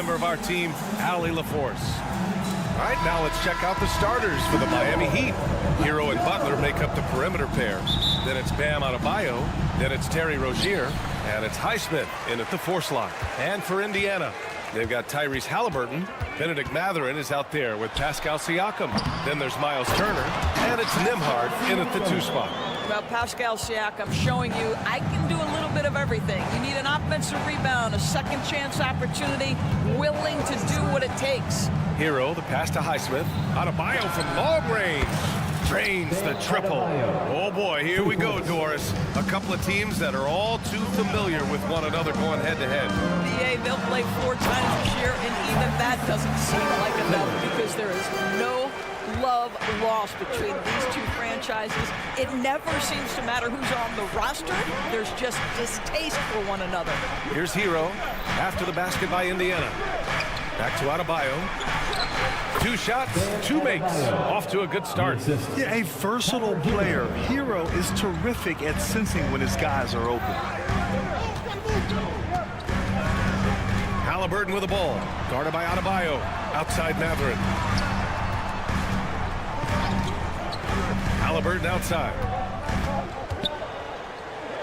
member of our team, Allie LaForce. All right, now let's check out the starters for the Miami Heat. Hero and Butler make up the perimeter pair. Then it's Bam Adebayo. Then it's Terry Rozier. And it's Highsmith in at the 4 slot. And for Indiana, they've got Tyrese Halliburton. Benedict Mathurin is out there with Pascal Siakam. Then there's Miles Turner. And it's Nembhard in at the 2 spot. Well, Pascal Siakam showing you I can do a little bit of everything. You need an offensive rebound, a second chance opportunity, willing to do what it takes. Hero, the pass to Highsmith. Adebayo from long range. Drains the triple. Oh boy, here we go, Doris. A couple of teams that are all too familiar with one another going head-to-head. BA, they'll play 4 times this year, and even that doesn't seem like enough because there is no love lost between these 2 franchises. It never seems to matter who's on the roster. There's just distaste for one another. Here's Hero after the basket by Indiana. Back to Adebayo. 2 shots, 2 makes. Off to a good start. Yeah, a versatile player. Hero is terrific at sensing when his guys are open. Halliburton with the ball. Guarded by Adebayo. Outside Mathurin. Halliburton outside.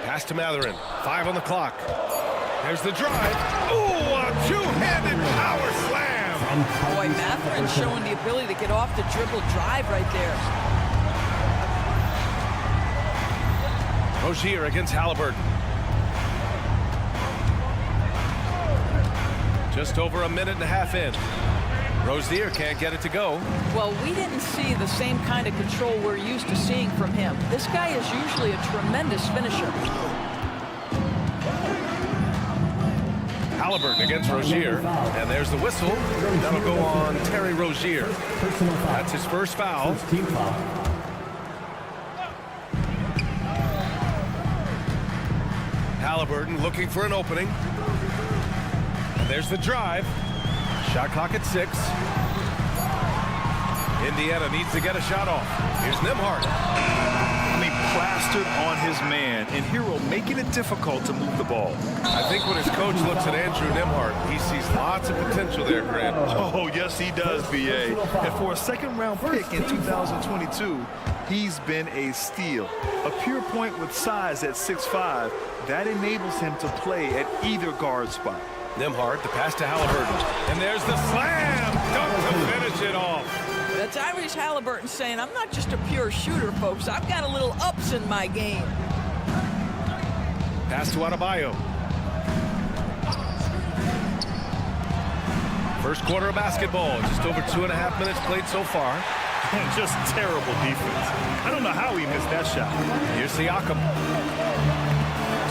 Pass to Mathurin. 5 on the clock. There's the drive. Ooh, a 2-handed power slam. Boy, Mathurin showing the ability to get off the dribble drive right there. Rozier against Halliburton. Just over a minute and a half in. Rozier can't get it to go. Well, we didn't see the same kind of control we're used to seeing from him. This guy is usually a tremendous finisher. Halliburton against Rozier, and there's the whistle. That'll go on Terry Rozier. That's his first foul. Halliburton looking for an opening. And there's the drive. Shot clock at 6. Indiana needs to get a shot off. Here's Nembhard. I mean, plastered on his man, and Hero making it difficult to move the ball. I think when his coach looks at Andrew Nembhard, he sees lots of potential there, Grant. Oh, yes, he does, B.A. And for a second-round pick in 2022, he's been a steal. A pure point with size at 6'5", that enables him to play at either guard spot. Nembhard, the pass to Halliburton. And there's the slam! Dunk to finish it off. That's Tyrese Halliburton saying, I'm not just a pure shooter, folks. I've got a little ups in my game. Pass to Adebayo. First quarter of basketball. Just over 2.5 minutes played so far. And just terrible defense. I don't know how he missed that shot. Here's Siakam.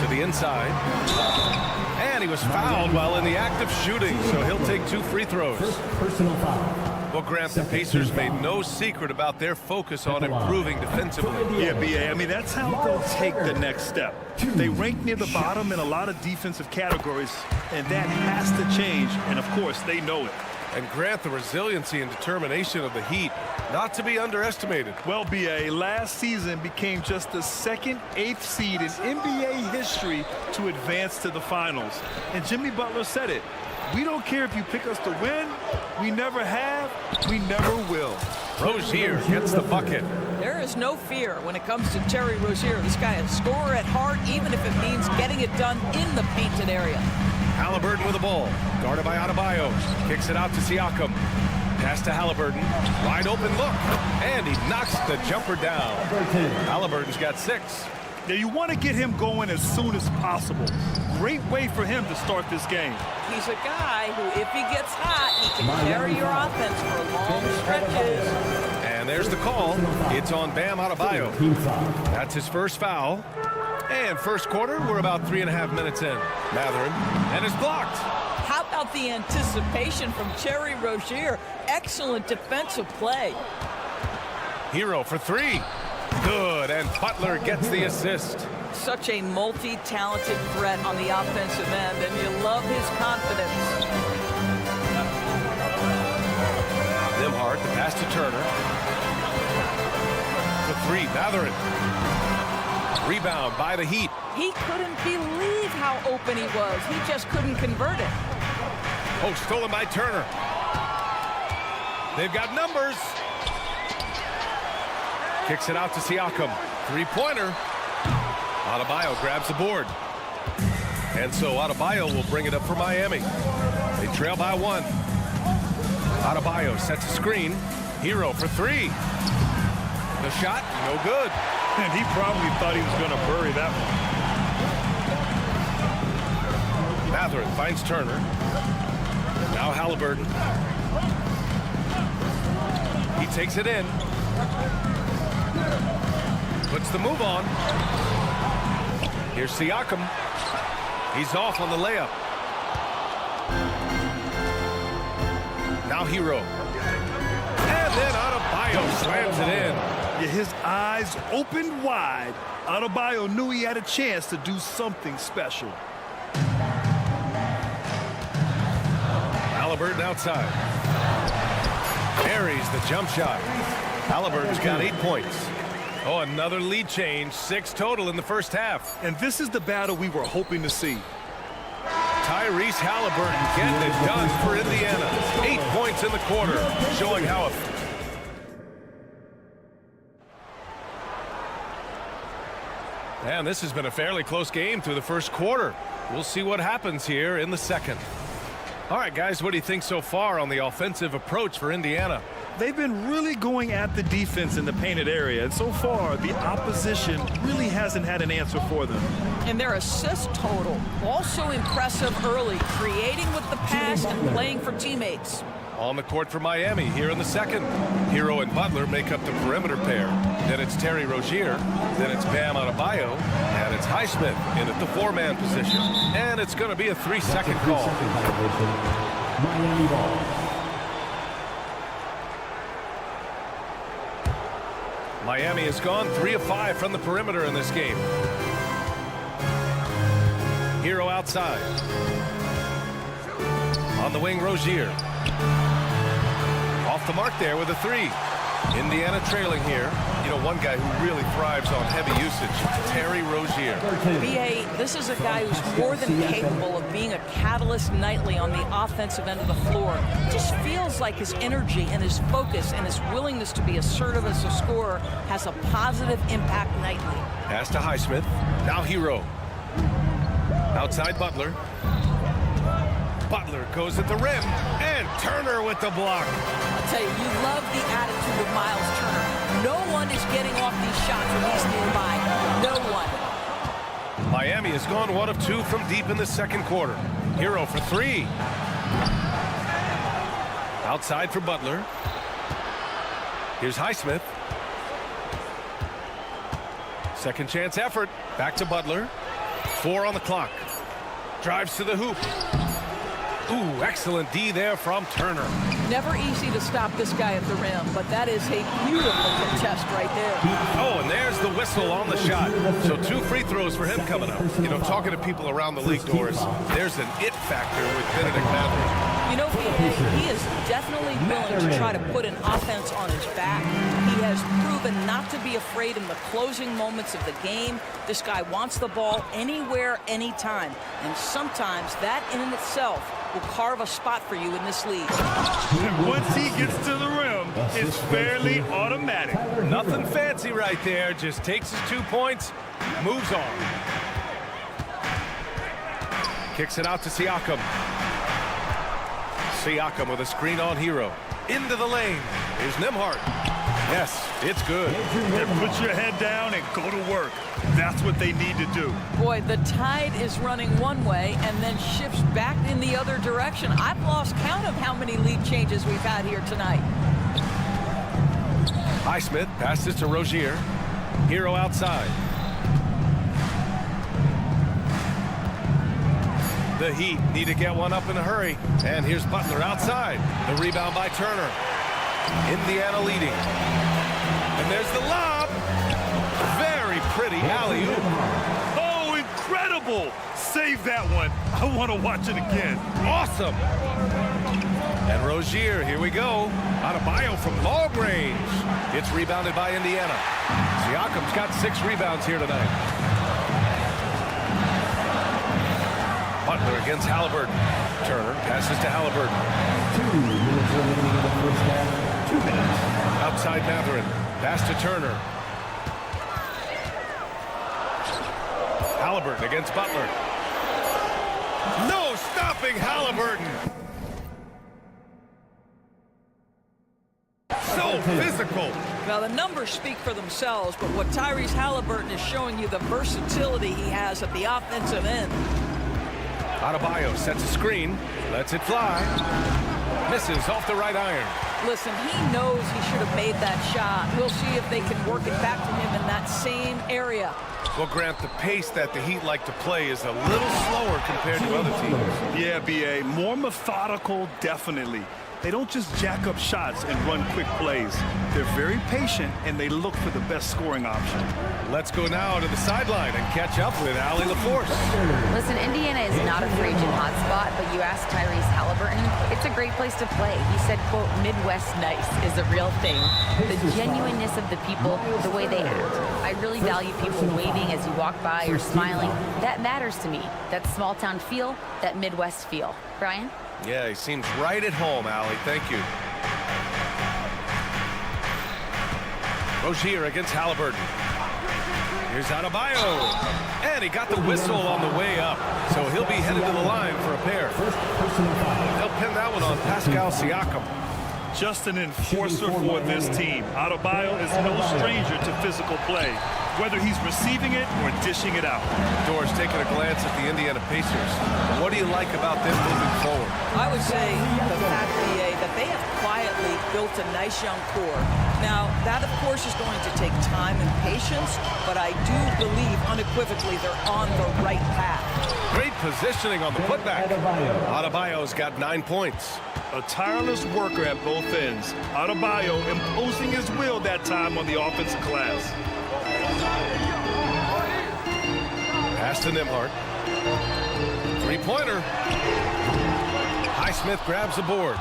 To the inside. And he was fouled while in the act of shooting, so he'll take 2 free throws. Personal foul. Well, Grant, the Pacers made no secret about their focus on improving defensively. Yeah, B.A., I mean, that's how they'll take the next step. They rank near the bottom in a lot of defensive categories, and that has to change, and of course, they know it. And Grant, the resiliency and determination of the Heat, not to be underestimated. Well, B.A., last season became just the 2nd 8th seed in NBA history to advance to the finals. And Jimmy Butler said it. We don't care if you pick us to win. We never have. We never will. Rozier gets the bucket. There is no fear when it comes to Terry Rozier. This guy is a scorer at heart, even if it means getting it done in the painted area. Halliburton with the ball. Guarded by Adebayo. Kicks it out to Siakam. Pass to Halliburton. Wide open look. And he knocks the jumper down. Halliburton's got 6. Now, you want to get him going as soon as possible. Great way for him to start this game. He's a guy who, if he gets hot, he can carry your offense for long stretches. And there's the call. It's on Bam Adebayo. That's his first foul. And first quarter, we're about 3.5 minutes in. Mathurin, and it's blocked. How about the anticipation from Terry Rozier? Excellent defensive play. Hero for 3. Good, and Butler gets the assist. Such a multi-talented threat on the offensive end, and you love his confidence. Nembhard, the pass to Turner. For 3, Mathurin. Rebound by the Heat. He couldn't believe how open he was. He just couldn't convert it. Oh, stolen by Turner. They've got numbers. Kicks it out to Siakam. Three-pointer. Adebayo grabs the board. And so Adebayo will bring it up for Miami. They trail by 1. Adebayo sets a screen. Hero for 3. The shot, no good. And he probably thought he was going to bury that one. Mathurin finds Turner. Now Halliburton. He takes it in. Puts the move on. Here's Siakam. He's off on the layup. Now Hero. And then Adebayo slams it in. Yeah, his eyes opened wide. Adebayo knew he had a chance to do something special. Halliburton outside. Buries the jump shot. Halliburton's got 8 points. Oh, another lead change. 6 total in the first half. And this is the battle we were hoping to see. Tyrese Halliburton getting it done for Indiana. 8 points in the quarter, showing how effective. And this has been a fairly close game through the first quarter. We'll see what happens here in the second. All right, guys, what do you think so far on the offensive approach for Indiana? They've been really going at the defense in the painted area, and so far the opposition really hasn't had an answer for them. And their assist total also impressive early, creating with the pass and playing for teammates. On the court for Miami here in the second. Hero and Butler make up the perimeter pair. Then it's Terry Rozier. Then it's Bam Adebayo. And it's Highsmith in at the 4-man position. And it's going to be a 3-second call. Miami ball. Miami has gone 3 of 5 from the perimeter in this game. Hero outside. On the wing, Rozier. Off the mark there with a 3. Indiana trailing here. You know, one guy who really thrives on heavy usage, Terry Rozier. B.A., this is a guy who's more than capable of being a catalyst nightly on the offensive end of the floor. It just feels like his energy and his focus and his willingness to be assertive as a scorer has a positive impact nightly. Pass to Highsmith. Now Hero. Outside Butler. Butler goes at the rim, and Turner with the block. I'll tell you, you love the attitude of Miles Turner. No one is getting off these shots when he's nearby. No one. Miami has gone 1 of 2 from deep in the second quarter. Hero for 3. Outside for Butler. Here's Highsmith. Second chance effort. Back to Butler. 4 on the clock. Drives to the hoop. Ooh, excellent D there from Turner. Never easy to stop this guy at the rim, but that is a beautiful contest right there. Oh, and there's the whistle on the shot. So 2 free throws for him coming up. You know, talking to people around the league, Doris, there's an it factor with Benedict Mathurin. You know, he is definitely willing to try to put an offense on his back. He has proven not to be afraid in the closing moments of the game. This guy wants the ball anywhere, anytime. And sometimes that in itself will carve a spot for you in this league. And once he gets to the rim, it's fairly automatic. Nothing fancy right there. Just takes his 2 points, moves on. Kicks it out to Siakam. Siakam with a screen on Hero. Into the lane. Here's Nembhard. Yes, it's good. And put your head down and go to work. That's what they need to do. Boy, the tide is running one way and then shifts back in the other direction. I've lost count of how many lead changes we've had here tonight. Highsmith passes to Rozier. Hero outside. The Heat need to get one up in a hurry. And here's Butler outside. The rebound by Turner. Indiana leading. And there's the lob. Very pretty alley-oop. Oh, incredible! Save that one. I want to watch it again. Awesome. And Rozier, here we go. Adebayo from long range. It's rebounded by Indiana. Siakam's got 6 rebounds here tonight. Butler against Halliburton. Turner passes to Halliburton. 2 minutes remaining in the first half. 2 minutes. Outside Matherin. Pass to Turner. Halliburton against Butler. No stopping Halliburton. So physical. Now, the numbers speak for themselves, but what Tyrese Halliburton is showing you, the versatility he has at the offensive end. Adebayo sets a screen, lets it fly, misses off the right iron. Listen, he knows he should have made that shot. We'll see if they can work it back to him in that same area. Well, Grant, the pace that the Heat like to play is a little slower compared to other teams. Yeah, B.A., more methodical, definitely. They don't just jack up shots and run quick plays. They're very patient, and they look for the best scoring option. Let's go now to the sideline and catch up with Allie LaForce. Listen, Indiana is not a free agent hotspot, but you ask Tyrese Halliburton, it's a great place to play. He said, quote, Midwest nice is a real thing. The genuineness of the people, the way they act. I really value people waving as you walk by or smiling. That matters to me. That small town feel, that Midwest feel. Brian? Yeah, he seems right at home, Allie. Thank you. Rozier against Halliburton. Here's Adebayo. And he got the whistle on the way up. So he'll be headed to the line for a pair. They'll pin that one on Pascal Siakam. Just an enforcer for this team. Adebayo is no stranger to physical play, whether he's receiving it or dishing it out. Doors taking a glance at the Indiana Pacers. What do you like about them moving forward? I would say the fact, BA, that they have quietly built a nice young core. Now, that, of course, is going to take time and patience, but I do believe unequivocally they're on the right path. Great positioning on the putback. Adebayo's got 9 points. A tireless worker at both ends. Adebayo imposing his will that time on the offensive glass. Pass to Nembhard. Three-pointer. Highsmith grabs the board.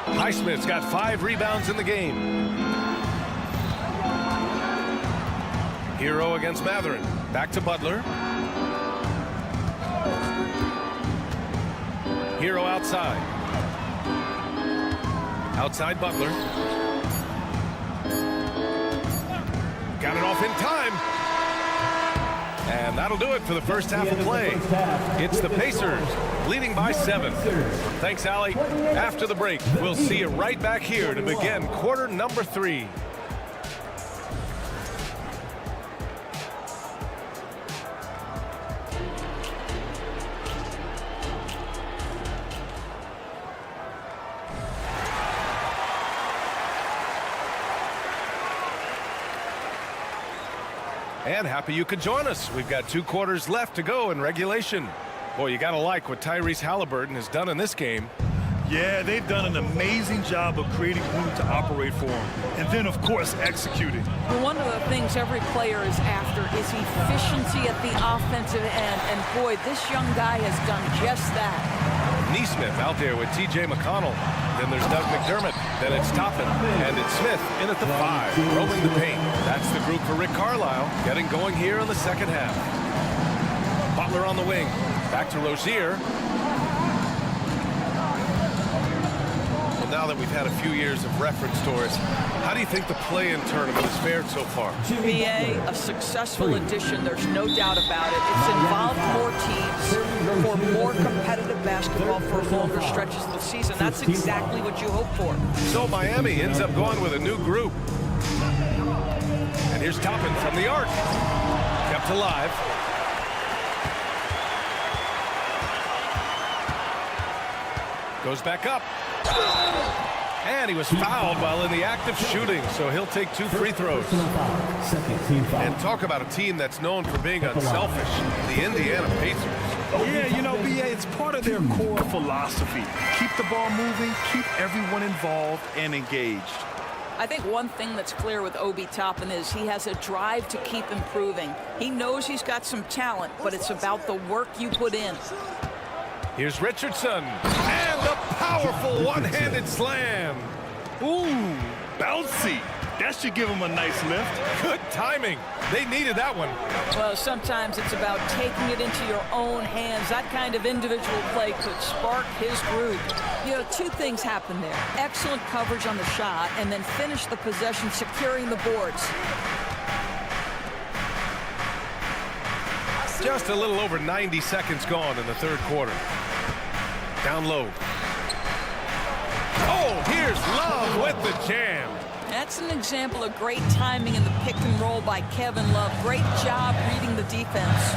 Highsmith's got 5 rebounds in the game. Hero against Matherin. Back to Butler. Hero outside. Outside Butler. Got it off in time. And that'll do it for the first half of play. It's the Pacers leading by 7. Thanks, Allie. After the break, we'll see you right back here to begin quarter number 3. And happy you could join us. We've got 2 quarters left to go in regulation. Boy, you gotta like what Tyrese Halliburton has done in this game. Yeah, they've done an amazing job of creating room to operate for him. And then, of course, executing. Well, one of the things every player is after is efficiency at the offensive end. And boy, this young guy has done just that. Neesmith out there with T.J. McConnell. Then there's Doug McDermott. Then it's Toppin. And it's Smith in at the 5, roaming the paint. That's the group for Rick Carlisle, getting going here in the second half. Butler on the wing. Back to Rozier. Well, now that we've had a few years of reference tours, how do you think the play-in tournament has fared so far? BA, a successful addition, there's no doubt about it. It's involved more teams for more competitive basketball for longer stretches of the season. That's exactly what you hope for. So Miami ends up going with a new group. And here's Toppin from the arc. Kept alive. Goes back up. And he was fouled while in the act of shooting, so he'll take 2 free throws. And talk about a team that's known for being unselfish, the Indiana Pacers. Yeah, you know, BA, it's part of their core philosophy. Keep the ball moving, keep everyone involved and engaged. I think one thing that's clear with Obi Toppin is he has a drive to keep improving. He knows he's got some talent, but it's about the work you put in. Here's Richardson, and a powerful one-handed slam. Ooh, bouncy. That should give him a nice lift. Good timing. They needed that one. Well, sometimes it's about taking it into your own hands. That kind of individual play could spark his group. You know, two things happen there. Excellent coverage on the shot, and then finish the possession securing the boards. Just a little over 90 seconds gone in the third quarter. Down low. Oh, here's Love with the jam. That's an example of great timing in the pick and roll by Kevin Love. Great job reading the defense.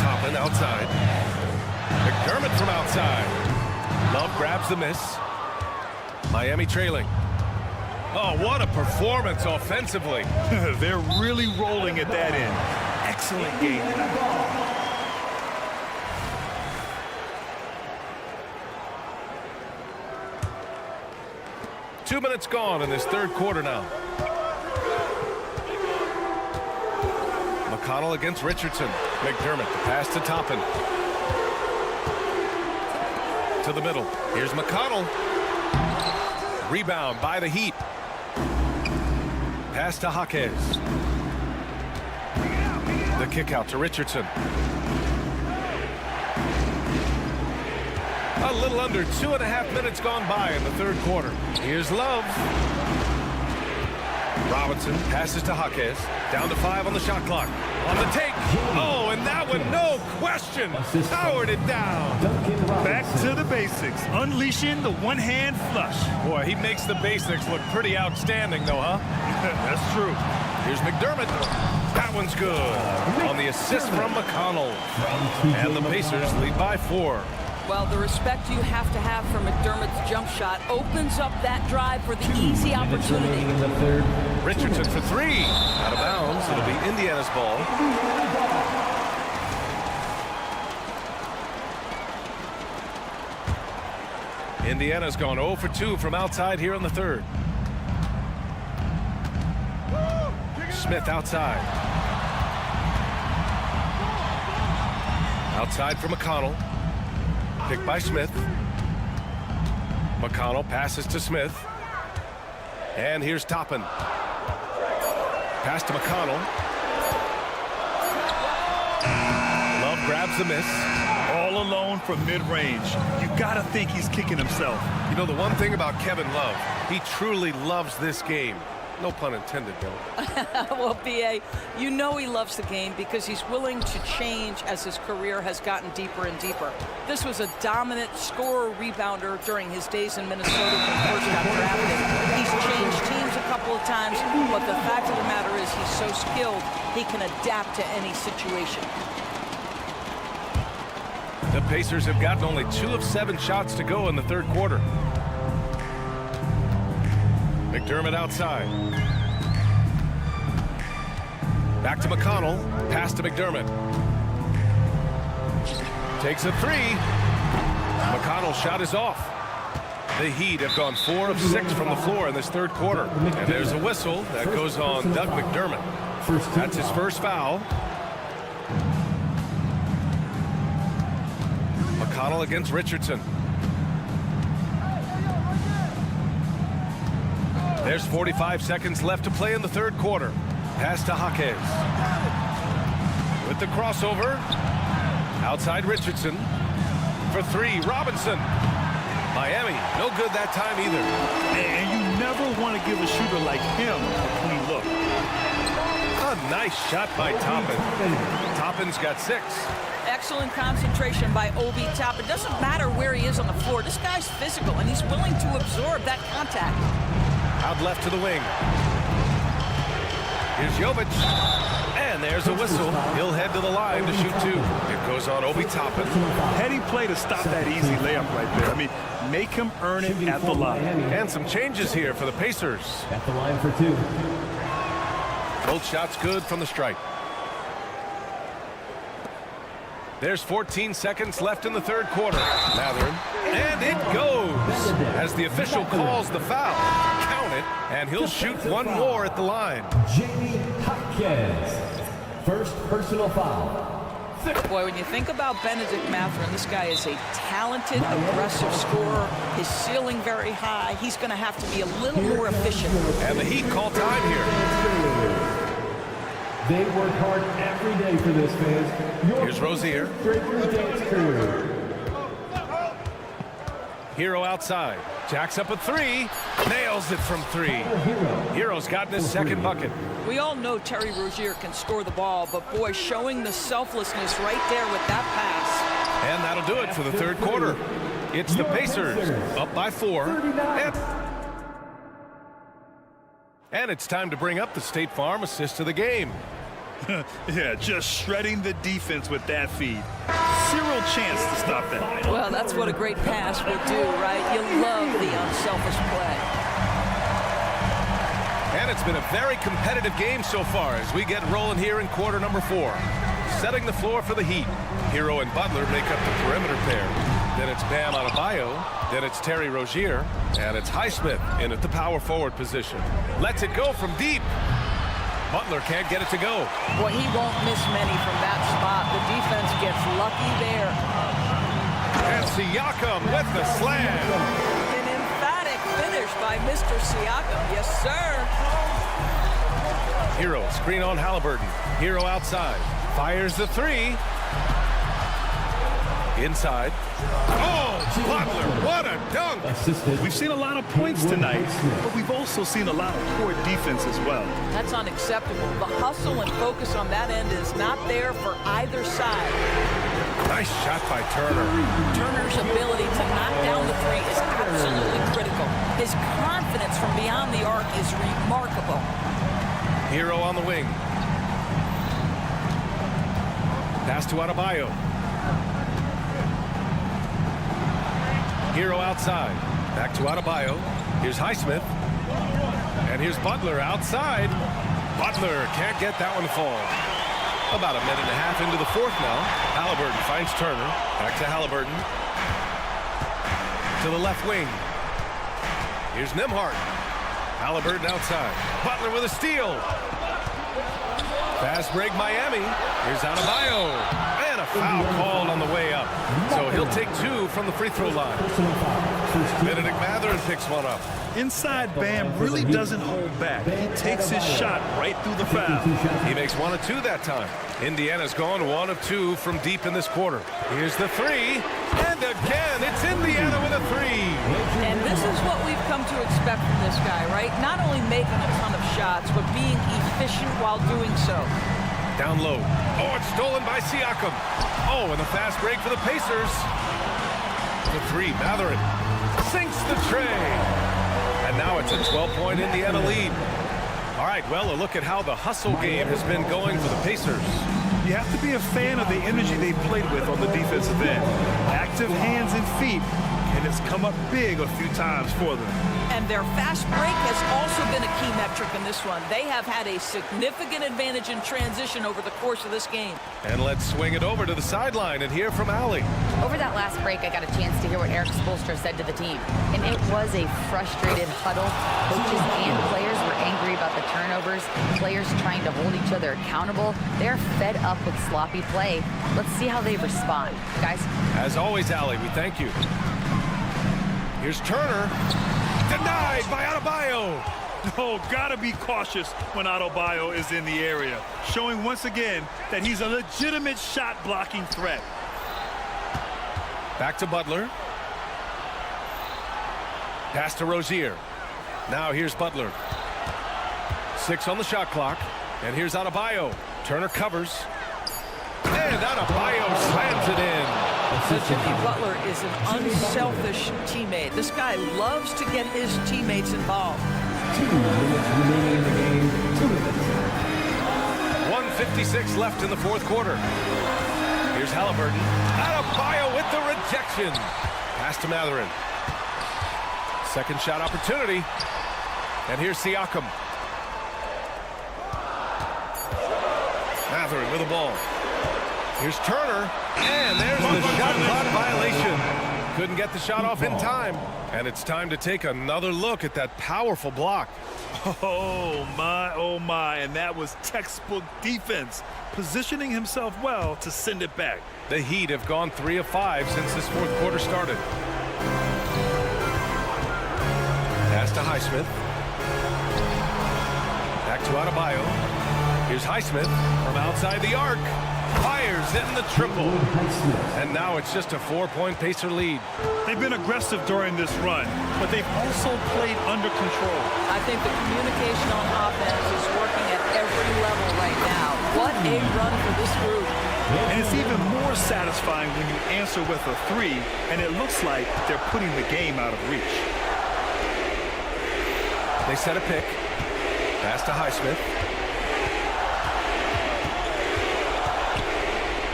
Toppin outside. McDermott from outside. Love grabs the miss. Miami trailing. Oh, what a performance offensively. They're really rolling at that end. Excellent game. 2 minutes gone in this third quarter now. McConnell against Richardson. McDermott, the pass to Toppin. To the middle. Here's McConnell. Rebound by the Heat. Pass to Jaquez. The kick out to Richardson. A little under 2.5 minutes gone by in the third quarter. Here's Love. Robinson passes to Jaquez. Down to 5 on the shot clock. On the take. Oh, and that one, no question, powered it down. Back to the basics. Unleashing the one-hand flush. Boy, he makes the basics look pretty outstanding, though, huh? That's true. Here's McDermott. That one's good. On the assist from McConnell. And the Pacers lead by 4. Well, the respect you have to have for McDermott's jump shot opens up that drive for the easy opportunity. In the third. Richardson for 3. Out of bounds. It'll be Indiana's ball. Indiana's gone 0 for 2 from outside here in the third. Smith outside. Outside for McConnell. Picked by Smith. McConnell passes to Smith. And here's Toppin. Pass to McConnell. Love grabs the miss. All alone from mid-range. You gotta think he's kicking himself. You know, the one thing about Kevin Love, he truly loves this game. No pun intended, Bill. Well, B.A., you know he loves the game because he's willing to change as his career has gotten deeper and deeper. This was a dominant scorer rebounder during his days in Minnesota when he first got drafted. He's changed teams a couple of times, but the fact of the matter is he's so skilled, he can adapt to any situation. The Pacers have gotten only 2 of 7 shots to go in the third quarter. McDermott outside. Back to McConnell. Pass to McDermott. Takes a 3. McConnell's shot is off. The Heat have gone 4 of 6 from the floor in this third quarter. And there's a whistle that goes on Doug McDermott. That's his first foul. McConnell against Richardson. There's 45 seconds left to play in the third quarter. Pass to Jaquez. With the crossover. Outside Richardson. For 3, Robinson. Miami, no good that time either. And you never want to give a shooter like him a clean look. A nice shot by Toppin. Toppin's got 6. Excellent concentration by Obi Toppin. It doesn't matter where he is on the floor. This guy's physical, and he's willing to absorb that contact. Out left to the wing. Here's Jovic. And there's a whistle. He'll head to the line to shoot 2. It goes on Obi Toppin. Heady play to stop that easy layup right there. I mean, make him earn it at the line. And some changes here for the Pacers. At the line for 2. Both shots good from the stripe. There's 14 seconds left in the third quarter. Matherin. And it goes. As the official calls the foul. Count it. And he'll shoot 1 more at the line. Jamie Jaquez. First personal foul. Boy, when you think about Benedict Mathurin, this guy is a talented, aggressive scorer. His ceiling very high. He's going to have to be a little more efficient. And the Heat call time here. They work hard every day for this, fans. Here's Rozier. Breakthrough dance crew. Hero outside. Jacks up a three. Nails it from three. Hero's gotten his second bucket. We all know Terry Rozier can score the ball, but boy, showing the selflessness right there with that pass. And that'll do it for the third quarter. It's the Pacers up by 4. And it's time to bring up the State Farm assist of the game. Yeah, just shredding the defense with that feed. Zero chance to stop that. Well, that's what a great pass would do, right? You love the unselfish play. And it's been a very competitive game so far as we get rolling here in quarter number 4. Setting the floor for the Heat. Hero and Butler make up the perimeter pair. Then it's Bam Adebayo. Then it's Terry Rozier. And it's Highsmith in at the power forward position. Lets it go from deep. Butler can't get it to go. Boy, he won't miss many from that spot. The defense gets lucky there. And Siakam with the slam. An emphatic finish by Mr. Siakam. Yes, sir. Hero screen on Halliburton. Hero outside. Fires the three. Inside. Oh, Butler, what a dunk! We've seen a lot of points tonight, but we've also seen a lot of poor defense as well. That's unacceptable. The hustle and focus on that end is not there for either side. Nice shot by Turner. Turner's ability to knock down the three is absolutely critical. His confidence from beyond the arc is remarkable. Hero on the wing. Pass to Adebayo. Hero outside. Back to Adebayo. Here's Highsmith. And here's Butler outside. Butler can't get that one to fall. About a minute and a half into the fourth now. Halliburton finds Turner. Back to Halliburton. To the left wing. Here's Nembhard. Halliburton outside. Butler with a steal. Fast break Miami. Here's Adebayo. And a foul called on the way up. So he'll take 2 from the free throw line. Benedict Mathurin picks one up. Inside, Bam really doesn't hold back. He takes his shot right through the foul. He makes 1 of 2 that time. Indiana's gone 1 of 2 from deep in this quarter. Here's the three. And again, it's Indiana with a three. And this is what we've come to expect from this guy, right? Not only making a ton of shots, but being efficient while doing so. Down low. Oh, it's stolen by Siakam. Oh, and the fast break for the Pacers. The three, Mathurin sinks the tray. And now it's a 12-point Indiana lead. All right, well, a look at how the hustle game has been going for the Pacers. You have to be a fan of the energy they played with on the defensive end. Active hands and feet, and it's come up big a few times for them. And their fast break has also been a key metric in this one. They have had a significant advantage in transition over the course of this game. And let's swing it over to the sideline and hear from Allie. Over that last break, I got a chance to hear what Eric Spoelstra said to the team. And it was a frustrated huddle. Coaches and players were angry about the turnovers. Players trying to hold each other accountable. They're fed up with sloppy play. Let's see how they respond. Guys? As always, Allie, we thank you. Here's Turner. Denied by Adebayo. Oh, gotta be cautious when Adebayo is in the area, showing once again that he's a legitimate shot-blocking threat. Back to Butler. Pass to Rozier. Now here's Butler. 6 on the shot clock. And here's Adebayo. Turner covers. And Adebayo slams it in. So Jimmy Butler is an unselfish teammate. This guy loves to get his teammates involved. 2 minutes remaining in the game. 2 minutes. 1:56 left in the fourth quarter. Here's Halliburton. Adebayo with the rejection. Pass to Mathurin. Second shot opportunity. And here's Siakam. Mathurin with the ball. Here's Turner, and there's the shot clock violation. Couldn't get the shot off in time. And it's time to take another look at that powerful block. Oh my, and that was textbook defense, positioning himself well to send it back. The Heat have gone 3 of 5 since this fourth quarter started. Pass to Highsmith. Back to Adebayo. Here's Highsmith from outside the arc. Fires in the triple. And now it's just a 4-point Pacer lead. They've been aggressive during this run, but they've also played under control. I think the communication on offense is working at every level right now. What a run for this group. And it's even more satisfying when you answer with a 3, and it looks like they're putting the game out of reach. They set a pick. Pass to Highsmith.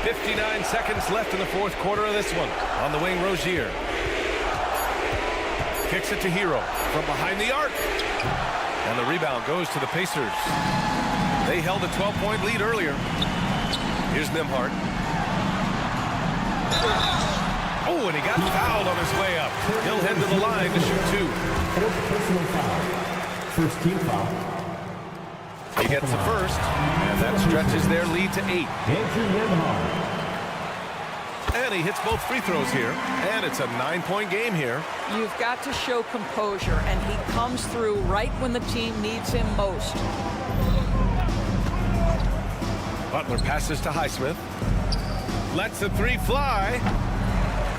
59 seconds left in the fourth quarter of this one. On the wing, Rozier. Kicks it to Hero from behind the arc. And the rebound goes to the Pacers. They held a 12-point lead earlier. Here's Nembhard. Oh, and he got fouled on his way up. He'll head to the line to shoot 2. Personal foul. First team foul. He gets the first, and that stretches their lead to 8. Andrew Nembhard. And he hits both free throws here, and it's a 9-point game here. You've got to show composure, and he comes through right when the team needs him most. Butler passes to Highsmith. Lets the 3 fly.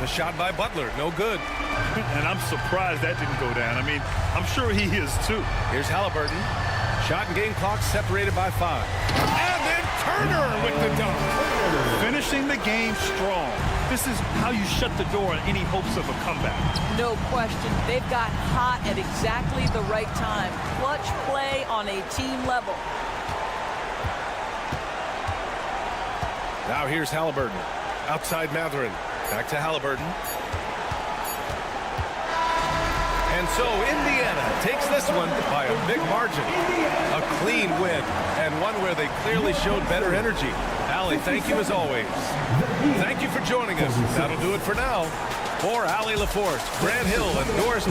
The shot by Butler, no good. And I'm surprised that didn't go down. I mean, I'm sure he is too. Here's Halliburton. Shot and game clock separated by 5. And then Turner with the dunk. Finishing the game strong. This is how you shut the door on any hopes of a comeback. No question. They've got hot at exactly the right time. Clutch play on a team level. Now here's Halliburton. Outside Matherin. Back to Halliburton. And so Indiana takes this one by a big margin. A clean win, and one where they clearly showed better energy. Allie, thank you as always. Thank you for joining us. That'll do it for now. For Allie LaForce, Grant Hill, and Doris.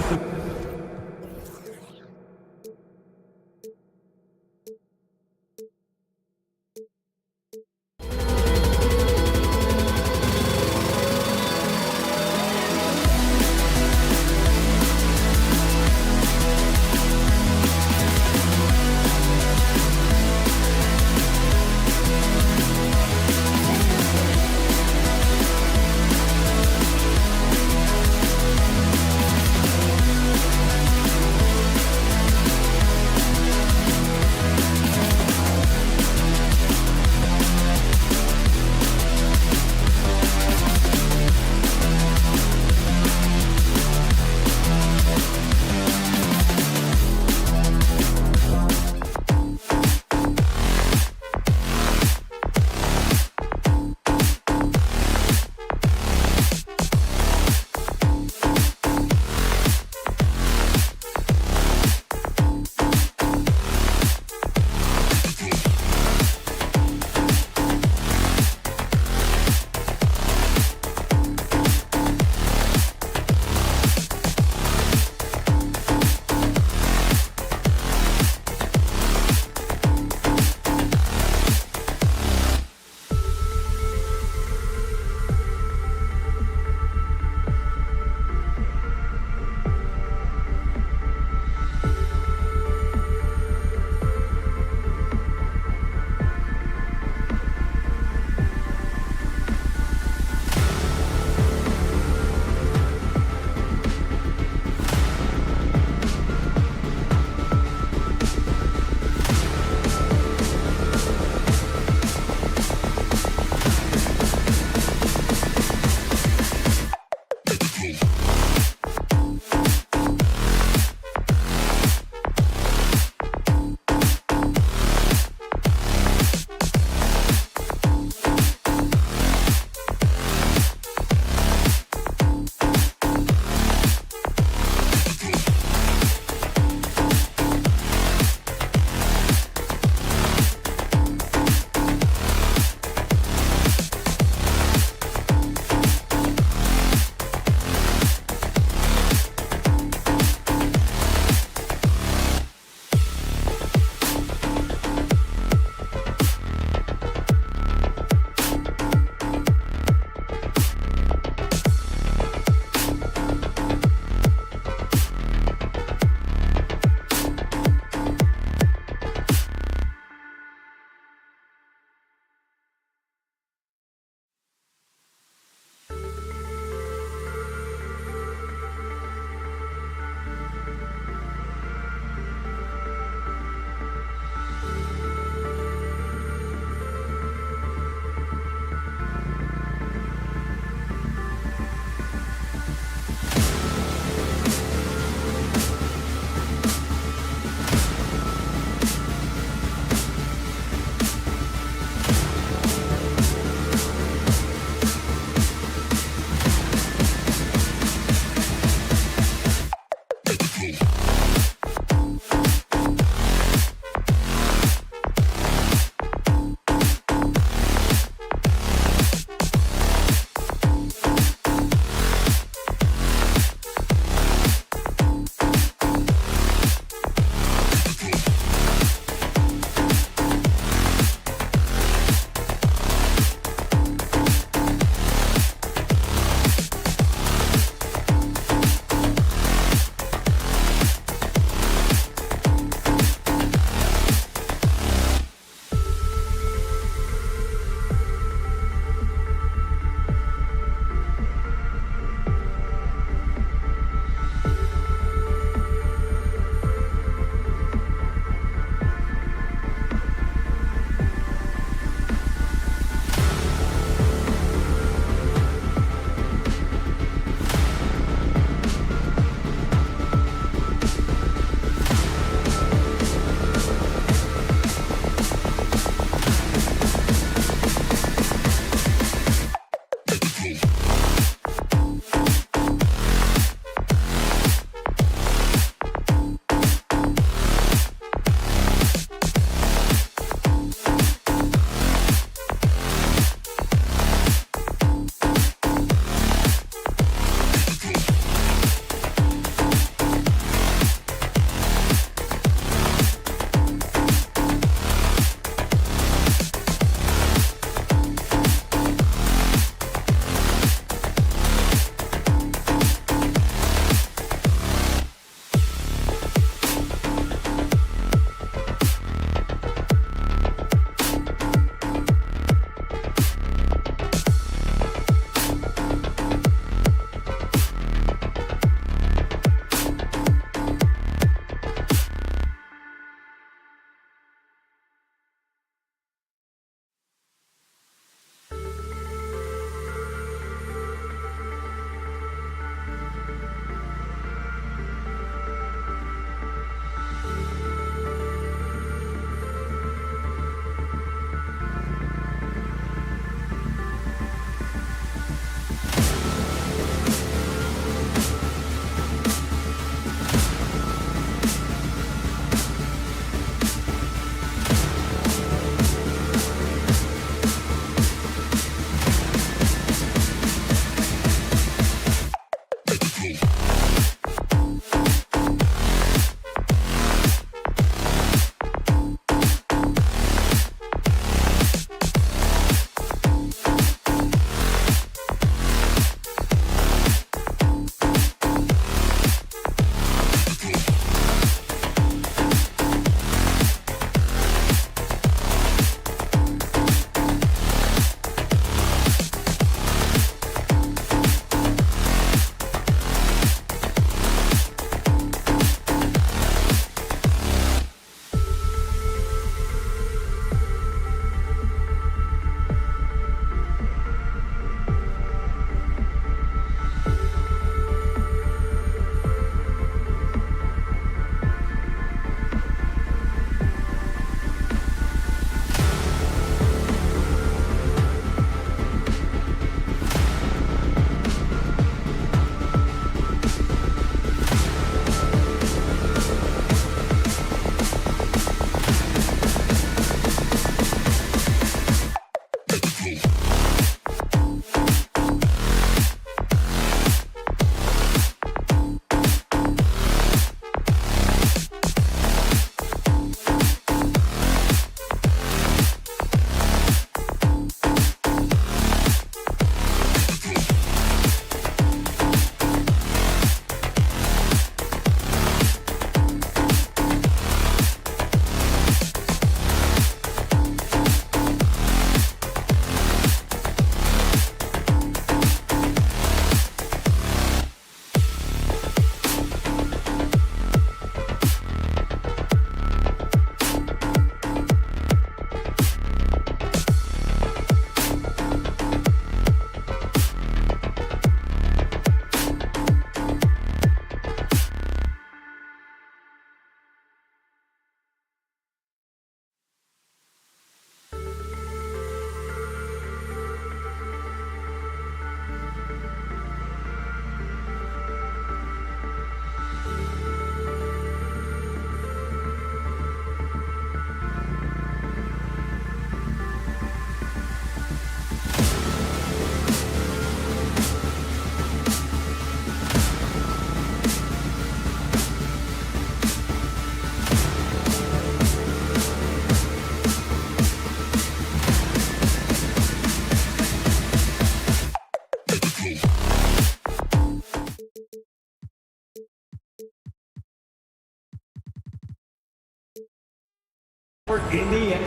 Indiana.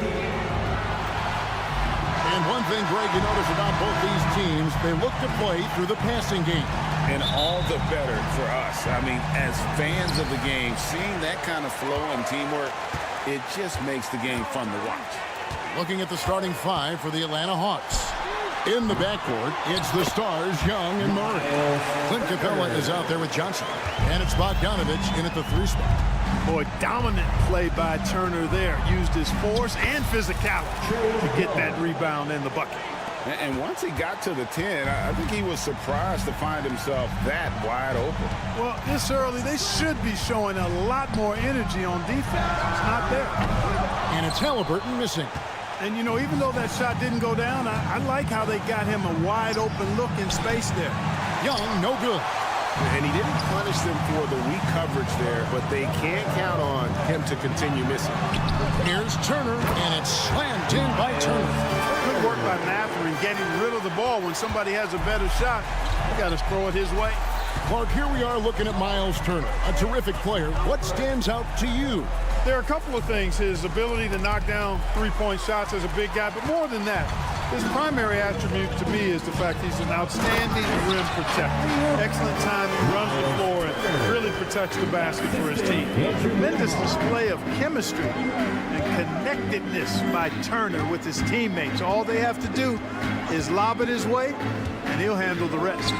And one thing, Greg, you notice about both these teams, they look to play through the passing game. And all the better for us. I mean, as fans of the game, seeing that kind of flow and teamwork, it just makes the game fun to watch. Looking at the starting five for the Atlanta Hawks. In the backcourt, it's the stars, Young and Murray. Clint Capella is out there with Johnson. And it's Bogdanovich in at the 3 spot. Boy, dominant play by Turner there. Used his force and physicality to get that rebound in the bucket. And once he got to the 10, I think he was surprised to find himself that wide open. Well, this early, they should be showing a lot more energy on defense. It's not there. And it's Halliburton missing. And, you know, even though that shot didn't go down, I like how they got him a wide open look in space there. Young, no good. And he didn't punish them for the weak coverage there, but they can't count on him to continue missing. Here's Turner, and it's slammed in by Turner. Good work by Mathurin getting rid of the ball. When somebody has a better shot, you got to throw it his way. Clark, here we are looking at Miles Turner, a terrific player. What stands out to you? There are a couple of things. His ability to knock down three-point shots as a big guy, but more than that, his primary attribute to me is the fact he's an outstanding rim protector. Excellent timing, runs the floor, and really protects the basket for his team. Tremendous display of chemistry and connectedness by Turner with his teammates. All they have to do is lob it his way, and he'll handle the rest.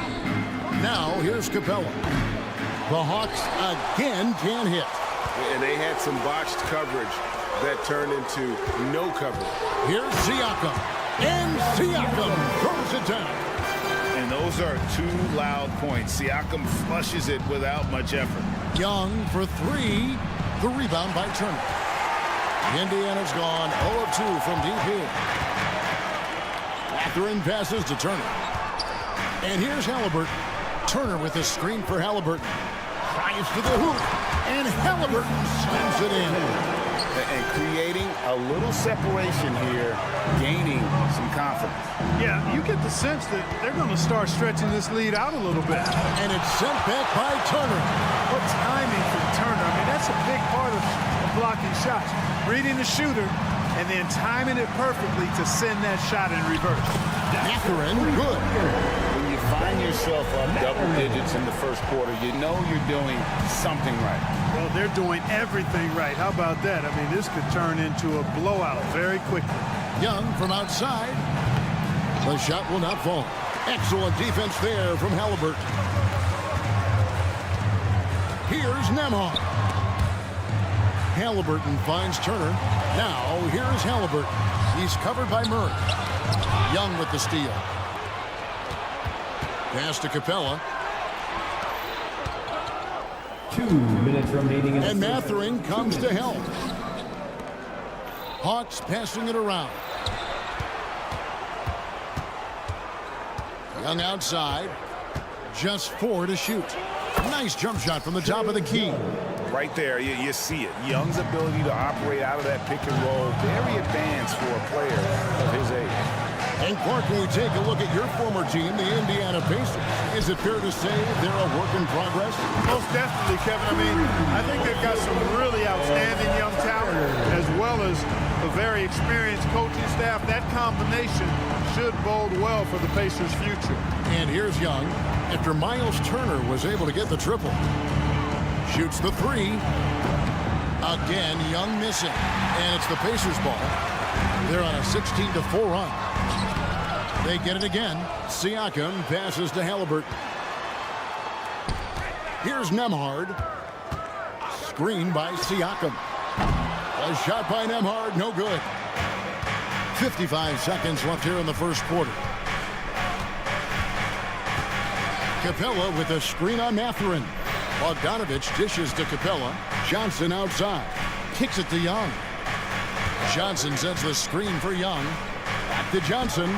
Now, here's Capella. The Hawks again can't hit. And they had some botched coverage that turned into no coverage. Here's Siakam. And Siakam throws it down. And those are 2 loud points. Siakam flushes it without much effort. Young for 3. The rebound by Turner. Indiana's gone 0 of 2 from deep here. Mathurin passes to Turner. And here's Halliburton. Turner with a screen for Halliburton. Drives to the hoop. And Halliburton slams it in. And creating a little separation here, gaining some confidence. Yeah, you get the sense that they're going to start stretching this lead out a little bit. And it's sent back by Turner. What timing from Turner. I mean, that's a big part of blocking shots. Reading the shooter and then timing it perfectly to send that shot in reverse. Mathurin, good. When you find yourself up double digits in the first quarter, you know you're doing something right. Well, they're doing everything right. How about that? I mean, this could turn into a blowout very quickly. Young from outside. The shot will not fall. Excellent defense there from Halliburton. Here's Nembhard. Halliburton finds Turner. Now, here's Halliburton. He's covered by Murray. Young with the steal. Pass to Capella. 2 minutes remaining. And Mathurin comes to help. Hawks passing it around. Young outside. Just 4 to shoot. Nice jump shot from the top of the key. Right there, you see it. Young's ability to operate out of that pick and roll, very advanced for a player of his age. And Clark, when we take a look at your former team, the Indiana Pacers, is it fair to say they're a work in progress? Most definitely, Kevin. I mean, I think they've got some really outstanding young talent as well as a very experienced coaching staff. That combination should bode well for the Pacers' future. And here's Young. After Miles Turner was able to get the triple. Shoots the 3. Again, Young missing. And it's the Pacers' ball. They're on a 16-4 run. They get it again. Siakam passes to Halliburton. Here's Nembhard. Screen by Siakam. A shot by Nembhard, no good. 55 seconds left here in the first quarter. Capella with a screen on Mathurin. Bogdanovich dishes to Capella. Johnson outside. Kicks it to Young. Johnson sets the screen for Young. Back to Johnson.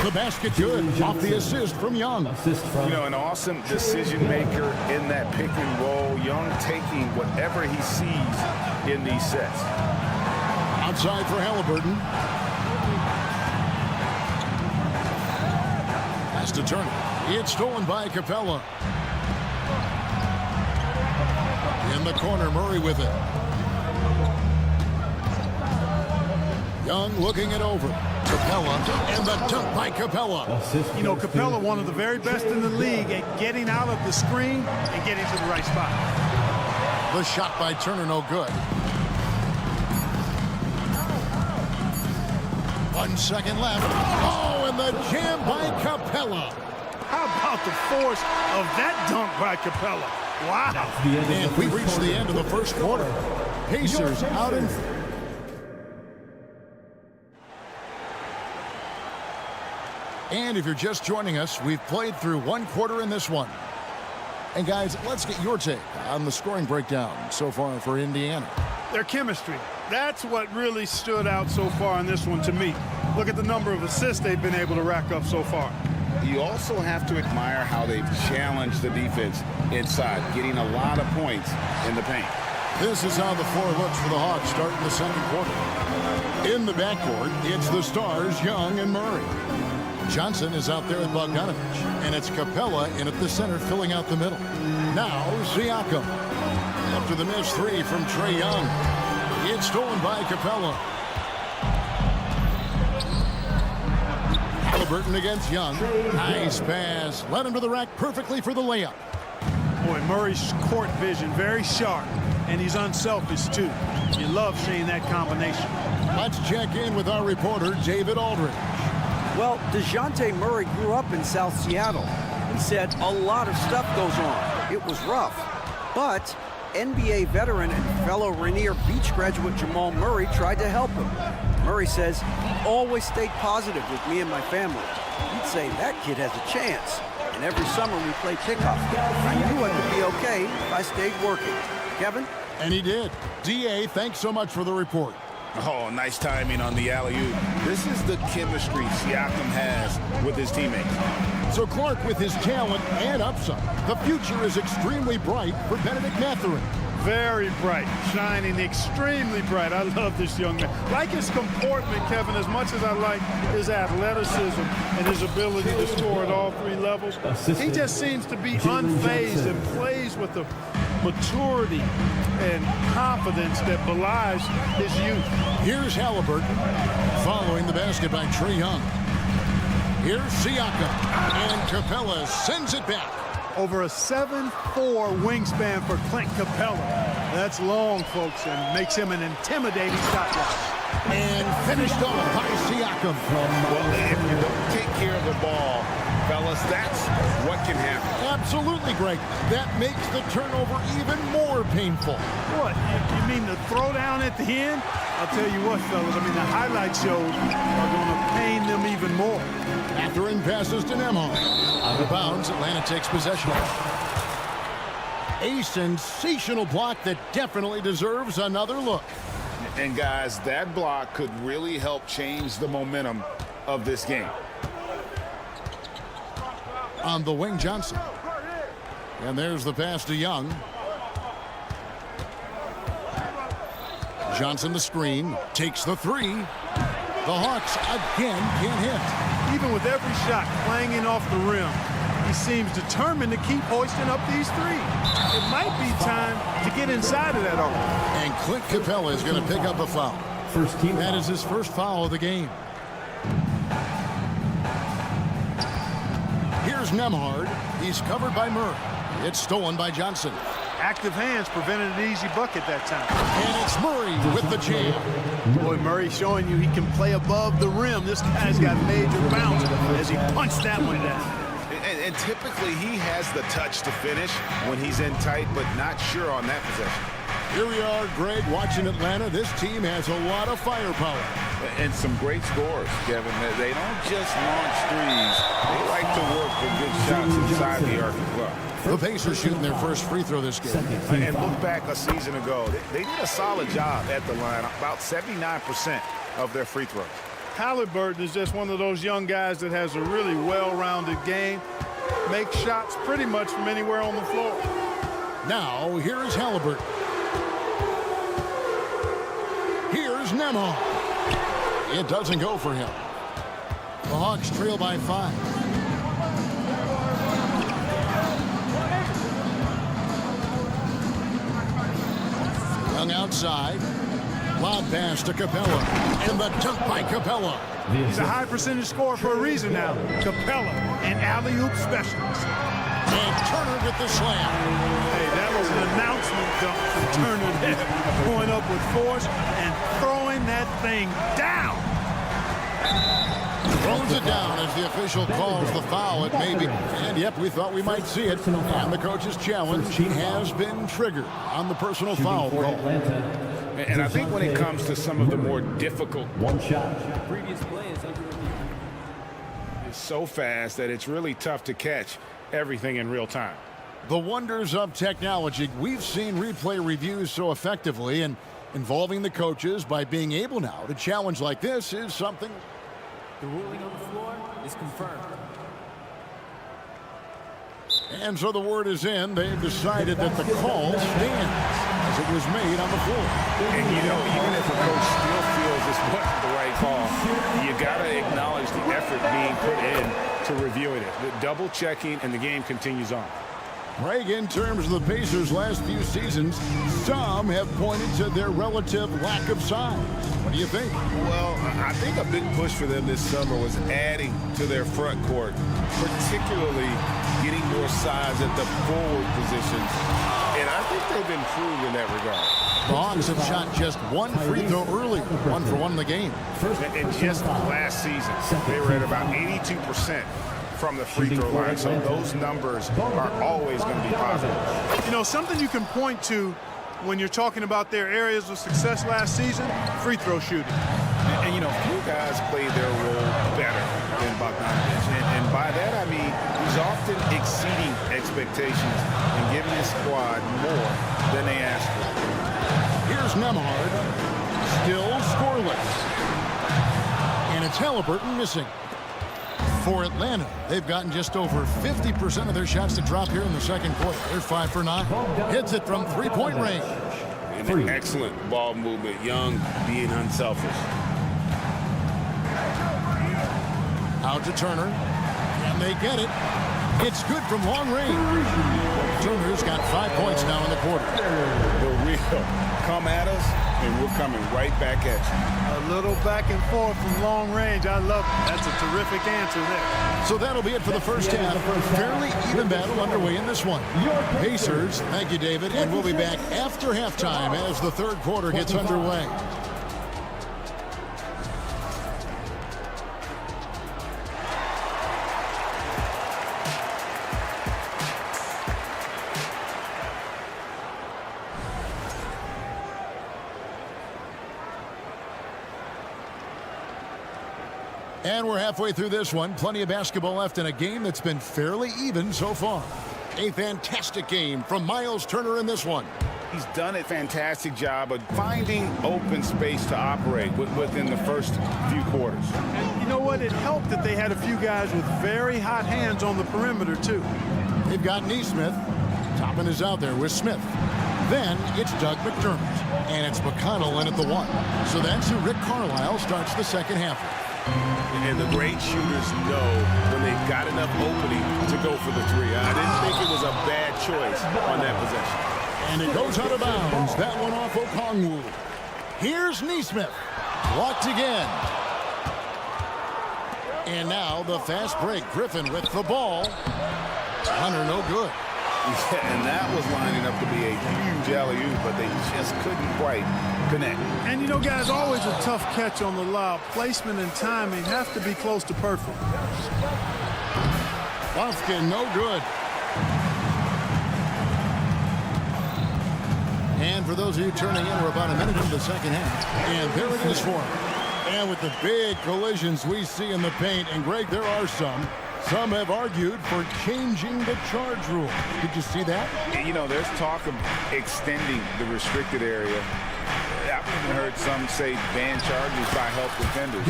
The basket good. Off the assist from Young. You know, an awesome decision maker in that pick and roll. Young taking whatever he sees in these sets. Outside for Halliburton. Pass to Turner. It's stolen by Capella. In the corner, Murray with it. Young looking it over. Capella, and the dunk by Capella. You know, Capella, one of the very best in the league at getting out of the screen and getting to the right spot. The shot by Turner, no good. 1 second left. Oh, and the jam by Capella. How about the force of that dunk by Capella? Wow. And we reached the end of the first quarter. Pacers out in... And if you're just joining us, we've played through 1 quarter in this one. And guys, let's get your take on the scoring breakdown so far for Indiana. Their chemistry. That's what really stood out so far in this one to me. Look at the number of assists they've been able to rack up so far. You also have to admire how they've challenged the defense inside, getting a lot of points in the paint. This is how the floor looks for the Hawks starting the second quarter. In the backcourt, it's the stars, Young and Murray. Johnson is out there with Bogdanovich, and it's Capella in at the center filling out the middle. Now Siakam. After the missed three from Trae Young. It's stolen by Capella. Halliburton against Young. Nice pass. Led him to the rack perfectly for the layup. Boy, Murray's court vision very sharp, and he's unselfish too. You love seeing that combination. Let's check in with our reporter, David Aldridge. Well, DeJounte Murray grew up in South Seattle. He said a lot of stuff goes on. It was rough. But NBA veteran and fellow Rainier Beach graduate Jamal Murray tried to help him. Murray says he always stayed positive with me and my family. He'd say that kid has a chance. And every summer we played pickup. I knew I could be okay if I stayed working. Kevin? And he did. DA, thanks so much for the report. Oh, nice timing on the alley-oop. This is the chemistry Siakam has with his teammates. So Clark, with his talent and upside, the future is extremely bright for Benedict Mathurin. Very bright, shining extremely bright. I love this young man. Like his comportment, Kevin, as much as I like his athleticism and his ability to score at all 3 levels. He just seems to be unfazed and plays with the maturity and confidence that belies his youth. Here's Halliburton following the basket by Trae Young. Here's Siakam, and Capella sends it back. Over a 7'4" wingspan for Clint Capella. That's long, folks, and makes him an intimidating shot blocker. And finished off by Siakam. Well, if you don't take care of the ball, fellas, that's what can happen. Absolutely, Greg. That makes the turnover even more painful. What? You mean the throwdown at the end? I'll tell you what, fellas. I mean, the highlight shows are going to pain them even more. Mathurin passes to Nembhard. Out of bounds, Atlanta takes possession. A sensational block that definitely deserves another look. And guys, that block could really help change the momentum of this game. On the wing, Johnson. And there's the pass to Young. Johnson the screen, takes the three. The Hawks again can't hit. Even with every shot clanging off the rim, he seems determined to keep hoisting up these threes. It might be time to get inside of that arc. And Clint Capella is going to pick up a foul. First team. That is his first foul of the game. Here's Nembhard. He's covered by Murray. It's stolen by Johnson. Active hands prevented an easy bucket that time. And it's Murray with the jam. Boy, Murray showing you he can play above the rim. This guy's got major bounce as he punched that one down. And typically he has the touch to finish when he's in tight, but not sure on that possession. Here we are, Greg, watching Atlanta. This team has a lot of firepower. And some great scores, Kevin. They don't just launch threes. They like to work for good shots inside the arc as well. The Pacers shooting their first free throw this game. And look back a season ago. They did a solid job at the line, about 79% of their free throws. Halliburton is just one of those young guys that has a really well-rounded game. Makes shots pretty much from anywhere on the floor. Now, here is Halliburton. Here's Nembhard. It doesn't go for him. The Hawks trail by 5. Young outside. Lob pass to Capella. And the dunk by Capella. He's a high percentage scorer for a reason now. Capella, an alley-oop specialist. And Turner with the slam. Hey, that was an announcement dunk from Turner there. Going up with force and throwing that thing down. Throws it down as the official calls the foul. It may be. And yep, we thought we might see it. And the coach's challenge has been triggered on the personal foul call. And I think when it comes to some of the more difficult, One shot. Previous play is under review. it's so fast that it's really tough to catch everything in real time. The wonders of technology. We've seen replay reviews so effectively, and involving the coaches by being able now to challenge like this is something. The ruling on the floor is confirmed. And so the word is in. They've decided that the call stands as it was made on the floor. And you know, even if a coach still feels this wasn't the right call, you got to acknowledge the effort being put in to reviewing it. The double checking, and the game continues on. Greg, in terms of the Pacers' last few seasons, some have pointed to their relative lack of size. What do you think? Well, I think a big push for them this summer was adding to their front court, particularly getting more size at the forward positions. And I think they've improved in that regard. The Hawks have shot just one free throw early, 1 for 1 in the game. And just last season, they were at about 82% from the free throw line. So those numbers are always going to be positive. You know, something you can point to when you're talking about their areas of success last season, free throw shooting. And you know, few guys played their role better than Bogdanovich. And by that, I mean, he's often exceeding expectations and giving his squad more than they asked for. Here's Nembhard, still scoreless. And it's Halliburton missing. For Atlanta, they've gotten just over 50% of their shots to drop here in the second quarter. They're 5 for 9. Hits it from three-point range. And an excellent ball movement. Young, being unselfish. Out to Turner. And they get it. It's good from long range. Turner's got 5 points now in the quarter. The real come at us, and we're coming right back at you. A little back and forth from long range. I love it. That's a terrific answer there. So that'll be it for the first half. Fairly even battle underway in this one. Pacers, thank you, David. And we'll be back after halftime as the third quarter gets underway. And we're halfway through this one. Plenty of basketball left in a game that's been fairly even so far. A fantastic game from Miles Turner in this one. He's done a fantastic job of finding open space to operate within the first few quarters. And you know what? It helped that they had a few guys with very hot hands on the perimeter, too. They've got Neesmith. Toppin is out there with Smith. Then it's Doug McDermott. And it's McConnell in at the 1. So that's who Rick Carlisle starts the second half with. And the great shooters know when they've got enough opening to go for the 3. I didn't think it was a bad choice on that possession. And it goes out of bounds. That one off Okongwu. Here's Neesmith. Blocked again. And now the fast break. Griffin with the ball. Hunter no good. Yeah, and that was lining up to be a huge alley-oop, but they just couldn't quite connect. And you know, guys, always a tough catch on the lob. Placement and timing have to be close to perfect. Lofkin no good. And for those of you turning in, we're about a minute into the second half. And there it is for him. And with the big collisions we see in the paint, and Greg, there are some have argued for changing the charge rule. Did you see that? You know, there's talk of extending the restricted area. I've even heard some say ban charges by help defenders.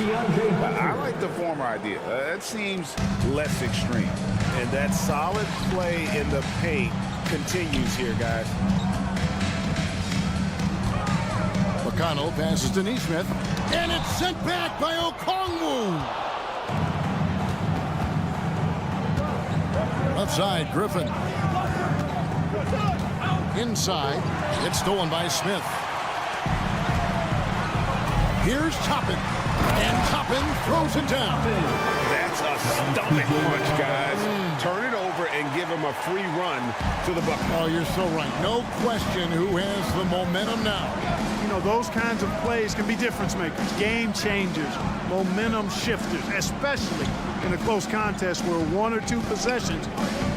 I like the former idea. That seems less extreme. And that solid play in the paint continues here, guys. McConnell passes to Neesmith, and it's sent back by Okongwu. Left side, Griffin. Inside, it's stolen by Smith. Here's Toppin. And Toppin throws it down. That's a stomach punch, guys. Turn it over and give him a free run to the bucket. Oh, you're so right. No question who has the momentum now. You know, those kinds of plays can be difference makers, game changers, momentum shifters, especially in a close contest where 1 or 2 possessions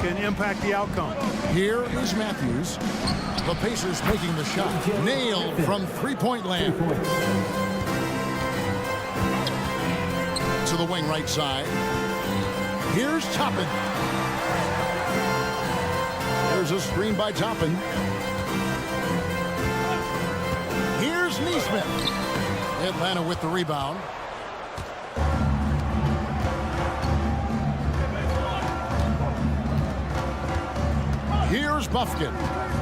can impact the outcome. Here is Matthews. The Pacers making the shot. Nailed from three-point land. To the wing right side. Here's Toppin. There's a screen by Toppin. Here's Neesmith. Atlanta with the rebound. Here's Bufkin.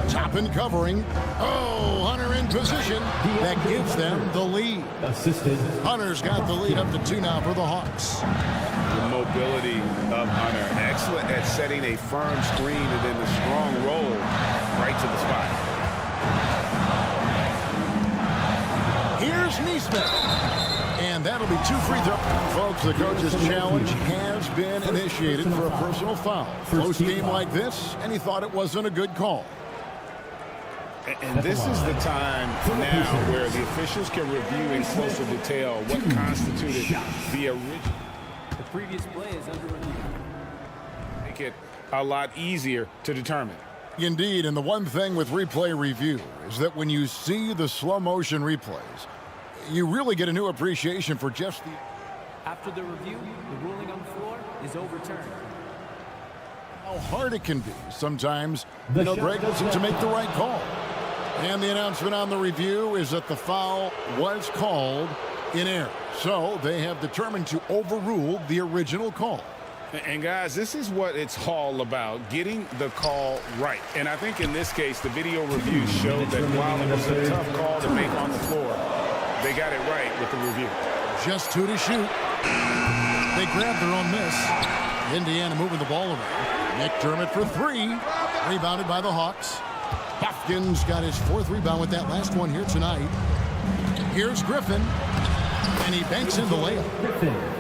Toppin covering. Oh, Hunter in position. That gives them the lead. Assisted. Hunter's got the lead up to 2 now for the Hawks. The mobility of Hunter. Excellent at setting a firm screen and then the strong roll right to the spot. Here's Neesmith. And that'll be 2 free throws. Folks, the coach's challenge has been initiated for a personal foul. Close game like this, and he thought it wasn't a good call. And this is the time now where the officials can review in closer detail what constituted the original. The previous play is under review. Make it a lot easier to determine. Indeed, and the one thing with replay review is that when you see the slow motion replays, you really get a new appreciation for just the... After the review, the ruling on the floor is overturned. how hard it can be. Sometimes, Greg looks to make the right call. And the announcement on the review is that the foul was called in error. So they have determined to overrule the original call. And guys, this is what it's all about, getting the call right. And I think in this case, the video review showed that while it was a tough call to make on the floor, they got it right with the review. Just 2 to shoot. They grabbed their own miss. Indiana moving the ball around. McDermott for 3. Rebounded by the Hawks. Hopkins got his 4th rebound with that last one here tonight. Here's Griffin. And he banks in the layup.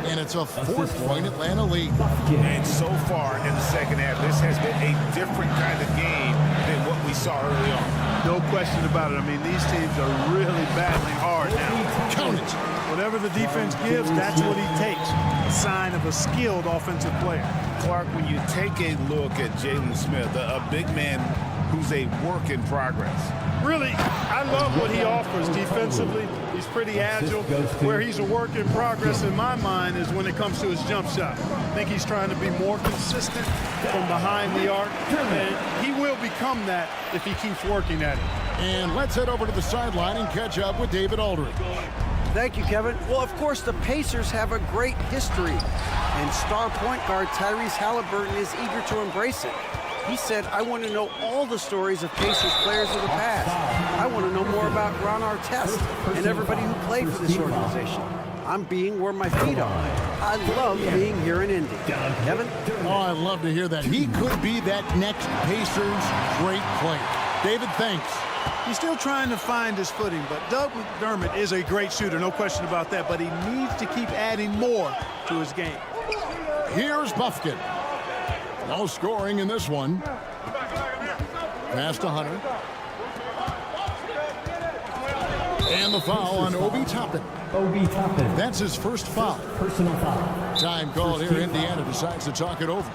And it's a 4-point Atlanta lead. And so far in the second half, this has been a different kind of game than what we saw early on. No question about it. I mean, these teams are really battling hard now. Count it. Whatever the defense gives, that's what he takes. A sign of a skilled offensive player. Clark, when you take a look at Jalen Smith, a big man who's a work in progress. Really, I love what he offers defensively. He's pretty agile. Where he's a work in progress in my mind is when it comes to his jump shot. I think he's trying to be more consistent from behind the arc, and he will become that if he keeps working at it. And let's head over to the sideline and catch up with David Aldridge. Thank you, Kevin. Well, of course, the Pacers have a great history, and star point guard Tyrese Halliburton is eager to embrace it. He said, I want to know all the stories of Pacers players of the past. I want to know more about Ron Artest and everybody who played for this organization. I'm being where my feet are. I love being here in Indy. Kevin? Oh, I love to hear that. He could be that next Pacers great player. David, thanks. He's still trying to find his footing, but Doug McDermott is a great shooter, no question about that, but he needs to keep adding more to his game. Here's Bufkin. No scoring in this one. Pass to Hunter. And the foul on Obi Toppin. Obi Toppin. That's his first foul. Personal foul. Time called here. Indiana decides to talk it over.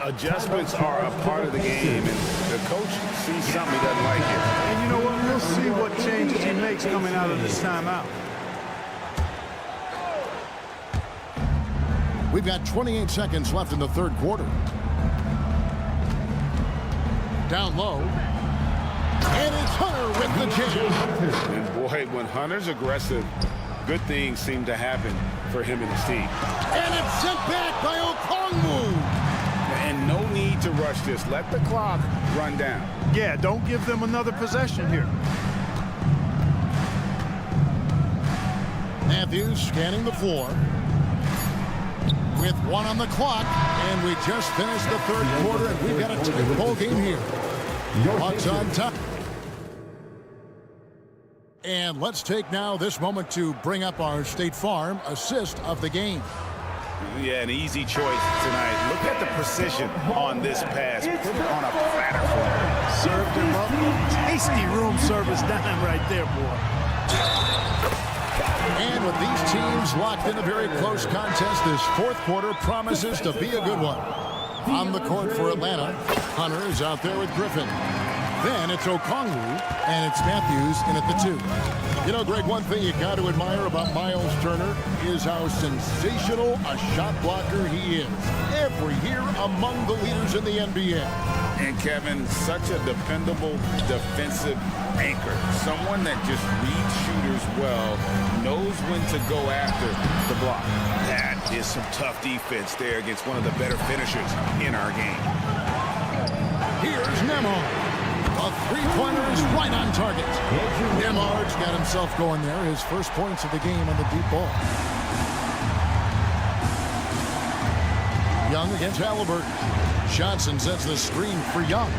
Adjustments are a part of the game, and the coach sees something he doesn't like it. And you know what? We'll see what changes he makes coming out of this timeout. We've got 28 seconds left in the third quarter. Down low. And it's Hunter with the jam. And boy, when Hunter's aggressive, good things seem to happen for him and his team. And it's sent back by Okongwu. And no need to rush this. Let the clock run down. Yeah, don't give them another possession here. Matthews scanning the floor. With 1 on the clock, and we just finished the third quarter, and we've got a tight ball game here. Hawks on top. And let's take now this moment to bring up our State Farm assist of the game. Yeah, an easy choice tonight. Look at the precision on this pass. Put it on a platter for him. Served him up. Tasty room service dime right there, boy. And with these teams locked in a very close contest, this fourth quarter promises to be a good one. On the court for Atlanta, Hunter is out there with Griffin. Then it's Okongwu, and it's Matthews in at the 2. You know, Greg, one thing you got to admire about Miles Turner is how sensational a shot blocker he is. Every year among the leaders in the NBA. And Kevin, such a dependable defensive anchor. Someone that just reads shooters well, knows when to go after the block. That is some tough defense there against one of the better finishers in our game. Here's Nembhard. A three-pointer is right on target. Nembhard's got himself going there. His first points of the game on the deep ball. Young against Halliburton. Johnson sets the screen for Young.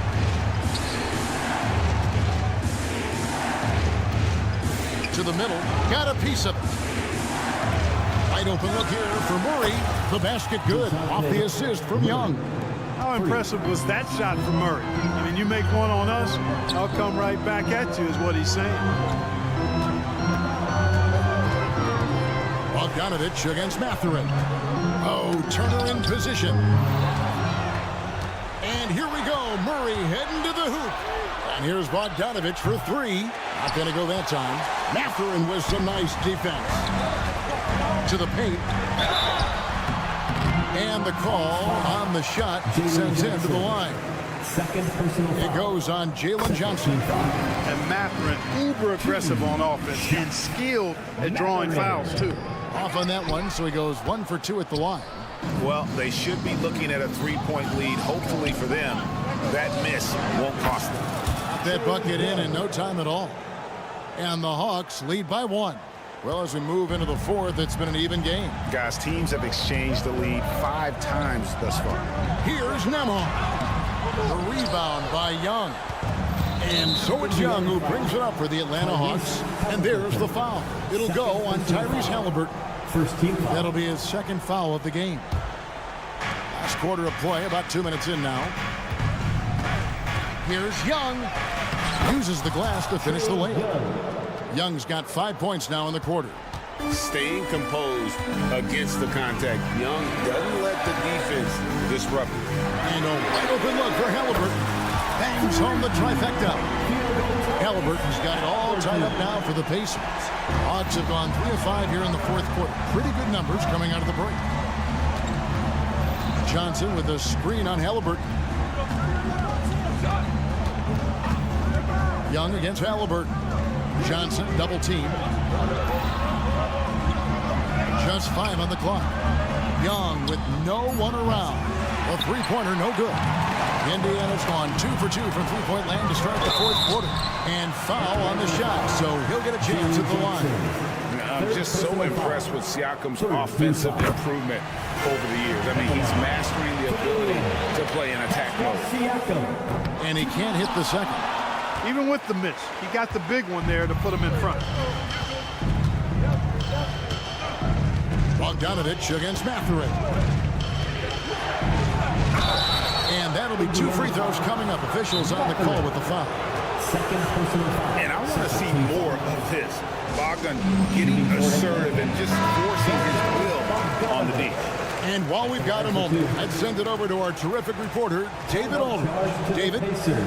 To the middle. Got a piece of it. Wide open look here for Murray. The basket good. Off the assist from Young. How impressive was that shot from Murray? I mean, you make one on us, I'll come right back at you is what he's saying. Bogdanovich against Mathurin. Oh, Turner in position. And here we go. Murray heading to the hoop. And here's Bogdanovich for 3. Not going to go that time. Mathurin with some nice defense. To the paint. And the call on the shot sends him to the line. Second personal foul. It goes on Jalen Johnson. And Mathurin, uber aggressive on offense and skilled at drawing fouls, too. Off on that one, so he goes 1 for 2 at the line. Well, they should be looking at a three-point lead. Hopefully for them, that miss won't cost them. Got that bucket in no time at all. And the Hawks lead by 1. Well, as we move into the fourth, it's been an even game. Guys, teams have exchanged the lead 5 times thus far. Here's Nembhard. The rebound by Young. And so it's Young who brings it up for the Atlanta Hawks. And there's the foul. It'll go on Tyrese Halliburton. First team foul. That'll be his second foul of the game. Last quarter of play, about 2 minutes in now. Here's Young. Uses the glass to finish the layup. Young's got 5 points now in the quarter. Staying composed against the contact. Young doesn't let the defense disrupt it. And a wide open look for Halliburton. Bangs home the trifecta. Halliburton's got it all tied up now for the Pacers. Hawks have gone 3 of 5 here in the fourth quarter. Pretty good numbers coming out of the break. Johnson with a screen on Halliburton. Young against Halliburton. Johnson double team. Just 5 on the clock. Young with no one around. A three-pointer, no good. Indiana's gone 2 for 2 from three-point land to start the fourth quarter. And foul on the shot, so he'll get a chance at the line. I'm just so impressed with Siakam's offensive improvement over the years. I mean, he's mastering the ability to play in attack mode. And he can't hit the second. Even with the miss, he got the big one there to put him in front. Bogdanovich against Mathurin. And that'll be 2 free throws coming up. Officials on the call with the foul. Second personal foul. And I want to see more of this. Bogdan getting assertive and just forcing his will on the D. And while we've got a moment, let's send it over to our terrific reporter, David Aldridge. David?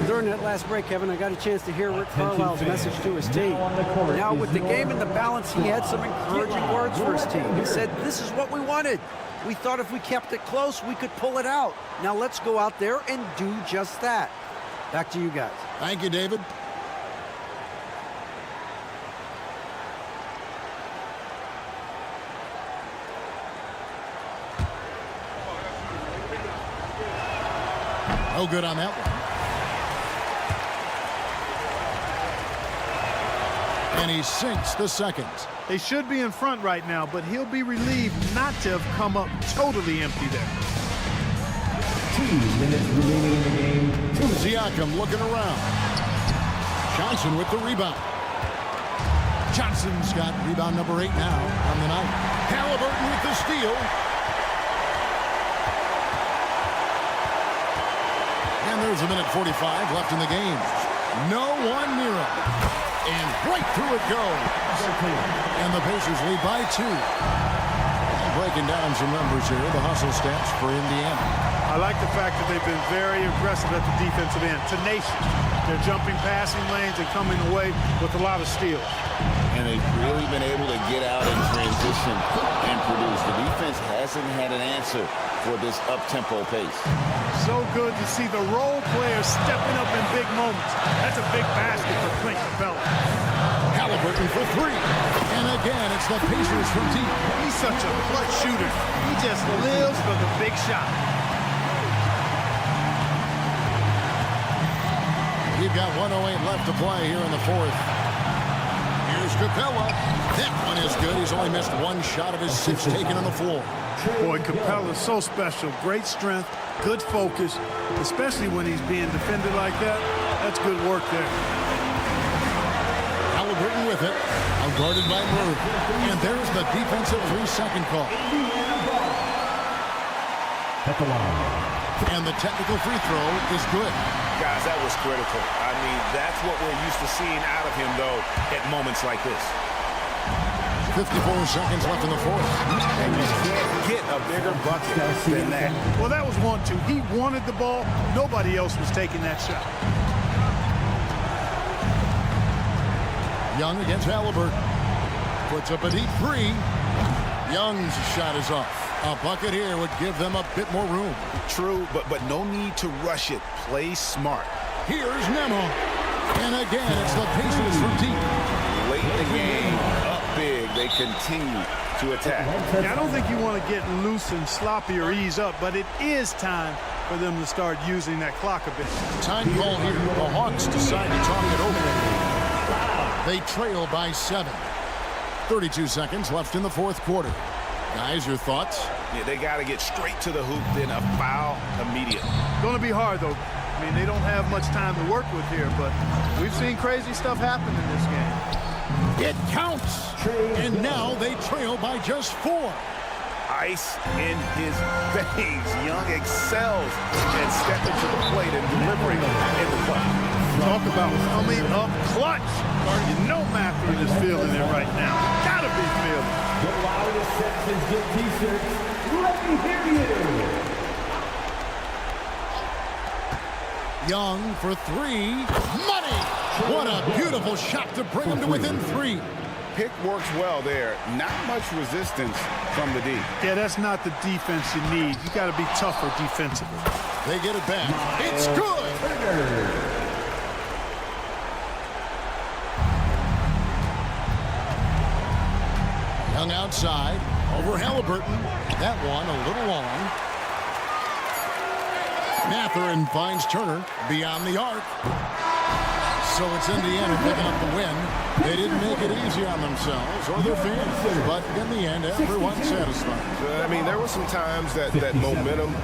During that last break, Kevin, I got a chance to hear Rick Carlisle's message to his team. Now, with the game in the balance, he had some encouraging words for his team. He said, this is what we wanted. We thought if we kept it close, we could pull it out. Now let's go out there and do just that. Back to you guys. Thank you, David. No good on that one. And he sinks the second. They should be in front right now, but he'll be relieved not to have come up totally empty there. 2 minutes remaining in the game. Siakam looking around. Johnson with the rebound. Johnson's got rebound number 8 now on the night. Halliburton with the steal. And there's a minute 45 left in the game. No one near him. And right through it goes. And the Pacers lead by 2. Breaking down some numbers here, the hustle stats for Indiana. I like the fact that they've been very aggressive at the defensive end, tenacious. They're jumping passing lanes and coming away with a lot of steals. And they've really been able to get out in transition and produce. The defense hasn't had an answer for this up-tempo pace. So good to see the role players stepping up in big moments. That's a big basket for Clint Capella. Halliburton for 3. And again, it's the Pacers from deep. He's such a clutch shooter. He just lives for the big shot. You've got 1:08 left to play here in the 4th. Here's Capella. That one is good. He's only missed 1 shot of his 6 taken on the floor. Boy, Capella's so special. Great strength, good focus, especially when he's being defended like that. That's good work there. Halliburton with it. Guarded by Murray. And there's the defensive 3-second call. And the technical free throw is good. Guys, that was critical. I mean, that's what we're used to seeing out of him, though, at moments like this. 54 seconds left in the 4th. And you can't get a bigger bucket than that. Well, that was 1-2. He wanted the ball. Nobody else was taking that shot. Young against Halliburton. Puts up a deep 3. Young's shot is off. A bucket here would give them a bit more room. True, but no need to rush it. Play smart. Here's Nemo. And again, it's the Pacers from deep. Late in the game, up big, they continue to attack. Yeah, I don't think you want to get loose and sloppy or ease up, but it is time for them to start using that clock a bit. Time call here. The Hawks decide to talk it over. They trail by 7. 32 seconds left in the 4th quarter. Guys, your thoughts? Yeah, they got to get straight to the hoop, then a foul immediately. Going to be hard, though. I mean, they don't have much time to work with here, but we've seen crazy stuff happen in this game. It counts! And now they trail by just 4. Ice in his veins. Young excels and stepping to the plate and delivering in the clutch. Talk about coming up clutch. You know Matthew is feeling it right now. Gotta be feeling it. The loudest sections get t-shirts. Let me hear you. Young for 3. Money! What a beautiful shot to bring him to within 3. Pick works well there. Not much resistance from the D. Yeah, that's not the defense you need. You got to be tougher defensively. They get it back. It's good! Young outside. Over Halliburton. That one a little long. Mathurin finds Turner beyond the arc. So it's Indiana picking up the win. They didn't make it easy on themselves or their fans, but in the end, everyone's satisfied. I mean, there were some times that momentum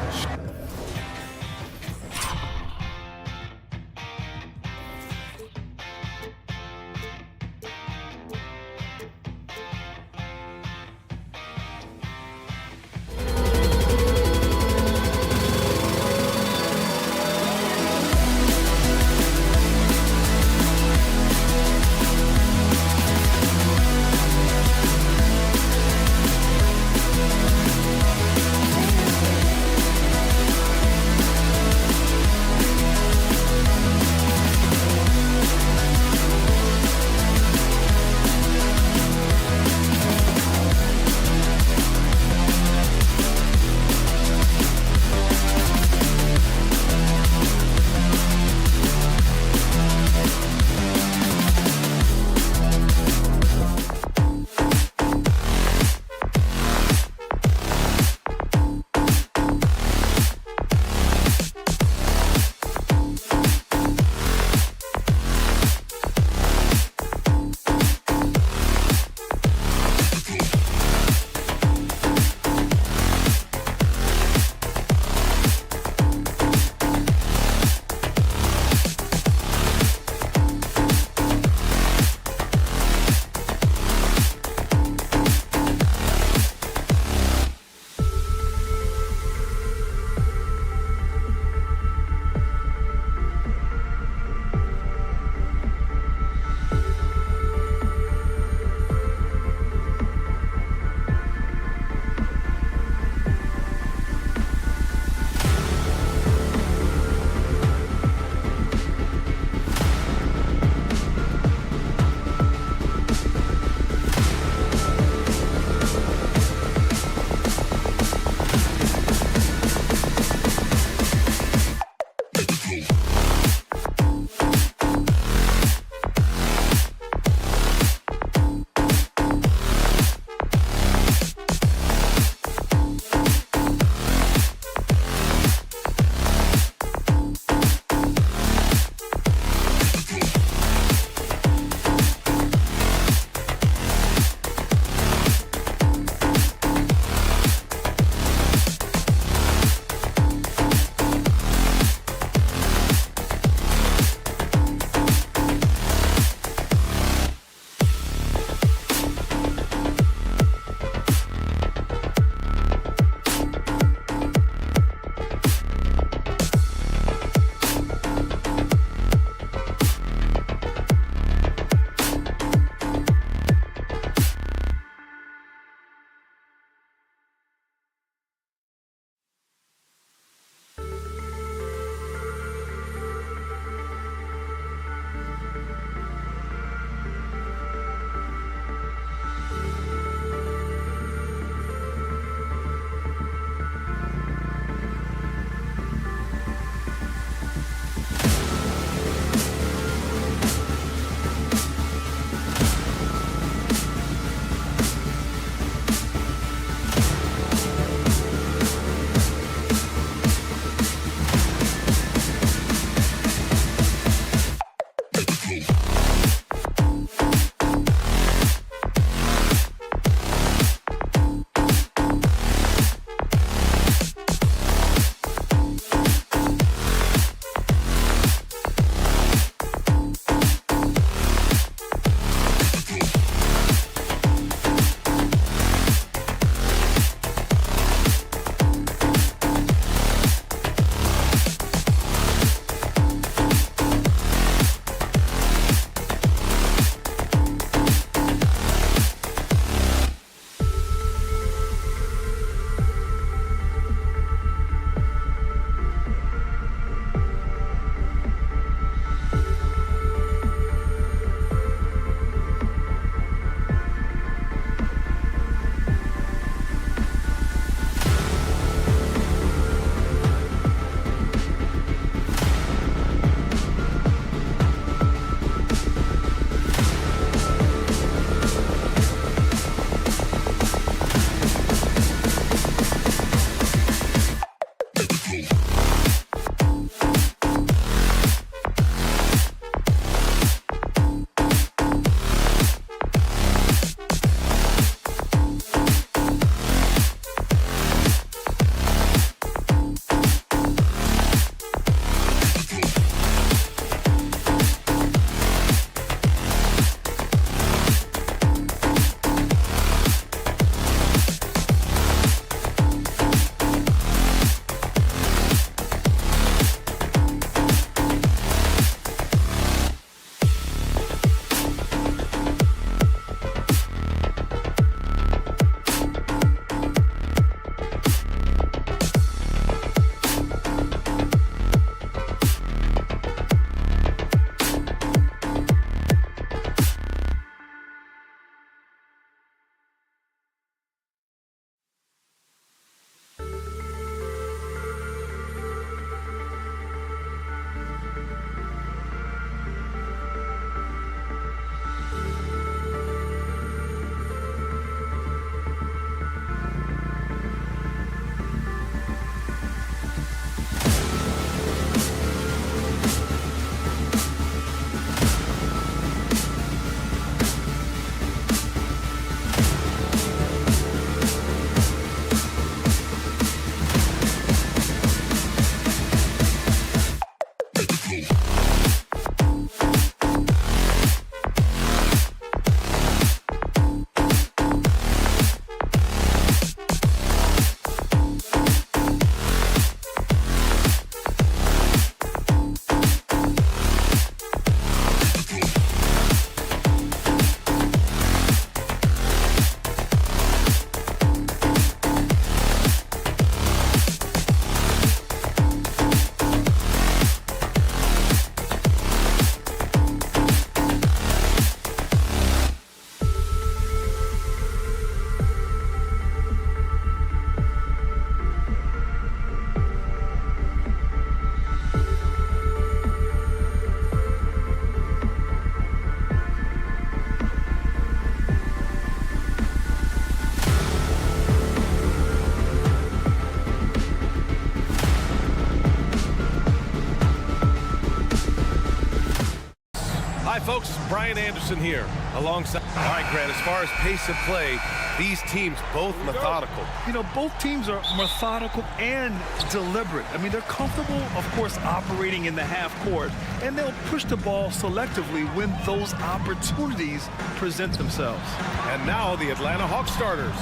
folks, Brian Anderson here alongside. All right, Grant, as far as pace of play, these teams both methodical. You know, both teams are methodical and deliberate. I mean, they're comfortable, of course, operating in the half court, and they'll push the ball selectively when those opportunities present themselves. And now the Atlanta Hawks starters.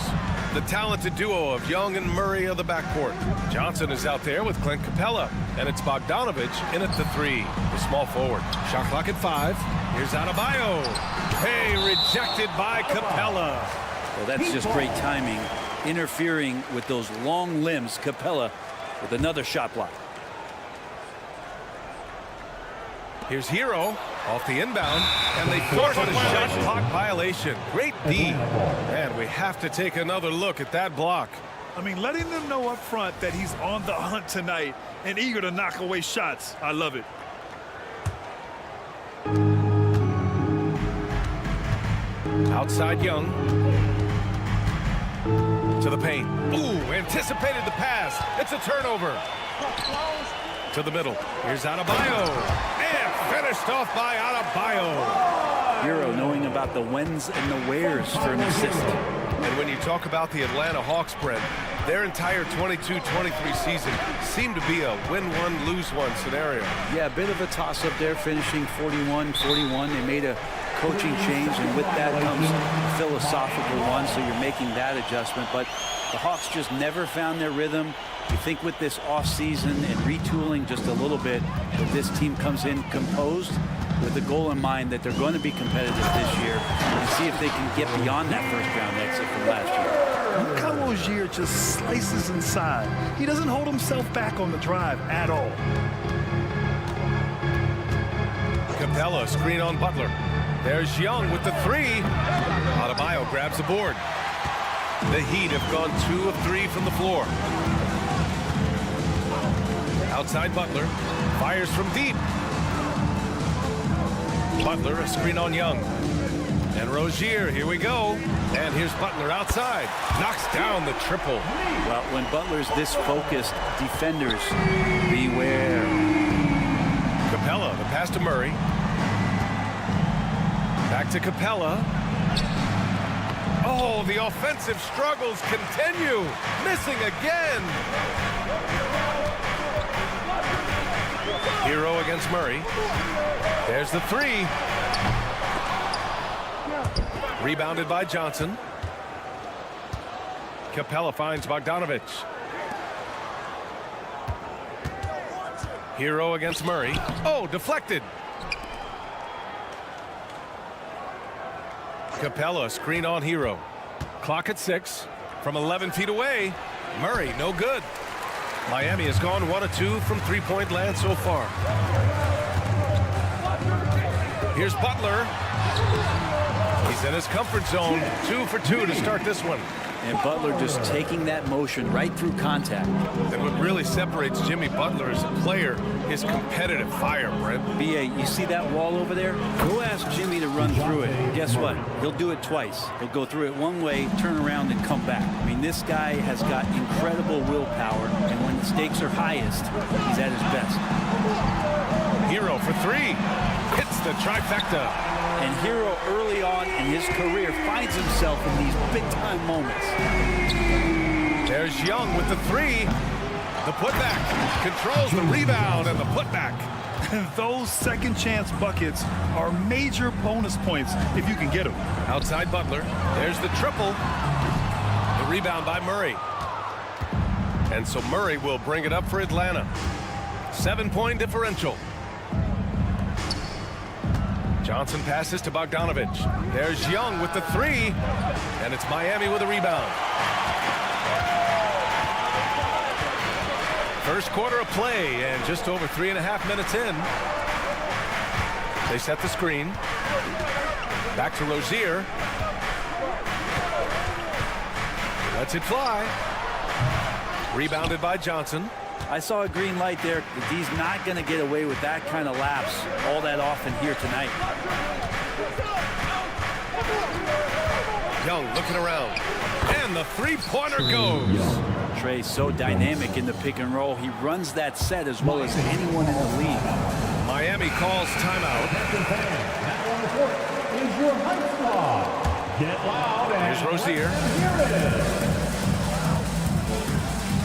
The talented duo of Young and Murray of the backcourt. Johnson is out there with Clint Capella, and it's Bogdanovich in at the 3, the small forward. Shot clock at 5. Here's Adebayo. Hey, rejected by Capella. Well, that's just great timing, interfering with those long limbs. Capella with another shot block. Here's Hero off the inbound, and they force a shot clock violation. Great D. And we have to take another look at that block. I mean, letting them know up front that he's on the hunt tonight and eager to knock away shots. I love it. Outside Young. To the paint. Ooh, anticipated the pass. It's a turnover. To the middle. Here's Adebayo. And finished off by Adebayo. Hero knowing about the whens and the wheres for an assist. And when you talk about the Atlanta Hawks, Brent, their entire 22-23 season seemed to be a win-one, lose-one scenario. Yeah, a bit of a toss-up there, finishing 41-41. They made a coaching change, and with that comes a philosophical one, so you're making that adjustment. But the Hawks just never found their rhythm. You think with this offseason and retooling just a little bit, that this team comes in composed with the goal in mind that they're going to be competitive this year and see if they can get beyond that first-round exit from last year. Look how Rozier just slices inside. He doesn't hold himself back on the drive at all. Capella, screen on Butler. There's Young with the 3. Adebayo grabs the board. The Heat have gone 2 of 3 from the floor. Outside Butler, fires from deep. Butler, a screen on Young. And Rozier, here we go. And here's Butler outside. Knocks down the triple. Well, when Butler's this focused, defenders, beware. Capella, the pass to Murray. Back to Capella. Oh, the offensive struggles continue. Missing again. Hero against Murray. There's the 3. Rebounded by Johnson. Capella finds Bogdanovich. Hero against Murray. Oh, deflected. Capella, screen on Hero. Clock at 6. From 11 feet away. Murray, no good. Miami has gone 1 of 2 from three-point land so far. Here's Butler. He's in his comfort zone. 2 for 2 to start this one. And Butler just taking that motion right through contact. And what really separates Jimmy Butler as a player is competitive fire, Brent. B.A., you see that wall over there? Go ask Jimmy to run through it. Guess what? He'll do it twice. He'll go through it one way, turn around, and come back. I mean, this guy has got incredible willpower, and when the stakes are highest, he's at his best. Hero for 3. Hits the trifecta. And Hero early on in his career finds himself in these big-time moments. There's Young with the 3. The putback. Controls the rebound and the putback. Those second chance buckets are major bonus points if you can get them. Outside Butler. There's the triple. The rebound by Murray. And so Murray will bring it up for Atlanta. 7-point differential. Johnson passes to Bogdanovich. There's Young with the 3. And it's Miami with a rebound. First quarter of play and just over 3.5 minutes in. They set the screen. Back to Rozier. Lets it fly. Rebounded by Johnson. I saw a green light there. The D's not going to get away with that kind of lapse all that often here tonight. Young looking around. And the three-pointer goes. Trey's so dynamic in the pick and roll. He runs that set as well as anyone in the league. Miami calls timeout. court is your high squad. Get loud and Here's Rozier. hear it.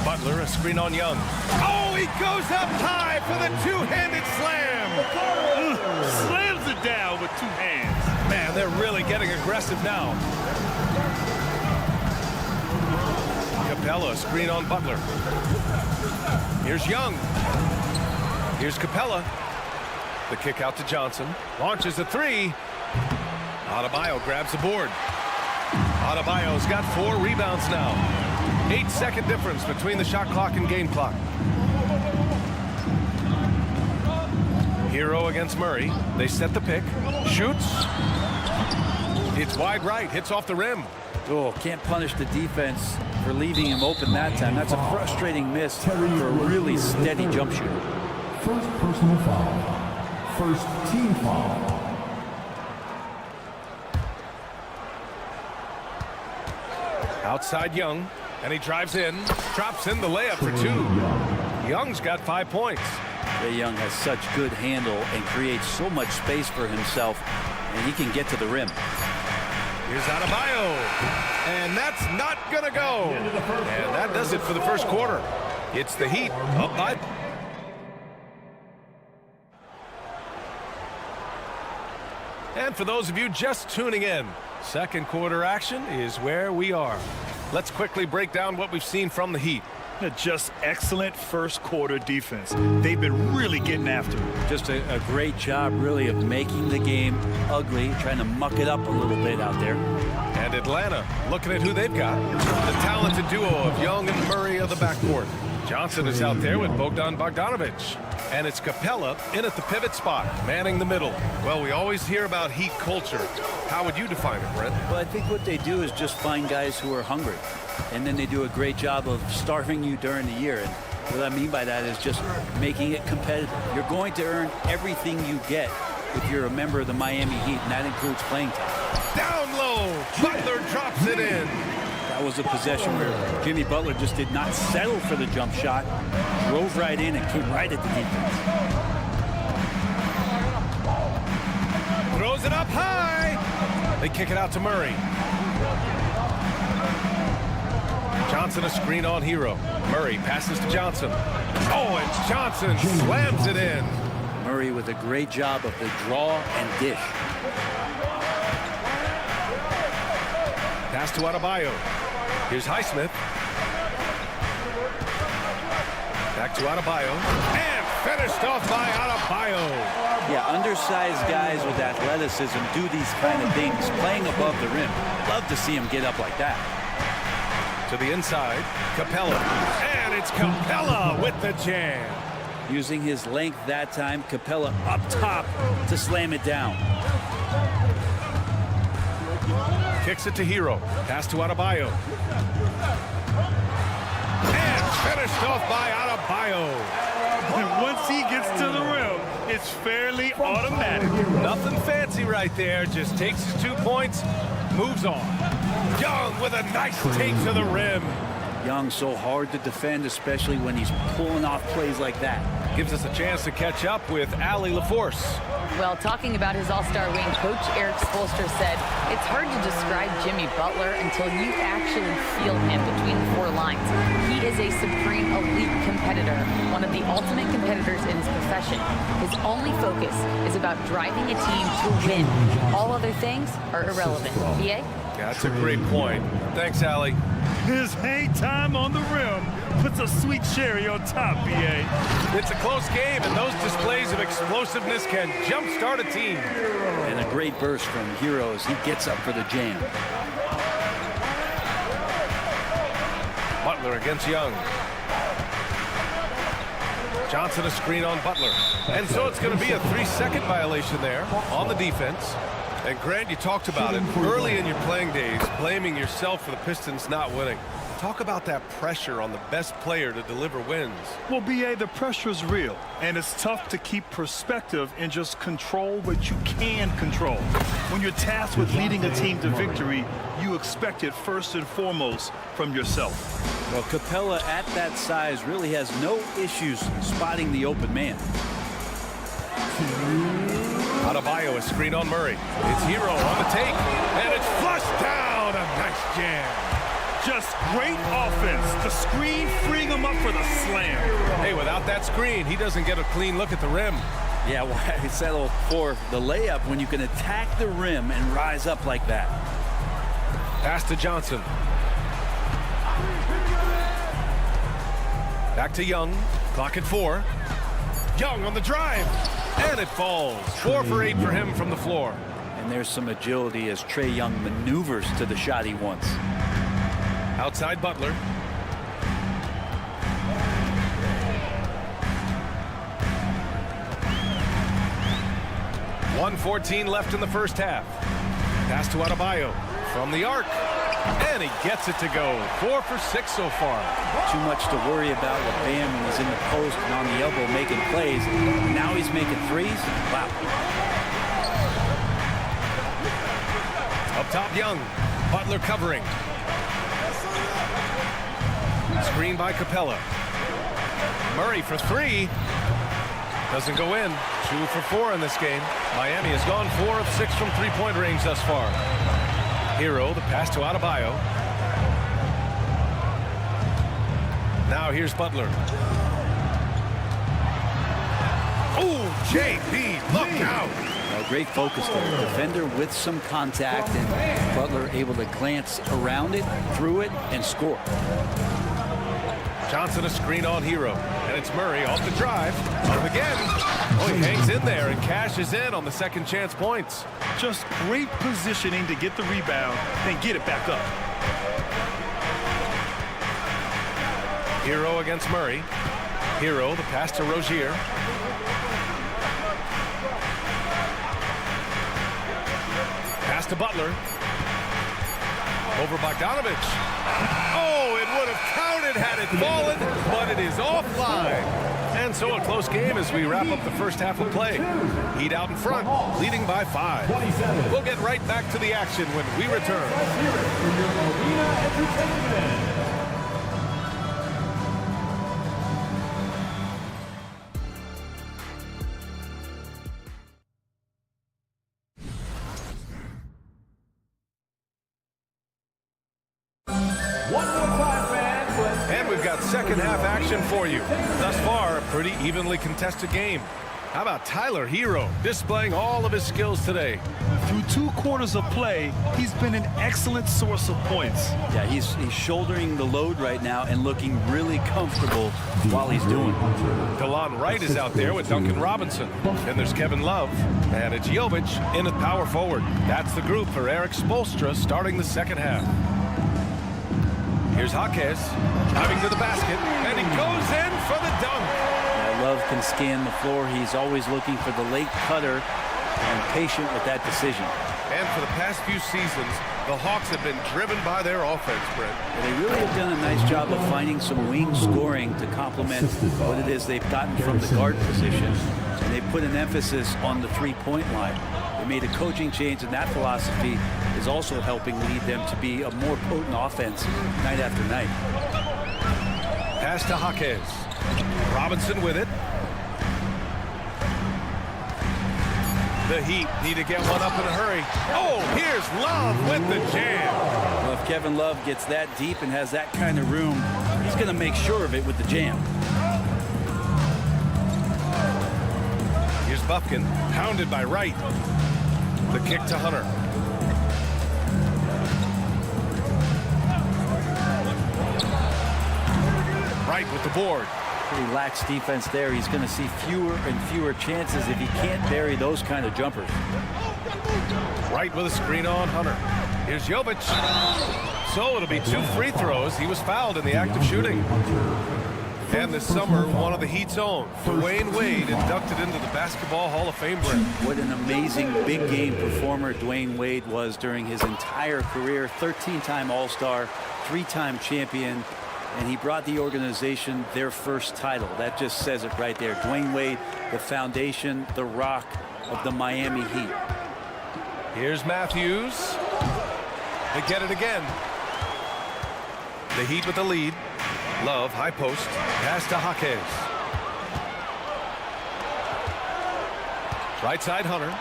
Butler, a screen on Young. Oh, he goes up high for the two-handed slam. Slams it down with two hands. Man, they're really getting aggressive now. Capella, screen on Butler. Here's Young. Here's Capella. The kick out to Johnson. Launches a three. Adebayo grabs the board. Adebayo's got 4 rebounds now. 8-second difference between the shot clock and game clock. Hero against Murray. They set the pick. Shoots. It's wide right. Hits off the rim. Oh, can't punish the defense for leaving him open that time. That's a frustrating miss for a really steady jump shooter. First personal foul. First team foul. Outside Young, and he drives in, drops in the layup for 2. Young's got 5 points. Trae Young has such good handle and creates so much space for himself, and he can get to the rim. Here's Adebayo, and that's not gonna go. And that does it for the first quarter. It's the Heat up by. And for those of you just tuning in, second quarter action is where we are. Let's quickly break down what we've seen from the Heat. Just excellent first quarter defense. They've been really getting after it. Just a great job, really, of making the game ugly, trying to muck it up a little bit out there. And Atlanta, looking at who they've got. The talented duo of Young and Murray of the backcourt. Johnson is out there with Bogdan Bogdanovic. And it's Capella in at the pivot spot, manning the middle. Well, we always hear about Heat culture. How would you define it, Brent? Well, I think what they do is just find guys who are hungry. And then they do a great job of starving you during the year. And what I mean by that is just making it competitive. You're going to earn everything you get if you're a member of the Miami Heat, and that includes playing time. Down low, Butler drops it in. That was a possession where Jimmy Butler just did not settle for the jump shot, drove right in and came right at the defense. Throws it up high. They kick it out to Murray. Johnson a screen on Hero. Murray passes to Johnson. Oh, and Johnson slams it in. Murray with a great job of the draw and dish. Pass to Adebayo. Here's Highsmith. Back to Adebayo. And finished off by Adebayo. Yeah, undersized guys with athleticism do these kind of things, playing above the rim. Love to see him get up like that. To the inside, Capella. And it's Capella with the jam. Using his length that time, Capella up top to slam it down. Kicks it to Hero. Pass to Adebayo. And finished off by Adebayo. And once he gets to the rim, it's fairly automatic. Nothing fancy right there. Just takes his 2 points, moves on. Young with a nice take to the rim. Young so hard to defend, especially when he's pulling off plays like that. Gives us a chance to catch up with Allie LaForce. Well, talking about his all-star wing, Coach Eric Spoelstra said, it's hard to describe Jimmy Butler until you actually feel him between the 4 lines. He is a supreme elite competitor, one of the ultimate competitors in his profession. His only focus is about driving a team to win. All other things are irrelevant. BA? Yeah, that's a great point. Thanks, Allie. His hang time on the rim puts a sweet cherry on top, BA. It's a close game, and those displays of explosiveness can jumpstart a team. And a great burst from Hero as he gets up for the jam. Butler against Young. Johnson a screen on Butler. And so it's going to be a 3-second violation there on the defense. And Grant, you talked about it early in your playing days, blaming yourself for the Pistons not winning. Talk about that pressure on the best player to deliver wins. Well, BA, the pressure is real, and it's tough to keep perspective and just control what you can control. When you're tasked with leading a team to victory, you expect it first and foremost from yourself. Well, Capella at that size really has no issues spotting the open man. Adebayo, a screen on Murray. It's Hero on the take, and it's flushed down. A nice jam. Just great offense. The screen freeing him up for the slam. Hey, without that screen, he doesn't get a clean look at the rim. Yeah, why settle for the layup when you can attack the rim and rise up like that? Pass to Johnson. Back to Young. Clock at 4. Young on the drive. And it falls. 4 for 8 for him from the floor. And there's some agility as Trae Young maneuvers to the shot he wants. Outside Butler. .114 left in the first half. Pass to Adebayo from the arc. And he gets it to go. 4 for 6 so far. Too much to worry about with Bam when he's in the post and on the elbow making plays. Now he's making threes. Wow. Up top, Young. Butler covering. Screen by Capella. Murray for 3. Doesn't go in. 2 for 4 in this game. Miami has gone 4 of 6 from three-point range thus far. Hero, the pass to Adebayo. Now here's Butler. Oh, JB, look out. Well, great focus there. Defender with some contact, and Butler able to glance around it, through it, and score. Johnson a screen on Hero, and it's Murray off the drive. Up again. Oh, he hangs in there and cashes in on the second chance points. Just great positioning to get the rebound, then get it back up. Hero against Murray. Hero, the pass to Rozier. Pass to Butler. Over Bogdanovich. Oh, it would have counted had it fallen, but it is offline. And so a close game as we wrap up the first half of play. Heat out in front, leading by 5. We'll get right back to the action when we return. Second half action for you. Thus far, a pretty evenly contested game. How about Tyler Hero displaying all of his skills today? Through 2 quarters of play, he's been an excellent source of points. Yeah, he's shouldering the load right now and looking really comfortable while he's doing it. DeLon Wright is out there with Duncan Robinson. Then there's Kevin Love. And it's Jovic in at power forward. That's the group for Eric Spoelstra starting the second half. Here's Jaquez, driving to the basket, and he goes in for the dunk. Yeah, Love can scan the floor. He's always looking for the late cutter and patient with that decision. And for the past few seasons, the Hawks have been driven by their offense, Brent. And they really have done a nice job of finding some wing scoring to complement what it is they've gotten from the guard position. And they put an emphasis on the three-point line. They made a coaching change, and that philosophy is also helping lead them to be a more potent offense night after night. Pass to Jaquez. Robinson with it. The Heat need to get one up in a hurry. Oh, here's Love with the jam. Well, if Kevin Love gets that deep and has that kind of room, he's going to make sure of it with the jam. Here's Bufkin, pounded by Wright. The kick to Hunter. Wright with the board. Pretty lax defense there. He's going to see fewer and fewer chances if he can't bury those kind of jumpers. Wright with a screen on Hunter. Here's Jovic. So it'll be 2 free throws. He was fouled in the act of shooting. And this summer, one of the Heat's own, Dwayne Wade, inducted into the Basketball Hall of Fame. What an amazing big game performer Dwayne Wade was during his entire career. 13-time All-Star, 3-time champion, and he brought the organization their first title. That just says it right there. Dwayne Wade, the foundation, the rock of the Miami Heat. Here's Matthews. They get it again. The Heat with the lead. Love, high post, pass to Jaquez. Right side, Hunter.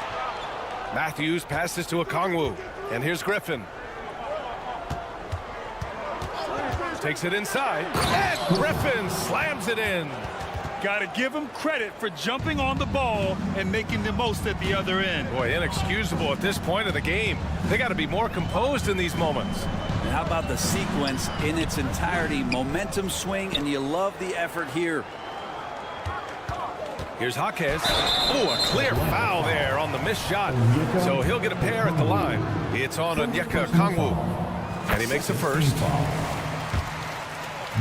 Matthews passes to Okongwu. And here's Griffin. Takes it inside. And Griffin slams it in. Got to give him credit for jumping on the ball and making the most at the other end. Boy, inexcusable at this point of the game. They got to be more composed in these moments. And how about the sequence in its entirety? Momentum swing, and you love the effort here. Here's Jaquez. Oh, a clear foul there on the missed shot. So he'll get a pair at the line. It's on Onyeka Okongwu. And he makes the first.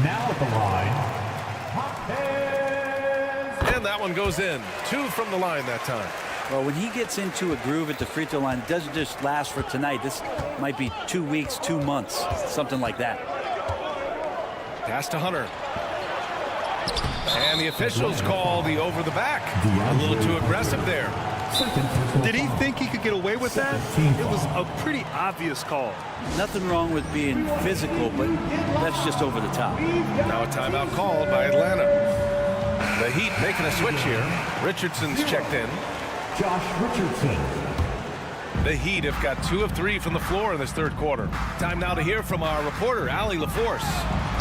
Now at the line, and that one goes in. 2 from the line that time. Well, when he gets into a groove at the free throw line, it doesn't just last for tonight. This might be 2 weeks, 2 months, something like that. Pass to Hunter. And the officials call the over the back. A little too aggressive there. Did he think he could get away with that? It was a pretty obvious call. Nothing wrong with being physical, but that's just over the top. Now a timeout called by Atlanta. The Heat making a switch here. Richardson's checked in. Josh Richardson. The Heat have got 2 of 3 from the floor in this third quarter. Time now to hear from our reporter, Allie LaForce.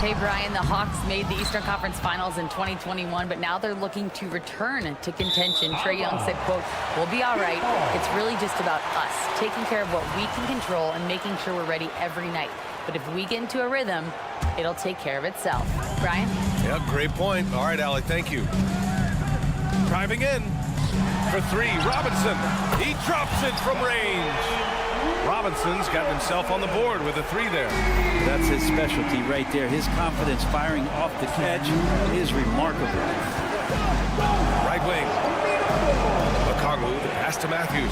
Hey, Brian, the Hawks made the Eastern Conference Finals in 2021, but now they're looking to return to contention. Trae Young said, quote, "We'll be all right. It's really just about us, taking care of what we can control and making sure we're ready every night. But if we get into a rhythm, it'll take care of itself." Brian? Yeah, great point. All right, Allie, thank you. Driving in for 3, Robinson. He drops it from range. Robinson's got himself on the board with a 3 there. That's his specialty right there. His confidence firing off the catch is remarkable. Right wing. Okongwu, the pass to Matthews.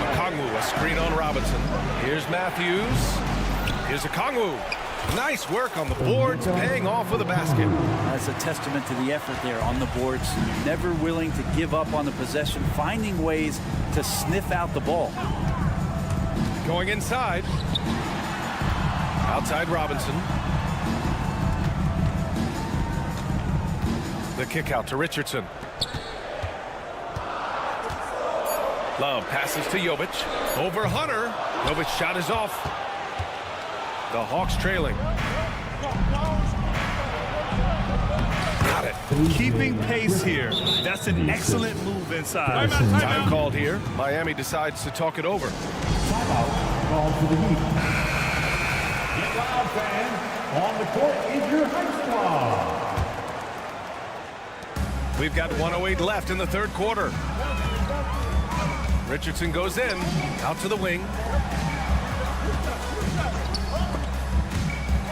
Okongwu, a screen on Robinson. Here's Matthews. Here's Okongwu. Nice work on the boards, paying off with a basket. That's a testament to the effort there on the boards. Never willing to give up on the possession, finding ways to sniff out the ball. Going inside. Outside Robinson. The kick out to Richardson. Love passes to Jovic. Over Hunter. Jovic's shot is off. The Hawks trailing. Got it. Keeping pace here. That's an excellent move inside. Time called here. Miami decides to talk it over. Timeout called for the Heat. Get loud, fans. On the court is your high squad. We've got 1:08 left in the third quarter. Richardson goes in. Out to the wing.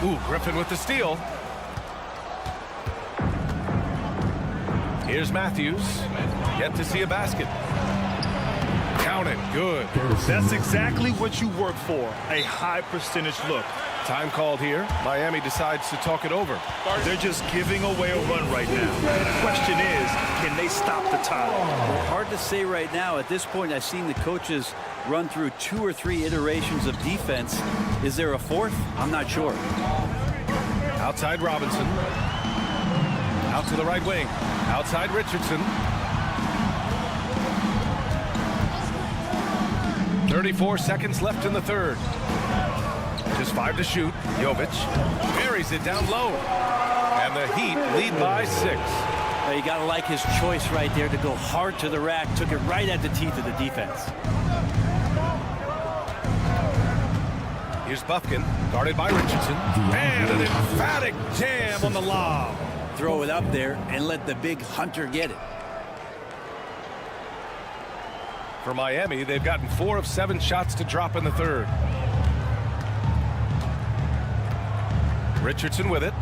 Ooh, Griffin with the steal. Here's Matthews. Yet to see a basket. Count it. Good. That's exactly what you work for. A high percentage look. Time called here. Miami decides to talk it over. They're just giving away a run right now. The question is, can they stop the tide? Well, hard to say right now. At this point, I've seen the coaches run through 2 or 3 iterations of defense. Is there a 4th? I'm not sure. Outside Robinson. Out to the right wing. Outside Richardson. 34 seconds left in the third. Just 5 to shoot. Jovic buries it down low. And the Heat lead by 6. Well, you got to like his choice right there to go hard to the rack. Took it right at the teeth of the defense. Here's Buffkin, guarded by Richardson. And an emphatic jam on the lob. Throw it up there and let the big Hunter get it. For Miami, they've gotten 4 of 7 shots to drop in the third. Richardson with it.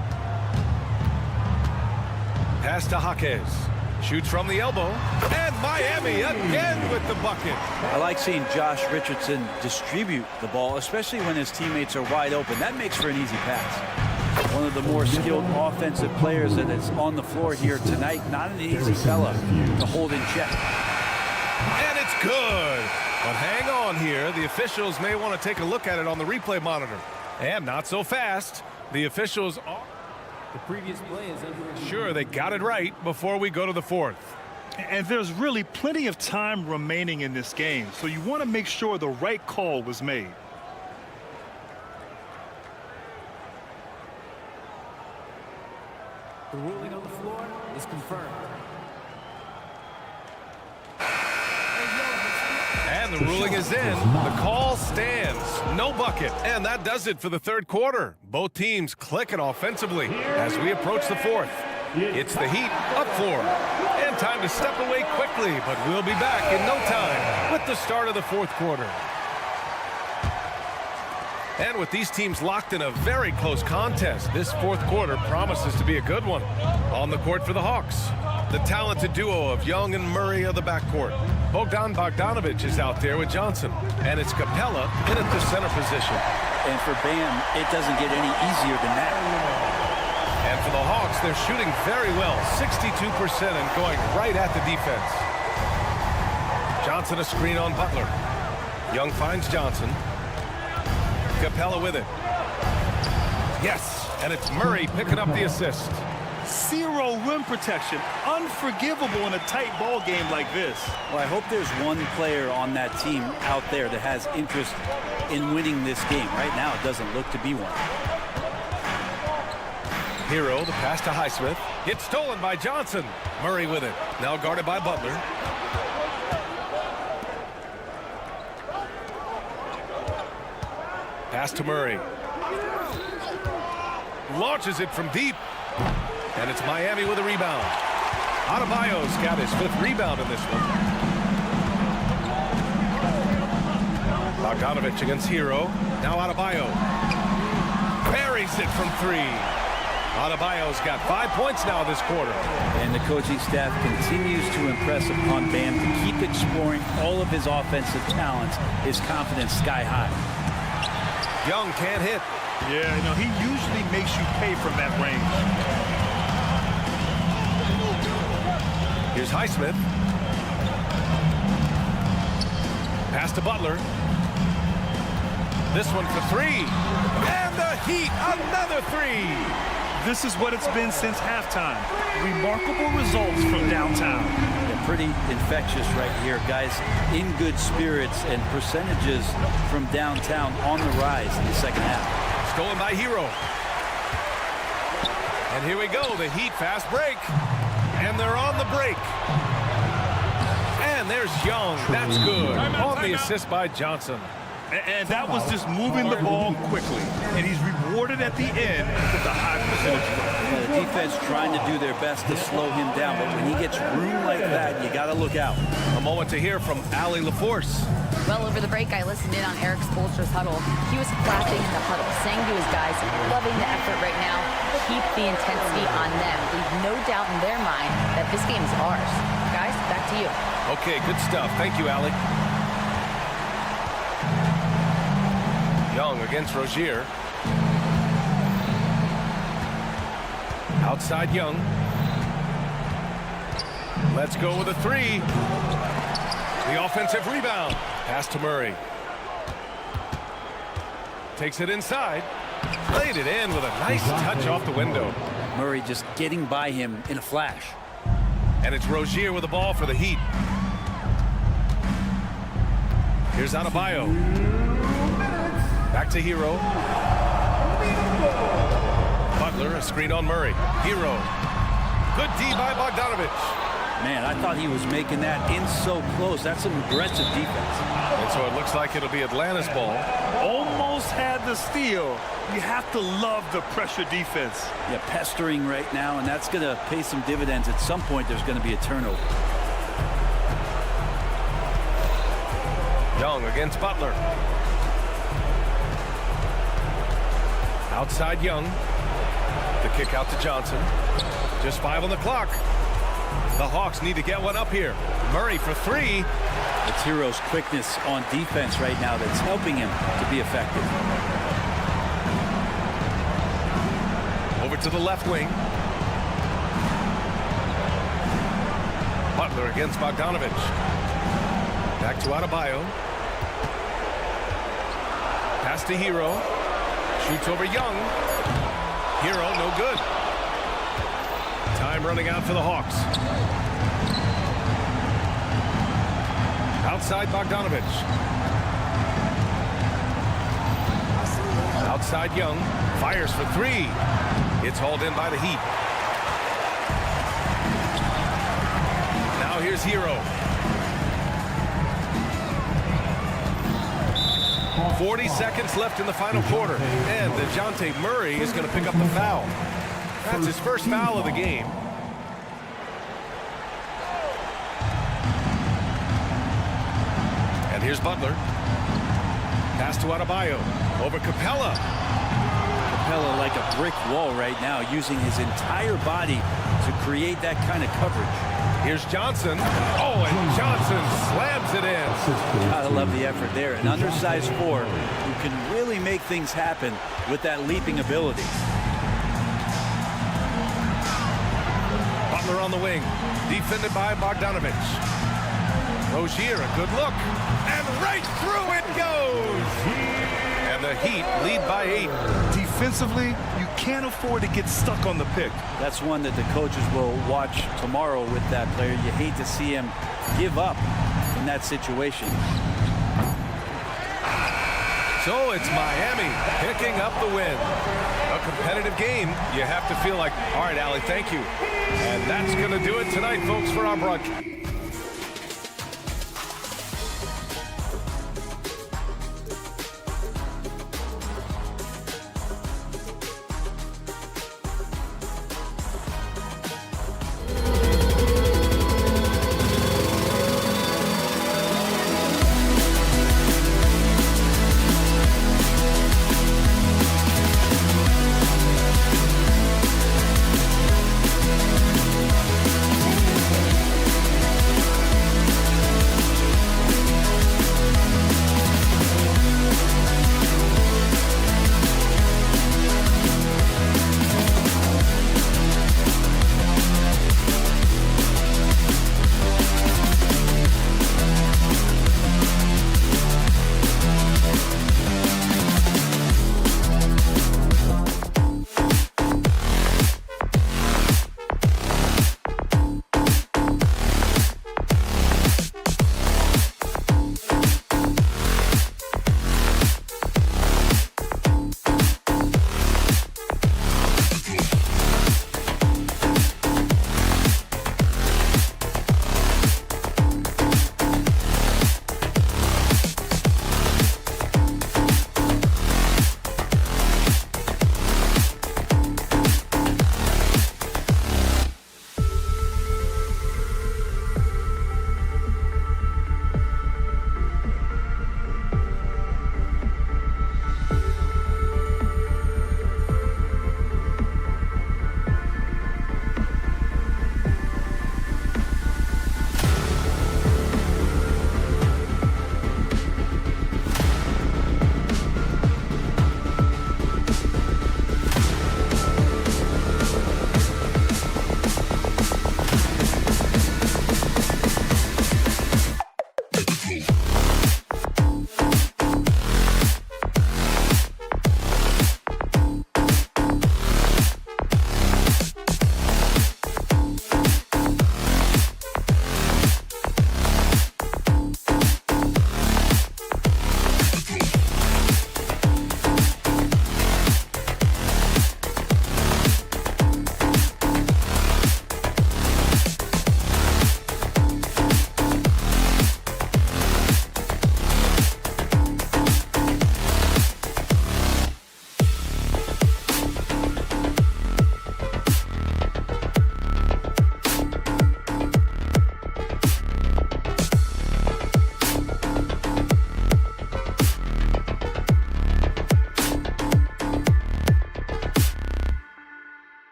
Pass to Jaquez. Shoots from the elbow. And Miami again with the bucket. I like seeing Josh Richardson distribute the ball, especially when his teammates are wide open. That makes for an easy pass. One of the more skilled offensive players that is on the floor here tonight. Not an easy fella to hold in check. And it's good. But hang on here. The officials may want to take a look at it on the replay monitor. And not so fast. The officials are... The previous play is under review. Sure, they got it right before we go to the fourth. And there's really plenty of time remaining in this game, so you want to make sure the right call was made. The ruling on the floor is confirmed. And the ruling is in. The call stands. No bucket. And that does it for the third quarter. Both teams clicking offensively as we approach the fourth. It's the Heat up 4. And time to step away quickly, but we'll be back in no time with the start of the fourth quarter. And with these teams locked in a very close contest, this fourth quarter promises to be a good one. On the court for the Hawks, the talented duo of Young and Murray of the backcourt. Bogdanovich is out there with Johnson, and it's Capella in at the center position. And for Bam, it doesn't get any easier than that. And for the Hawks, they're shooting very well, 62% and going right at the defense. Johnson a screen on Butler. Young finds Johnson. Capella with it. Yes, and it's Murray picking up the assist. Zero rim protection. Unforgivable in a tight ball game like this. Well, I hope there's one player on that team out there that has interest in winning this game. Right now, it doesn't look to be one. Hero, the pass to Highsmith. Gets stolen by Johnson. Murray with it. Now guarded by Butler. Pass to Murray. Launches it from deep. And it's Miami with a rebound. Adebayo's got his 5th rebound in this one. Bogdanovich against Hero. Now Adebayo. Buries it from 3. Adebayo's got 5 points now this quarter. And the coaching staff continues to impress upon Bam to keep exploring all of his offensive talents. His confidence sky high. Young can't hit. Yeah, you know, he usually makes you pay from that range. Here's Highsmith. Pass to Butler. This one for 3. And the Heat, another 3. This is what it's been since halftime. Remarkable results from downtown. Yeah, pretty infectious right here, guys. In good spirits and percentages from downtown on the rise in the second half. Stolen by Hero. And here we go, the Heat fast break. And they're on the break. And there's Young. That's good. On the assist by Johnson. And that was just moving the ball quickly. And he's rewarded at the end with a high percentage. Yeah, the defense trying to do their best to slow him down, but when he gets room like that, you got to look out. A moment to hear from Allie LaForce. Well, over the break, I listened in on Eric Spoelstra's huddle. He was clapping in the huddle, saying to his guys, loving the effort right now. Keep the intensity on them. Leave no doubt in their mind that this game is ours. Guys, back to you. Okay, good stuff. Thank you, Allie. Young against Rozier. Outside Young. Let's go with a 3. The offensive rebound. Pass to Murray. Takes it inside. Played it in with a nice touch off the window. Murray just getting by him in a flash. And it's Rozier with the ball for the Heat. Here's Adebayo. Back to Hero. Butler, a screen on Murray. Hero. Good D by Bogdanovich. Man, I thought he was making that in so close. That's some aggressive defense. And so it looks like it'll be Atlanta's ball. Almost had the steal. You have to love the pressure defense. Yeah, pestering right now, and that's going to pay some dividends. At some point, there's going to be a turnover. Young against Butler. Outside Young. The kick out to Johnson. Just 5 on the clock. The Hawks need to get one up here. Murray for 3. It's Hero's quickness on defense right now that's helping him to be effective. Over to the left wing. Butler against Bogdanovich. Back to Adebayo. Pass to Hero. Shoots over Young. Hero, no good. Time running out for the Hawks. Outside Bogdanovich. Outside Young. Fires for three. It's hauled in by the Heat. Now here's Hero. 40 seconds left in the final quarter. And DeJounte Murray is going to pick up the foul. That's his first foul of the game. And here's Butler. Pass to Adebayo. Over Capella. Capella like a brick wall right now, using his entire body to create that kind of coverage. Here's Johnson. Oh, and Johnson slams it in. Gotta love the effort there. An undersized four who can really make things happen with that leaping ability. Butler on the wing. Defended by Bogdanovich. Rozier, a good look. And right through it goes. And the Heat lead by 8. Defensively, you can't afford to get stuck on the pick. That's one that the coaches will watch tomorrow with that player. You hate to see him give up in that situation. So it's Miami picking up the win. A competitive game. You have to feel like, all right, Allie, thank you. And that's going to do it tonight, folks, for our broadcast.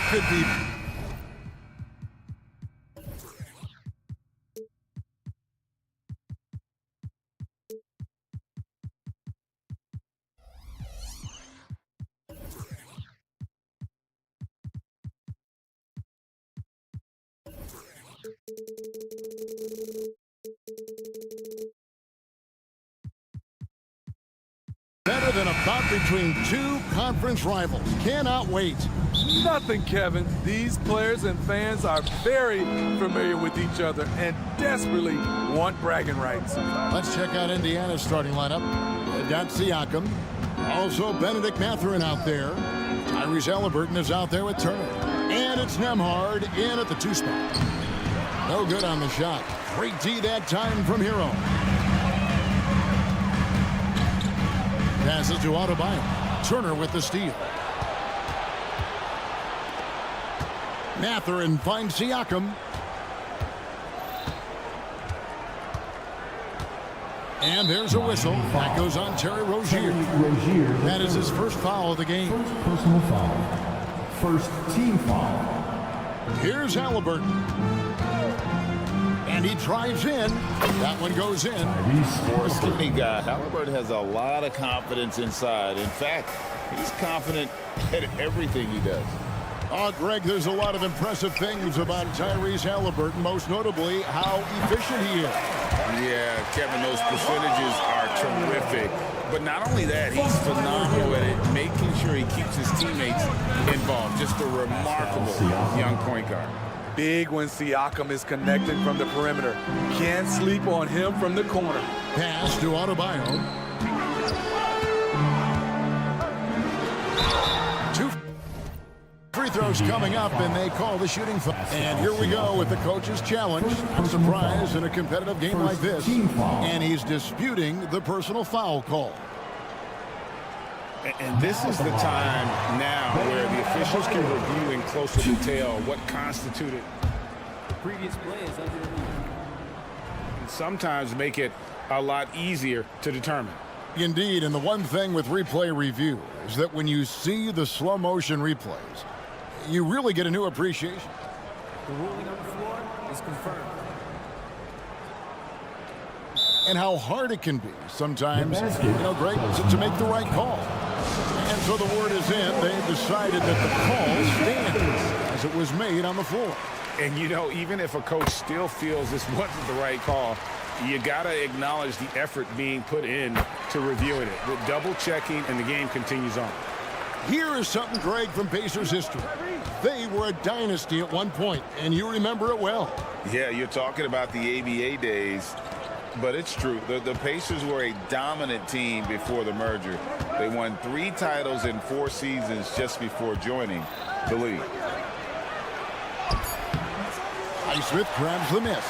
could be. Better than a bout between two conference rivals. Cannot wait. Nothing, Kevin. These players and fans are very familiar with each other and desperately want bragging rights. Let's check out Indiana's starting lineup. They've got Siakam. Also Benedict Mathurin out there. Tyrese Halliburton is out there with Turner. And it's Nembhard in at the 2 spot. No good on the shot. Great D that time from Hero. Passes to Adebayo. Turner with the steal. Mathurin finds Siakam. And there's a whistle. That goes on Terry Rozier. That is his first foul of the game. First personal foul. First team foul. Here's Halliburton. And he drives in. That one goes in. For a skinny guy, Halliburton has a lot of confidence inside. In fact, he's confident at everything he does. Oh, Greg, there's a lot of impressive things about Tyrese Halliburton, most notably how efficient he is. Yeah, Kevin, those percentages are terrific. But not only that, he's phenomenal at it, making sure he keeps his teammates involved. Just a remarkable young point guard. Big when Siakam is connecting from the perimeter. Can't sleep on him from the corner. Pass to Adebayo. Two free throws coming up, and they call the shooting foul. And here we go with the coach's challenge. I'm surprised in a competitive game like this. And he's disputing the personal foul call. And this is the time now where the officials can review in closer detail what constituted. The previous play is under the knee. And sometimes make it a lot easier to determine. Indeed, and the one thing with replay review is that when you see the slow motion replays, you really get a new appreciation. The ruling on the floor is confirmed. And how hard it can be sometimes, Greg, to make the right call. And so the word is in. They've decided that the call stands as it was made on the floor. And, even if a coach still feels this wasn't the right call, you got to acknowledge the effort being put in to reviewing it. With double checking, and the game continues on. Here is something, Greg, from Pacers history. They were a dynasty at one point, and you remember it well. Yeah, you're talking about the ABA days. But it's true. The Pacers were a dominant team before the merger. They won 3 titles in 4 seasons just before joining the league. Highsmith grabs the miss.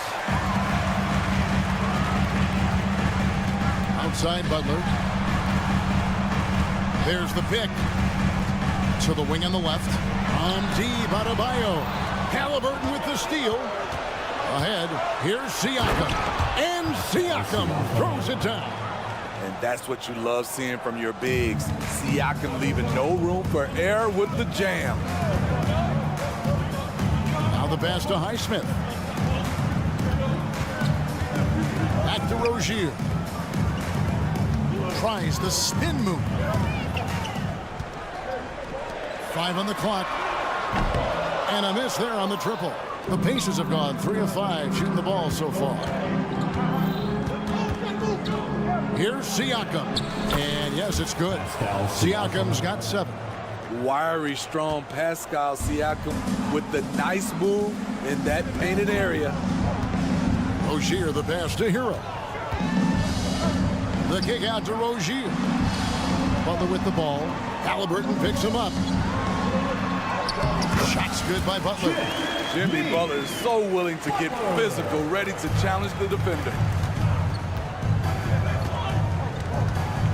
Outside Butler. There's the pick. To the wing on the left. On deep, Adebayo. Halliburton with the steal. Ahead, here's Siakam. And Siakam throws it down. And that's what you love seeing from your bigs. Siakam leaving no room for error with the jam. Now the pass to Highsmith. Back to Rozier. Tries the spin move. 5 on the clock. And a miss there on the triple. The Pacers have gone 3 of 5 shooting the ball so far. Here's Siakam. And yes, it's good. Siakam's got 7. Wiry, strong Pascal Siakam with the nice move in that painted area. Rozier the pass to Hero. The kick out to Rozier. Butler with the ball. Halliburton picks him up. Shots good by Butler. Jimmy Butler is so willing to get physical, ready to challenge the defender.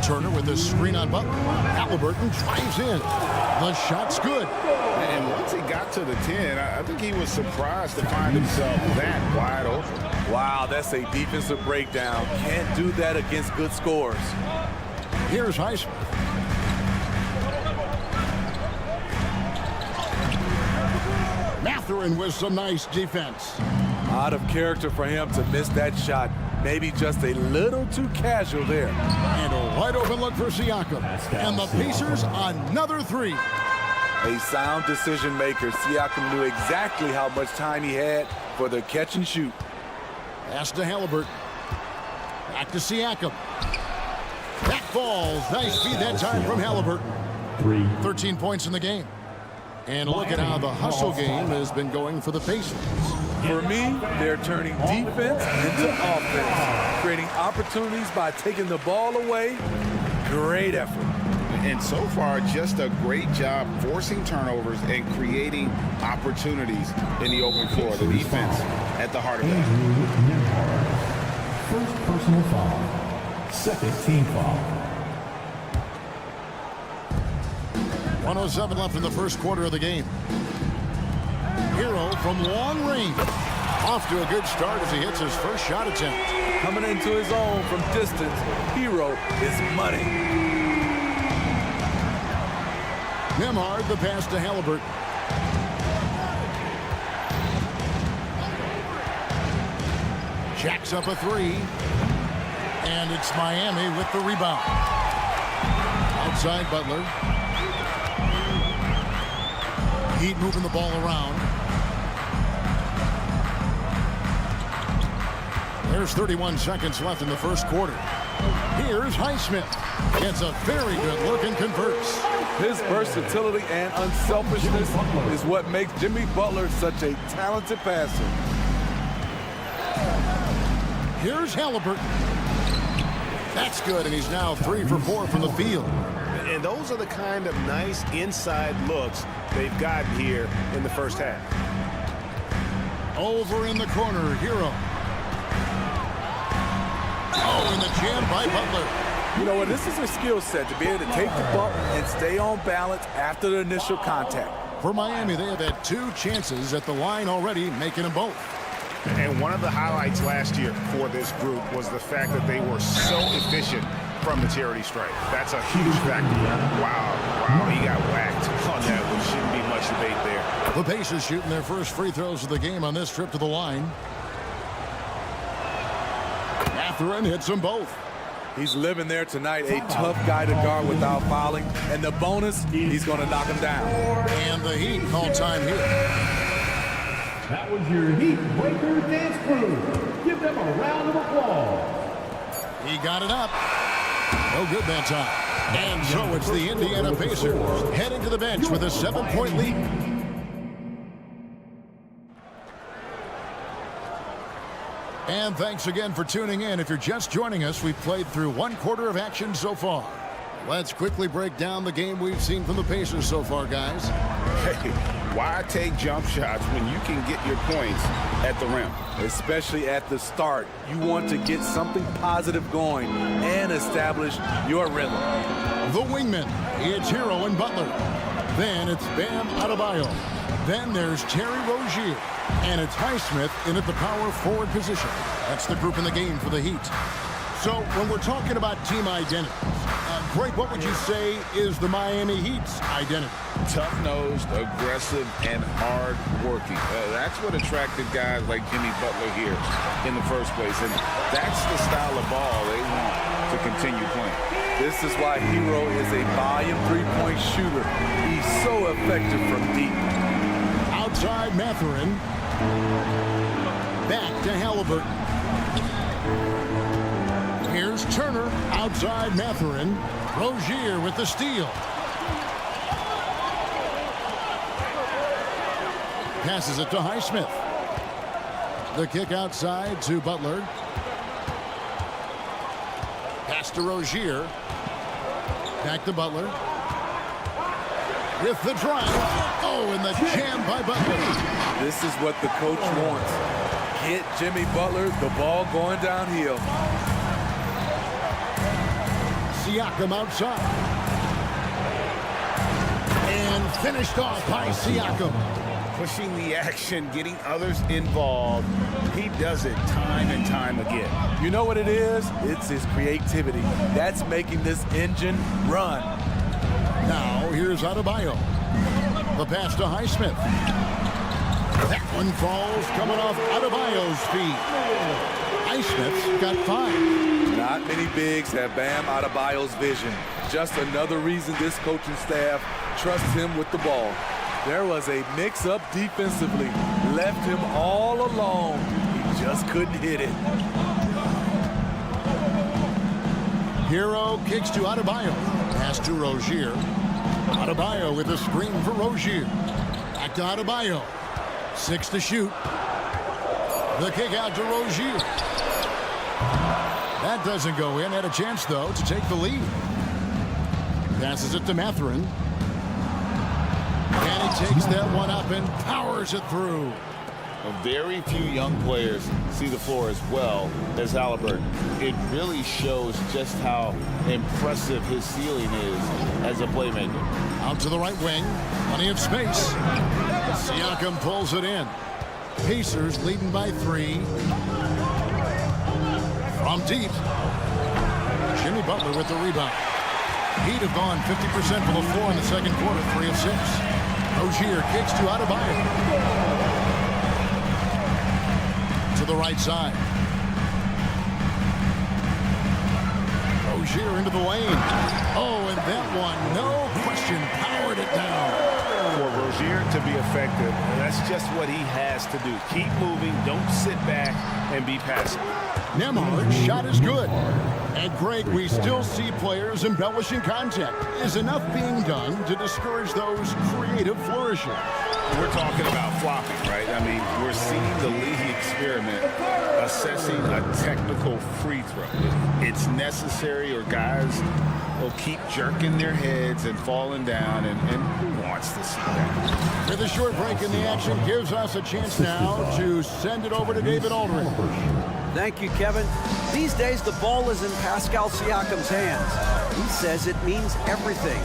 Turner with the screen on Butler. Halliburton drives in. The shot's good. And once he got to the 10, I think he was surprised to find himself that wide open. Wow, that's a defensive breakdown. Can't do that against good scores. Here's Highsmith. Mathurin with some nice defense. Out of character for him to miss that shot. Maybe just a little too casual there. And a wide open look for Siakam. And the Pacers another three. A sound decision maker. Siakam knew exactly how much time he had for the catch and shoot. Pass to Halliburton. Back to Siakam. That falls. Nice feed that time from Halliburton. 13 points in the game. And look at how the hustle game has been going for the Pacers. For me, they're turning defense into offense, creating opportunities by taking the ball away. Great effort. And so far, just a great job forcing turnovers and creating opportunities in the open floor. The defense at the heart of that. First personal foul. Second team foul. 1:07 left in the first quarter of the game. Hero from long range. Off to a good start as he hits his first shot attempt. Coming into his own from distance, Hero is money. Nembhard the pass to Halliburton. Jacks up a three. And it's Miami with the rebound. Outside Butler. Heat moving the ball around. There's 31 seconds left in the first quarter. Here's Highsmith. Gets a very good look and converts. His versatility and unselfishness is what makes Jimmy Butler such a talented passer. Here's Halliburton. That's good, and he's now 3 for 4 from the field. And those are the kind of nice inside looks they've gotten here in the first half. Over in the corner, Hero. Oh, and the jam by Butler. You know what? This is a skill set to be able to take the bump and stay on balance after the initial contact. For Miami, they have had 2 chances at the line already, making them both. And one of the highlights last year for this group was the fact that they were so efficient from the charity stripe. That's a huge factor. Wow, he got whacked on that one. Shouldn't be much debate there. The Pacers shooting their first free throws of the game on this trip to the line. Mathurin hits them both. He's living there tonight, a tough guy to guard without fouling. And the bonus, he's going to knock him down. And the Heat call time here. That was your Heat Breaker Dance Crew. Give them a round of applause. He got it up. No good that time. And so it's the Indiana Pacers heading to the bench with a 7-point lead. And thanks again for tuning in. If you're just joining us, we've played through 1 quarter of action so far. Let's quickly break down the game we've seen from the Pacers so far, guys. Hey, why take jump shots when you can get your points at the rim? Especially at the start. You want to get something positive going and establish your rhythm. The wingman, it's Hero and Butler. Then it's Bam Adebayo. Then there's Terry Rozier. And it's Highsmith in at the power forward position. That's the group in the game for the Heat. So when we're talking about team identity, Greg, what would you say is the Miami Heat's identity? Tough-nosed, aggressive, and hard-working. That's what attracted guys like Jimmy Butler here in the first place. And that's the style of ball they want to continue playing. This is why Hero is a volume 3-point shooter. He's so effective from deep. Outside Mathurin. Back to Halliburton. Here's Turner. Outside Mathurin. Rozier with the steal. Passes it to Highsmith. The kick outside to Butler. Pass to Rozier. Back to Butler. With the drive. Oh, and the jam by Butler. This is what the coach wants. Get Jimmy Butler the ball going downhill. Siakam outside. And finished off by Siakam. Pushing the action, getting others involved. He does it time and time again. You know what it is? It's his creativity. That's making this engine run. Now, here's Adebayo. The pass to Highsmith. That one falls coming off Adebayo's feet. Highsmith's got 5. Not many bigs have Bam Adebayo's vision. Just another reason this coaching staff trusts him with the ball. There was a mix-up defensively. Left him all alone. He just couldn't hit it. Hero kicks to Adebayo. Pass to Rozier. Adebayo with a screen for Rozier. Back to Adebayo. 6 to shoot. The kick out to Rozier. That doesn't go in. Had a chance, though, to take the lead. Passes it to Mathurin. And he takes that one up and powers it through. Very few young players see the floor as well as Halliburton. It really shows just how impressive his ceiling is as a playmaker. Out to the right wing. Plenty of space. Siakam pulls it in. Pacers leading by 3. From deep. Jimmy Butler with the rebound. Heat have gone 50% from the floor in the second quarter. 3 of 6. Rozier kicks to Adebayo. To the right side. Rozier into the lane. Oh, and that one, no question, powered it down. For Rozier to be effective, that's just what he has to do. Keep moving, don't sit back and be passive. Nembhard's shot is good. And Greg, we still see players embellishing contact. Is enough being done to discourage those creative flourishes? We're talking about flopping, right? I mean, we're seeing the league experiment assessing a technical free throw. It's necessary, or guys will keep jerking their heads and falling down, and who wants to see that? With a short break in the action, gives us a chance now to send it over to David Aldridge. Thank you, Kevin. These days, the ball is in Pascal Siakam's hands. He says it means everything.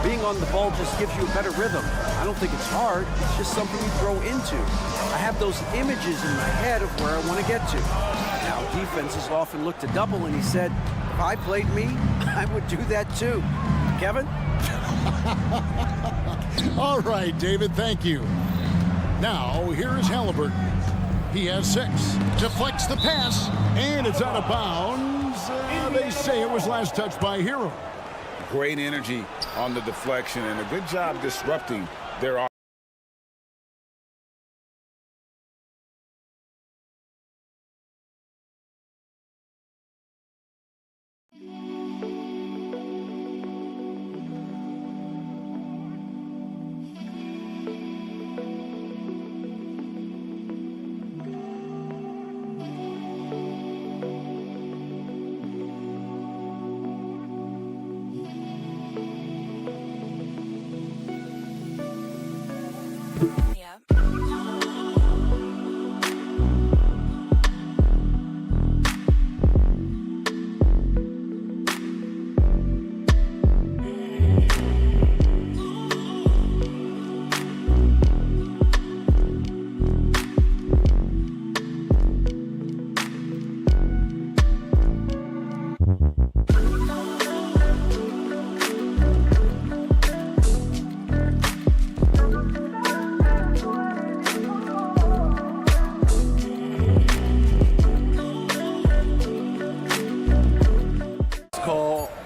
Being on the ball just gives you a better rhythm. I don't think it's hard. It's just something you grow into. I have those images in my head of where I want to get to. Now, defenses often look to double, and he said, if I played me, I would do that too. Kevin? All right, David, thank you. Now, here is Halliburton. He has 6. Deflects the pass, and it's out of bounds. They say it was last touched by Hero. Great energy on the deflection, and a good job disrupting their offense.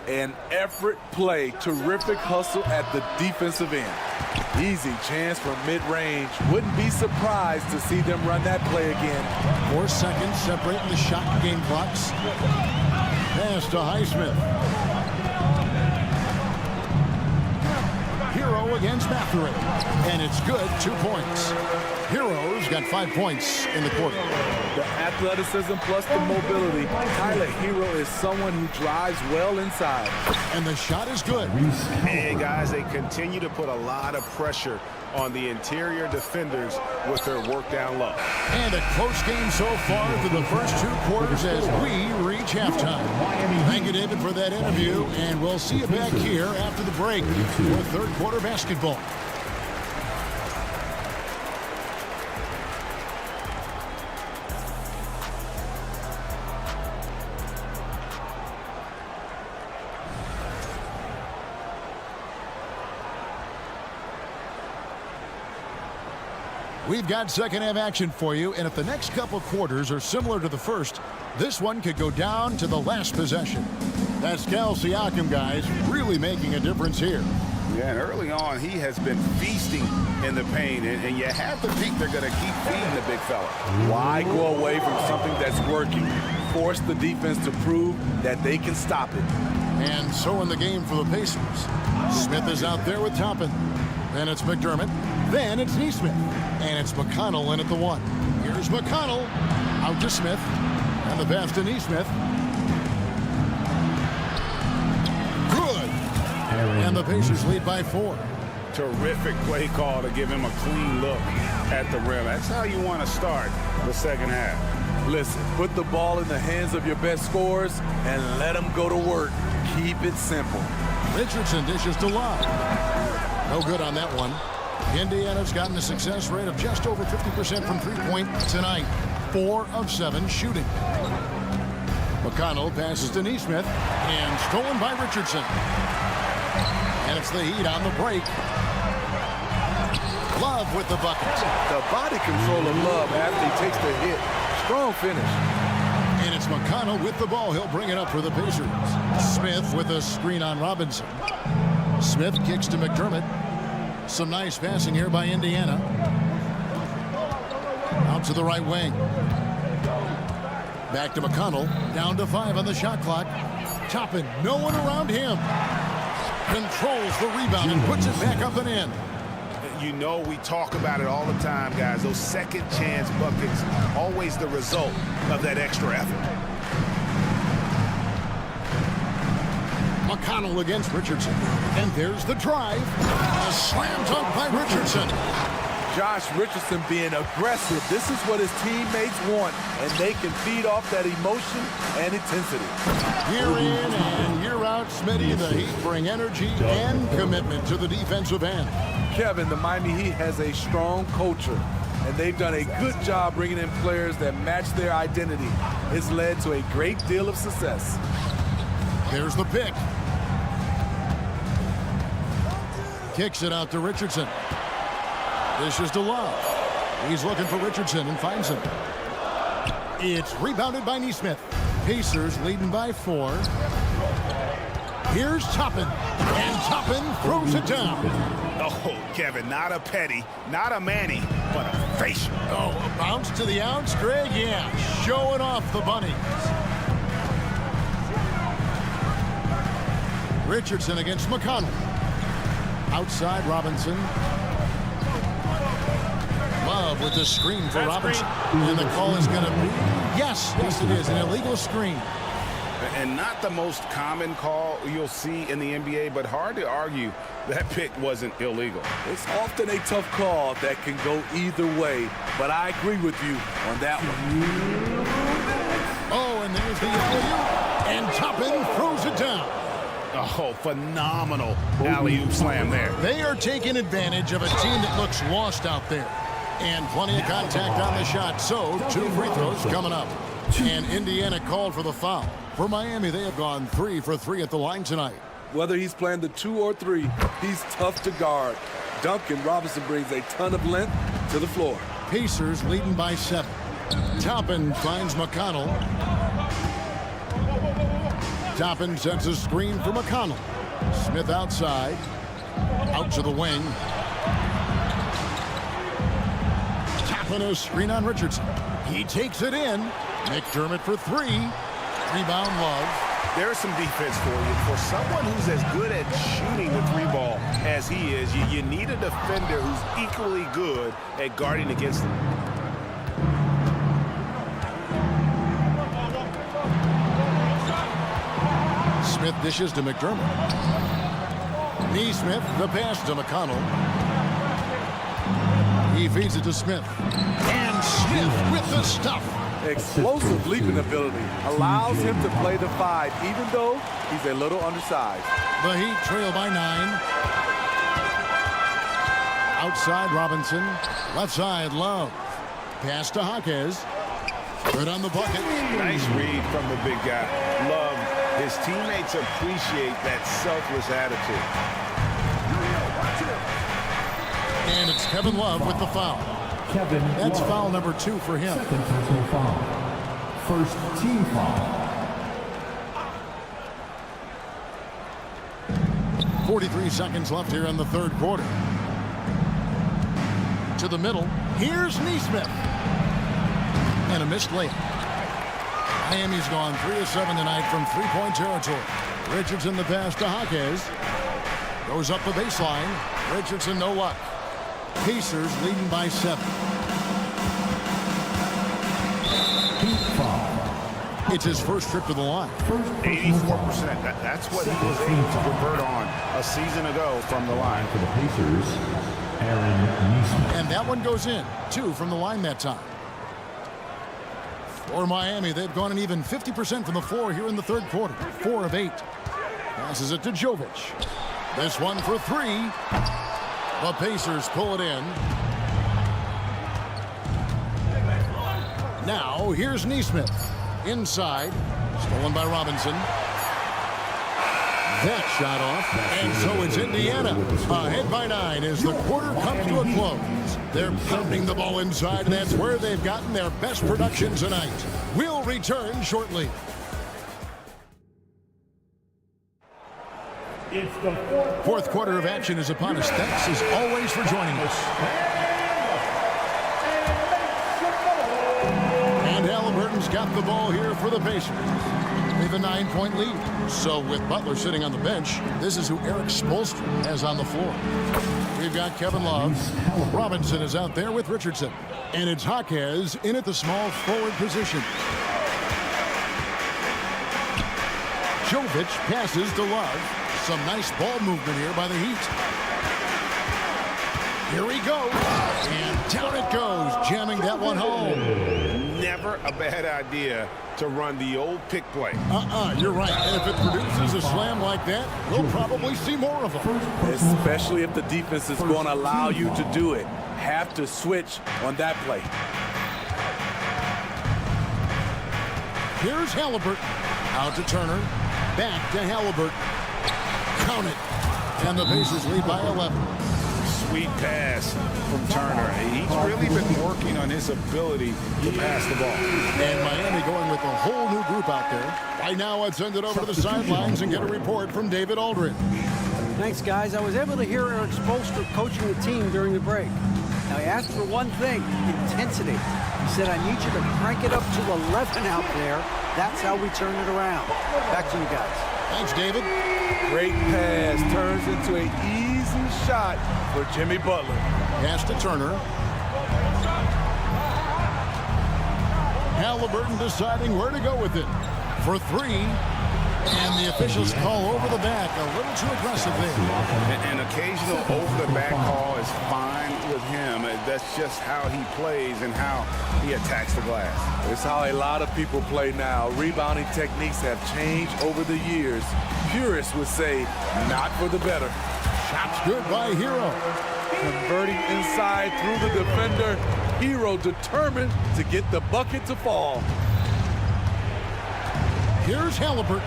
An effort play. Terrific hustle at the defensive end. Easy chance from mid-range. Wouldn't be surprised to see them run that play again. 4 seconds separating the shot and game clocks. Pass to Highsmith. Hero against Mathurin. And it's good, 2 points. Hero's got 5 points in the quarter. The athleticism plus the mobility. Tyler Hero is someone who drives well inside. And the shot is good. Hey, guys, they continue to put a lot of pressure on the interior defenders with their work down low. And a close game so far through the first 2 quarters as we reach halftime. Thank you, David, for that interview, and we'll see you back here after the break for third quarter basketball. We've got second half action for you, and if the next couple quarters are similar to the first, this one could go down to the last possession. Pascal Siakam, guys, really making a difference here. Yeah, and early on, he has been feasting in the paint, and you have to think they're going to keep feeding the big fella. Why go away from something that's working? Force the defense to prove that they can stop it. And so in the game for the Pacers. Smith is out there with Toppin. Then it's McDermott. Then it's Neesmith. And it's McConnell in at the 1. Here's McConnell. Out to Smith. And the pass to Neesmith. Good. And the Pacers lead by 4. Terrific play call to give him a clean look at the rim. That's how you want to start the second half. Listen, put the ball in the hands of your best scorers and let them go to work. Keep it simple. Richardson dishes to Love. No good on that one. Indiana's gotten a success rate of just over 50% from three-point tonight. 4 of 7 shooting. McConnell passes to Neesmith and stolen by Richardson. And it's the Heat on the break. Love with the bucket. The body control of Love after he takes the hit. Strong finish. And it's McConnell with the ball. He'll bring it up for the Pacers. Smith with a screen on Robinson. Smith kicks to McDermott. Some nice passing here by Indiana. Out to the right wing. Back to McConnell. Down to 5 on the shot clock. Toppin, no one around him. Controls the rebound and puts it back up and in. You know, we talk about it all the time, guys. Those second chance buckets, always the result of that extra effort. McConnell against Richardson. And there's the drive. A slam dunk by Richardson. Josh Richardson being aggressive. This is what his teammates want, and they can feed off that emotion and intensity. Year in and year out, Smitty, the Heat bring energy and commitment to the defensive end. Kevin, the Miami Heat has a strong culture, and they've done a good job bringing in players that match their identity. It's led to a great deal of success. There's the pick. Kicks it out to Richardson. Dishes to Love. He's looking for Richardson and finds him. It's rebounded by Neesmith. Pacers leading by 4. Here's Toppin. And Toppin throws it down. Oh, Kevin, not a Petty, not a Manny, but a facial. Oh, a bounce to the outs, Greg? Yeah, showing off the bunnies. Richardson against McConnell. Outside Robinson. Love with the screen for Robinson. And the call is going to be, yes, it is, an illegal screen. And not the most common call you'll see in the NBA, but hard to argue that pick wasn't illegal. It's often a tough call that can go either way, but I agree with you on that one. Oh, and there's the alley-oop, and Toppin throws it down. Oh, phenomenal alley-oop slam there. They are taking advantage of a team that looks lost out there. And plenty of contact on the shot, so 2 free throws coming up. And Indiana called for the foul. For Miami, they have gone 3 for 3 at the line tonight. Whether he's playing the 2 or 3, he's tough to guard. Duncan Robinson brings a ton of length to the floor. Pacers leading by 7. Toppin finds McConnell. Toppin sets a screen for McConnell. Smith outside. Out to the wing. Toppin a screen on Richardson. He takes it in. McDermott for 3. Rebound Love. There's some defense for you. For someone who's as good at shooting the 3 ball as he is, you need a defender who's equally good at guarding against him. Smith dishes to McDermott. Neesmith, the pass to McConnell. He feeds it to Smith. And Smith with the stuff. Explosive leaping ability allows him to play the 5, even though he's a little undersized. The Heat trail by 9. Outside Robinson. Left side Love. Pass to Jaquez. Good on the bucket. Nice read from the big guy. Love. His teammates appreciate that selfless attitude. And it's Kevin Love with the foul. That's foul number 2 for him. Second personal foul. First team foul. 43 seconds left here in the third quarter. To the middle. Here's Neesmith. And a missed layup. Miami's gone 3 of 7 tonight from three-point territory. Richardson the pass to Jaquez. Goes up the baseline. Richardson no luck. Pacers leading by 7. It's his first trip to the line. 84%. That's what he was able to convert on a season ago from the line. For the Pacers, Aaron Neesmith. And that one goes in. 2 from the line that time. For Miami, they've gone an even 50% from the floor here in the third quarter. 4 of 8. Passes it to Jovic. This one for 3. The Pacers pull it in. Now, here's Neesmith. Inside. Stolen by Robinson. That shot off. And so it's Indiana. Ahead by 9 as the quarter comes to a close. They're pounding the ball inside, and that's where they've gotten their best production tonight. We'll return shortly. It's the fourth quarter of action is upon us. Thanks as always for joining us. And Halliburton's got the ball here for the Pacers. They have a 9-point lead. So with Butler sitting on the bench, this is who Eric Spoelstra has on the floor. We've got Kevin Love. Robinson is out there with Richardson. And it's Jaquez in at the small forward position. Jovic passes to Love. Some nice ball movement here by the Heat. Here he goes. And down it goes, jamming that one home. Never a bad idea to run the old pick play. You're right. And if it produces a slam like that, we'll probably see more of them. Especially if the defense is going to allow you to do it. Have to switch on that play. Here's Halliburton. Out to Turner. Back to Halliburton. Count it. And the Pacers lead by 11. Sweet pass from Turner. He's really been working on his ability to pass the ball. And Miami going with a whole new group out there. Right now, let's send it over to the sidelines and get a report from David Aldridge. Thanks, guys. I was able to hear Eric Spoelstra coaching the team during the break. Now, he asked for one thing, intensity. He said, I need you to crank it up to 11 out there. That's how we turn it around. Back to you guys. Thanks, David. Great pass. Turns into an easy shot for Jimmy Butler. Pass to Turner. Halliburton deciding where to go with it. For 3. And the officials call over the back. A little too aggressive there. An occasional over-the-back call is fine with him. That's just how he plays and how he attacks the glass. It's how a lot of people play now. Rebounding techniques have changed over the years. Purists would say, not for the better. Shot's good by Hero. Converting inside through the defender. Hero determined to get the bucket to fall. Here's Halliburton.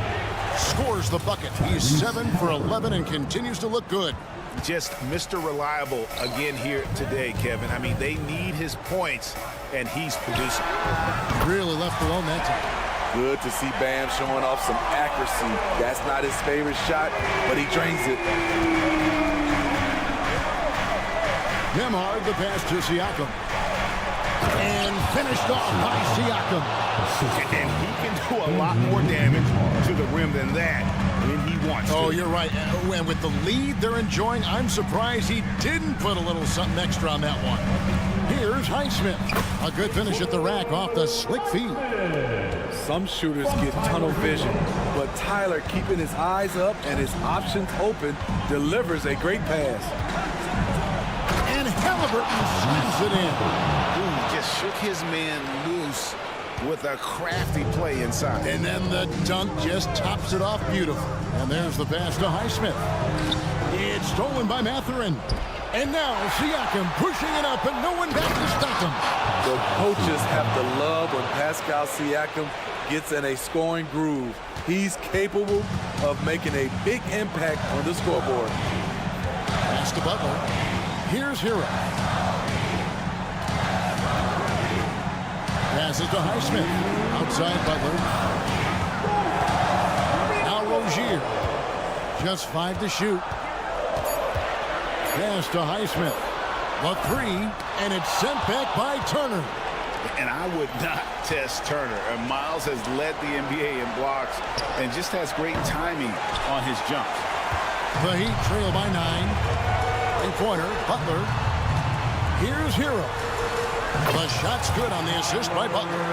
Scores the bucket. He's 7 for 11 and continues to look good. Just Mr. Reliable again here today, Kevin. I mean, they need his points, and he's producing. Really left alone that time. Good to see Bam showing off some accuracy. That's not his favorite shot, but he drains it. Nembhard the pass to Siakam. And finished off by Siakam. And he can do a lot more damage to the rim than that when he wants to. Oh, you're right. And with the lead they're enjoying, I'm surprised he didn't put a little something extra on that one. Here's Highsmith. A good finish at the rack off the slick feed. Some shooters get tunnel vision, but Tyler, keeping his eyes up and his options open, delivers a great pass. And Halliburton slams it in. Ooh, just shook his man loose with a crafty play inside. And then the dunk just tops it off beautiful. And there's the pass to Highsmith. It's stolen by Mathurin. And now Siakam pushing it up and no one back to stop him. The coaches have to love when Pascal Siakam gets in a scoring groove. He's capable of making a big impact on the scoreboard. Pass to Butler. Here's Hero. Passes to Highsmith. Outside Butler. Now Rozier. Just 5 to shoot. Pass to Highsmith. The 3, and it's sent back by Turner. And I would not test Turner. And Miles has led the NBA in blocks and just has great timing on his jumps. The Heat trail by 9. Three-pointer, Butler. Here's Hero. The shot's good on the assist by Butler.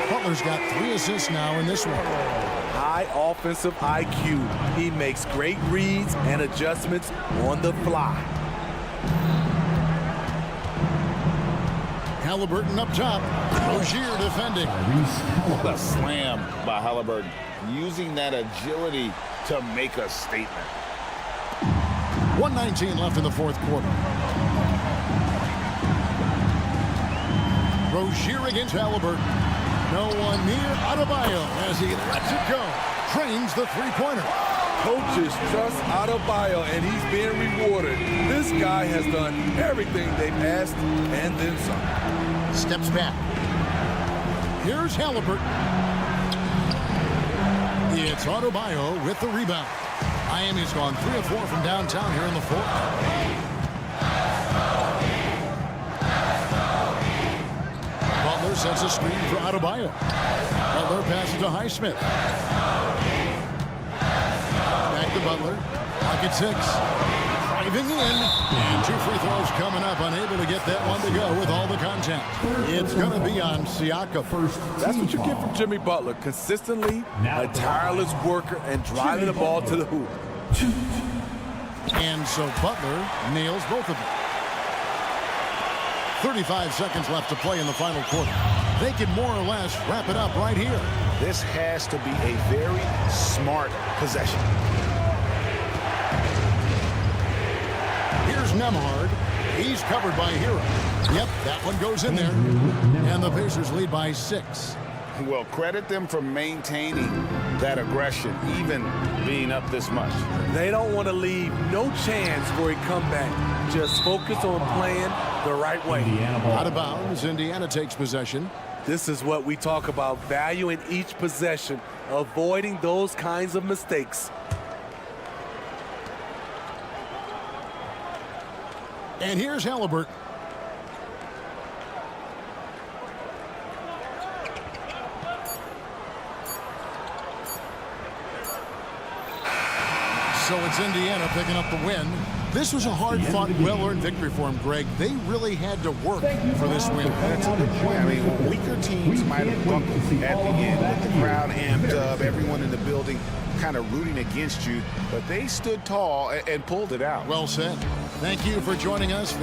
Butler's got 3 assists now in this one. High offensive IQ. He makes great reads and adjustments on the fly. Halliburton up top. Rozier defending. What a slam by Halliburton. Using that agility to make a statement. 1:19 left in the fourth quarter. Rozier against Halliburton. No one near Adebayo as he lets it go. Trains the three-pointer. Coaches trust Adebayo, and he's being rewarded. This guy has done everything they've asked and then some. Steps back. Here's Halliburton. It's Adebayo with the rebound. Miami's gone 3 of 4 from downtown here in the fourth. Butler sets a screen for Adebayo. Butler passes to Highsmith. Back to Butler. Pocket 6. Driving in. And 2 free throws coming up. Unable to get that one to go with all the contact. It's going to be on Siakam. That's what you get from Jimmy Butler. Consistently a tireless worker and driving the ball to the hoop. And so Butler nails both of them. 35 seconds left to play in the final quarter. They can more or less wrap it up right here. This has to be a very smart possession. Here's Nembhard. He's covered by Hero. Yep, that one goes in there. And the Pacers lead by 6. Well, credit them for maintaining that aggression, even being up this much. They don't want to leave no chance for a comeback. Just focus on playing the right way. Out of bounds, Indiana takes possession. This is what we talk about, valuing each possession, avoiding those kinds of mistakes. And here's Halliburton. So it's Indiana picking up the win. This was a hard-fought, well-earned victory for them, Greg. They really had to work for this win. That's a good point. I mean, weaker teams might have buckled at the end with the crowd amped up, everyone in the building kind of rooting against you, but they stood tall and pulled it out. Well said. Thank you for joining us.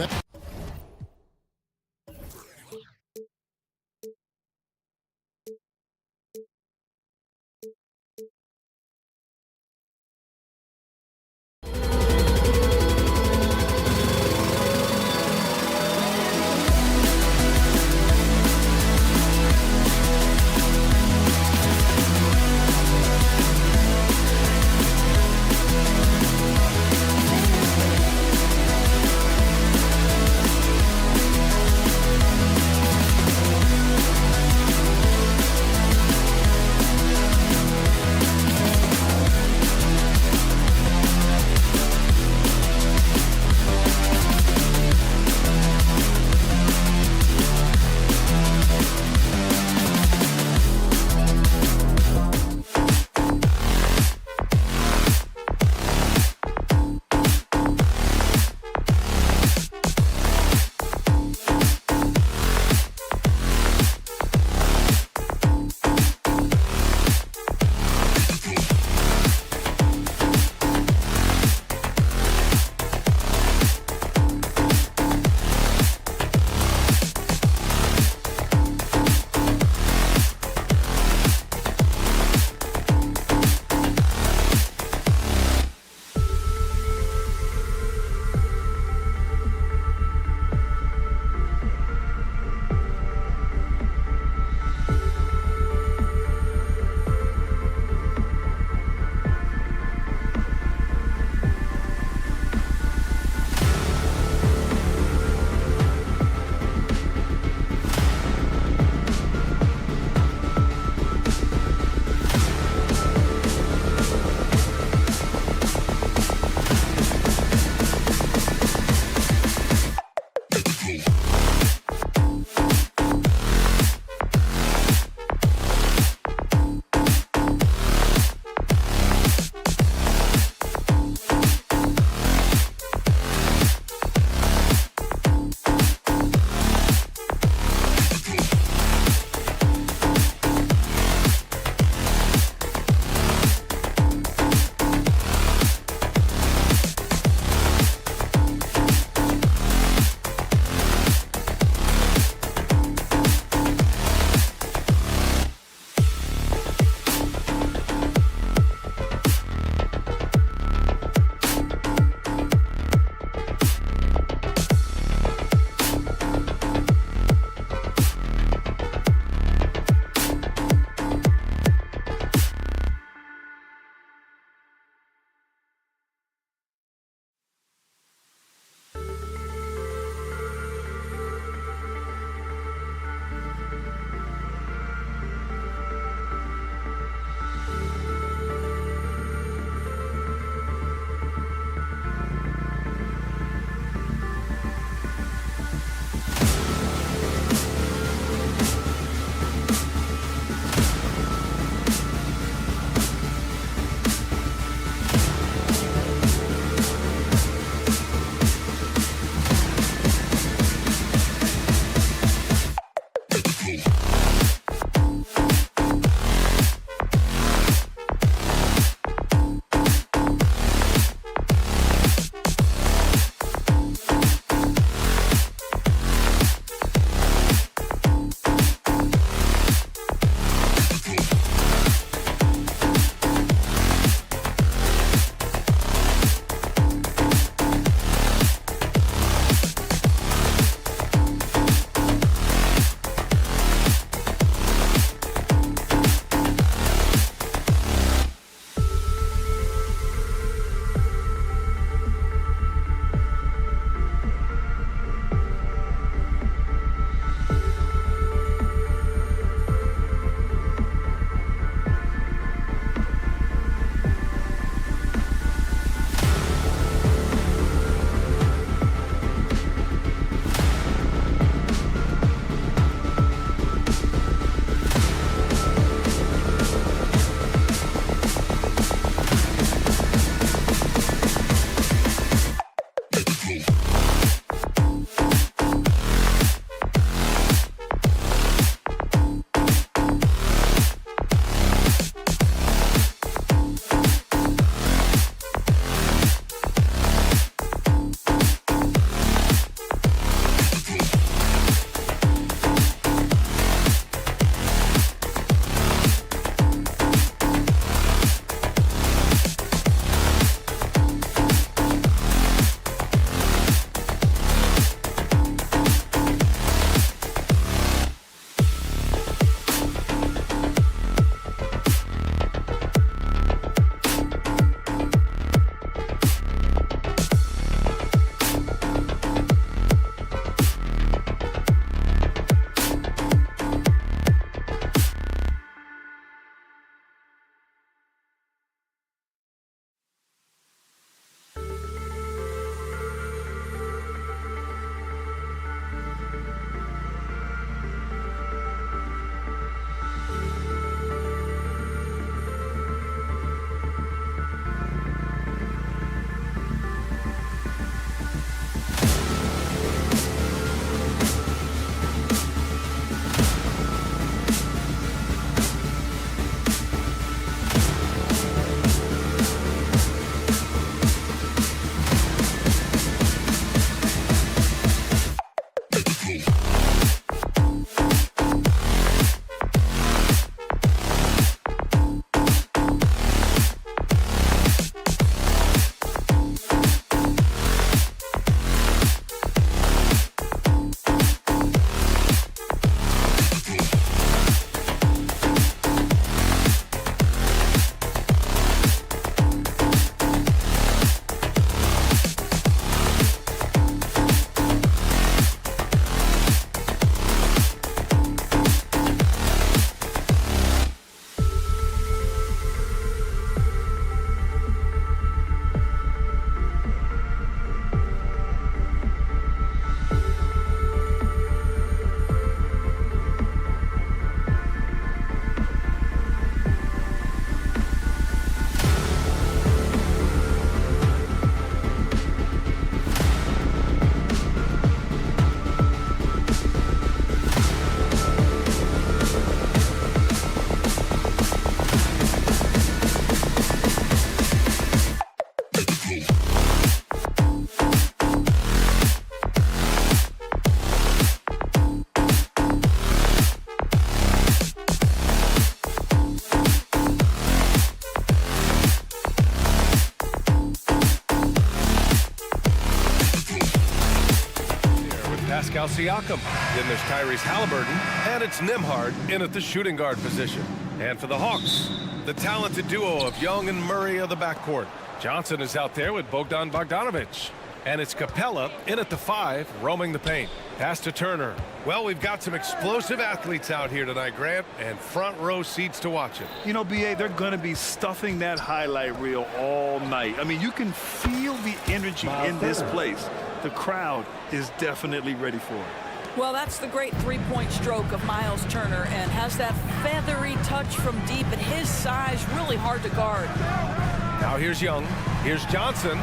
Pascal Siakam. Then there's Tyrese Halliburton, and it's Nembhard in at the shooting guard position. And for the Hawks, the talented duo of Young and Murray of the backcourt. Johnson is out there with Bogdan Bogdanovic. And it's Capella in at the 5, roaming the paint. Pass to Turner. Well, we've got some explosive athletes out here tonight, Grant, and front row seats to watch it. You know, B.A., they're going to be stuffing that highlight reel all night. I mean, you can feel the energy in this place. The crowd is definitely ready for it. Well, that's the great three-point stroke of Miles Turner, and has that feathery touch from deep at his size, really hard to guard. Now here's Young. Here's Johnson.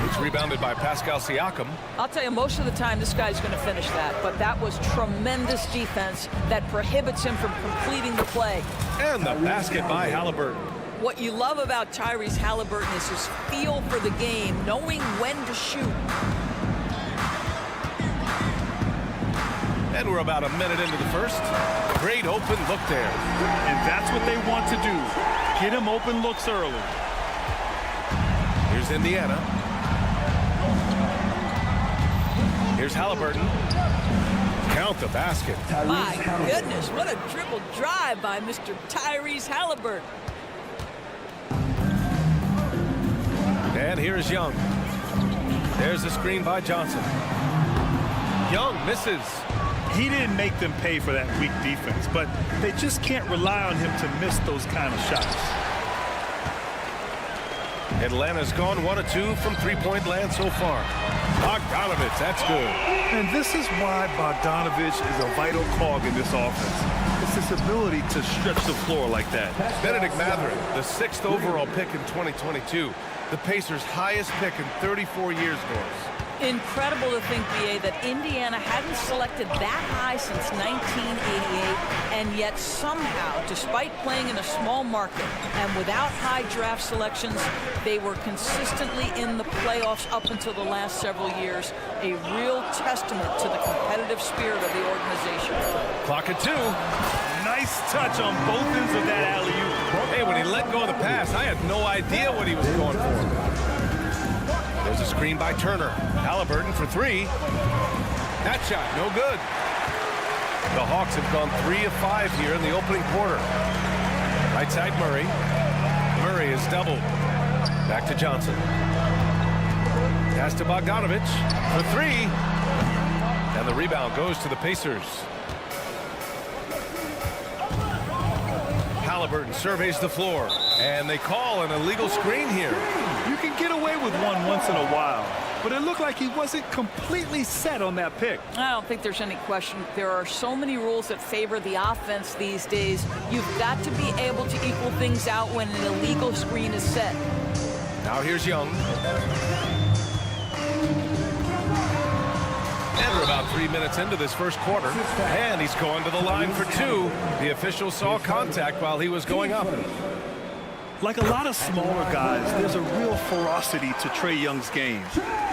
It's rebounded by Pascal Siakam. I'll tell you, most of the time this guy's going to finish that, but that was tremendous defense that prohibits him from completing the play. And the basket by Halliburton. What you love about Tyrese Halliburton is his feel for the game, knowing when to shoot. And we're about a minute into the first. Great open look there. And that's what they want to do. Get him open looks early. Here's Indiana. Here's Halliburton. Count the basket. My goodness, what a dribble drive by Mr. Tyrese Halliburton. And here's Young. There's a screen by Johnson. Young misses. He didn't make them pay for that weak defense, but they just can't rely on him to miss those kind of shots. Atlanta's gone 1 of 2 from three-point land so far. Bogdanovic, that's good. And this is why Bogdanovic is a vital cog in this offense. It's his ability to stretch the floor like that. Benedict Mathurin, the 6th overall pick in 2022. The Pacers' highest pick in 34 years, Norris. Incredible to think, B.A., that Indiana hadn't selected that high since 1988, and yet somehow, despite playing in a small market and without high draft selections, they were consistently in the playoffs up until the last several years. A real testament to the competitive spirit of the organization. Clock at 2. Nice touch on both ends of that alley-oop. Hey, when he let go of the pass, I had no idea what he was going for. There's a screen by Turner. Halliburton for 3. That shot, no good. The Hawks have gone 3 of 5 here in the opening quarter. Right side Murray. Murray is doubled. Back to Johnson. Pass to Bogdanovic for 3. And the rebound goes to the Pacers. Halliburton surveys the floor, and they call an illegal screen here. You can get away with one once in a while, but it looked like he wasn't completely set on that pick. I don't think there's any question. There are so many rules that favor the offense these days. You've got to be able to equal things out when an illegal screen is set. Now here's Young. And we're about 3 minutes into this first quarter. And he's going to the line for 2. The official saw contact while he was going up. Like a lot of smaller guys, there's a real ferocity to Trae Young's game.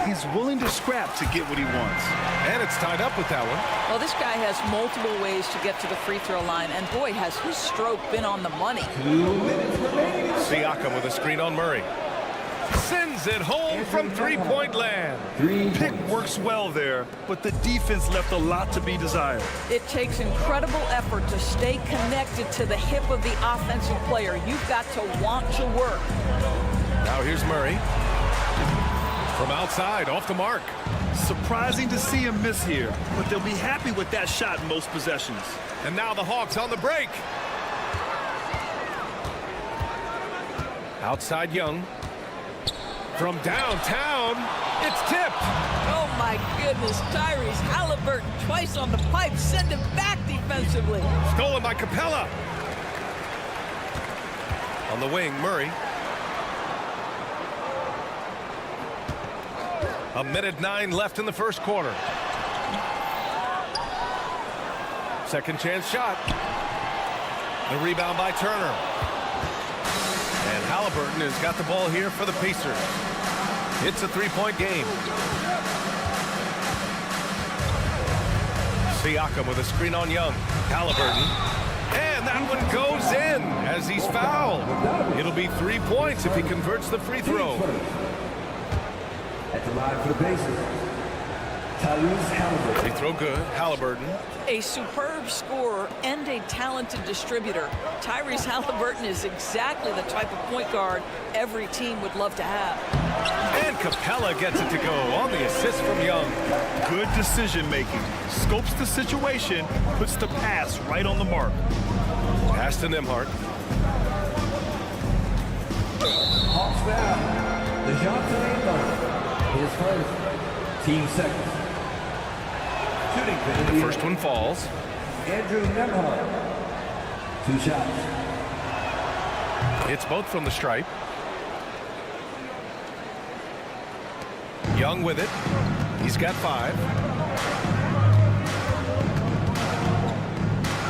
He's willing to scrap to get what he wants. And it's tied up with that one. Well, this guy has multiple ways to get to the free throw line, and boy, has his stroke been on the money. Siakam with a screen on Murray. Sends it home from three-point land. Pick works well there, but the defense left a lot to be desired. It takes incredible effort to stay connected to the hip of the offensive player. You've got to want to work. Now here's Murray. From outside, off the mark. Surprising to see him miss here, but they'll be happy with that shot in most possessions. And now the Hawks on the break. Outside Young. From downtown, it's tipped. Oh, my goodness. Tyrese Halliburton twice on the pipe. Send it back defensively. Stolen by Capella. On the wing, Murray. A minute 9 left in the first quarter. Second chance shot. The rebound by Turner. And Halliburton has got the ball here for the Pacers. It's a three-point game. Siakam with a screen on Young. Halliburton. And that one goes in as he's fouled. It'll be 3 points if he converts the free throw. At the line for the Pacers, They throw good. Halliburton. A superb scorer and a talented distributor. Tyrese Halliburton is exactly the type of point guard every team would love to have. And Capella gets it to go on the assist from Young. Good decision making. Scopes the situation, puts the pass right on the mark. Pass to Nembhard. Hawks foul. DeJounte Murray. His first. Team second. Shooting for The first one falls. Andrew Nembhard. 2 shots. It's both from the stripe. Young with it. He's got 5.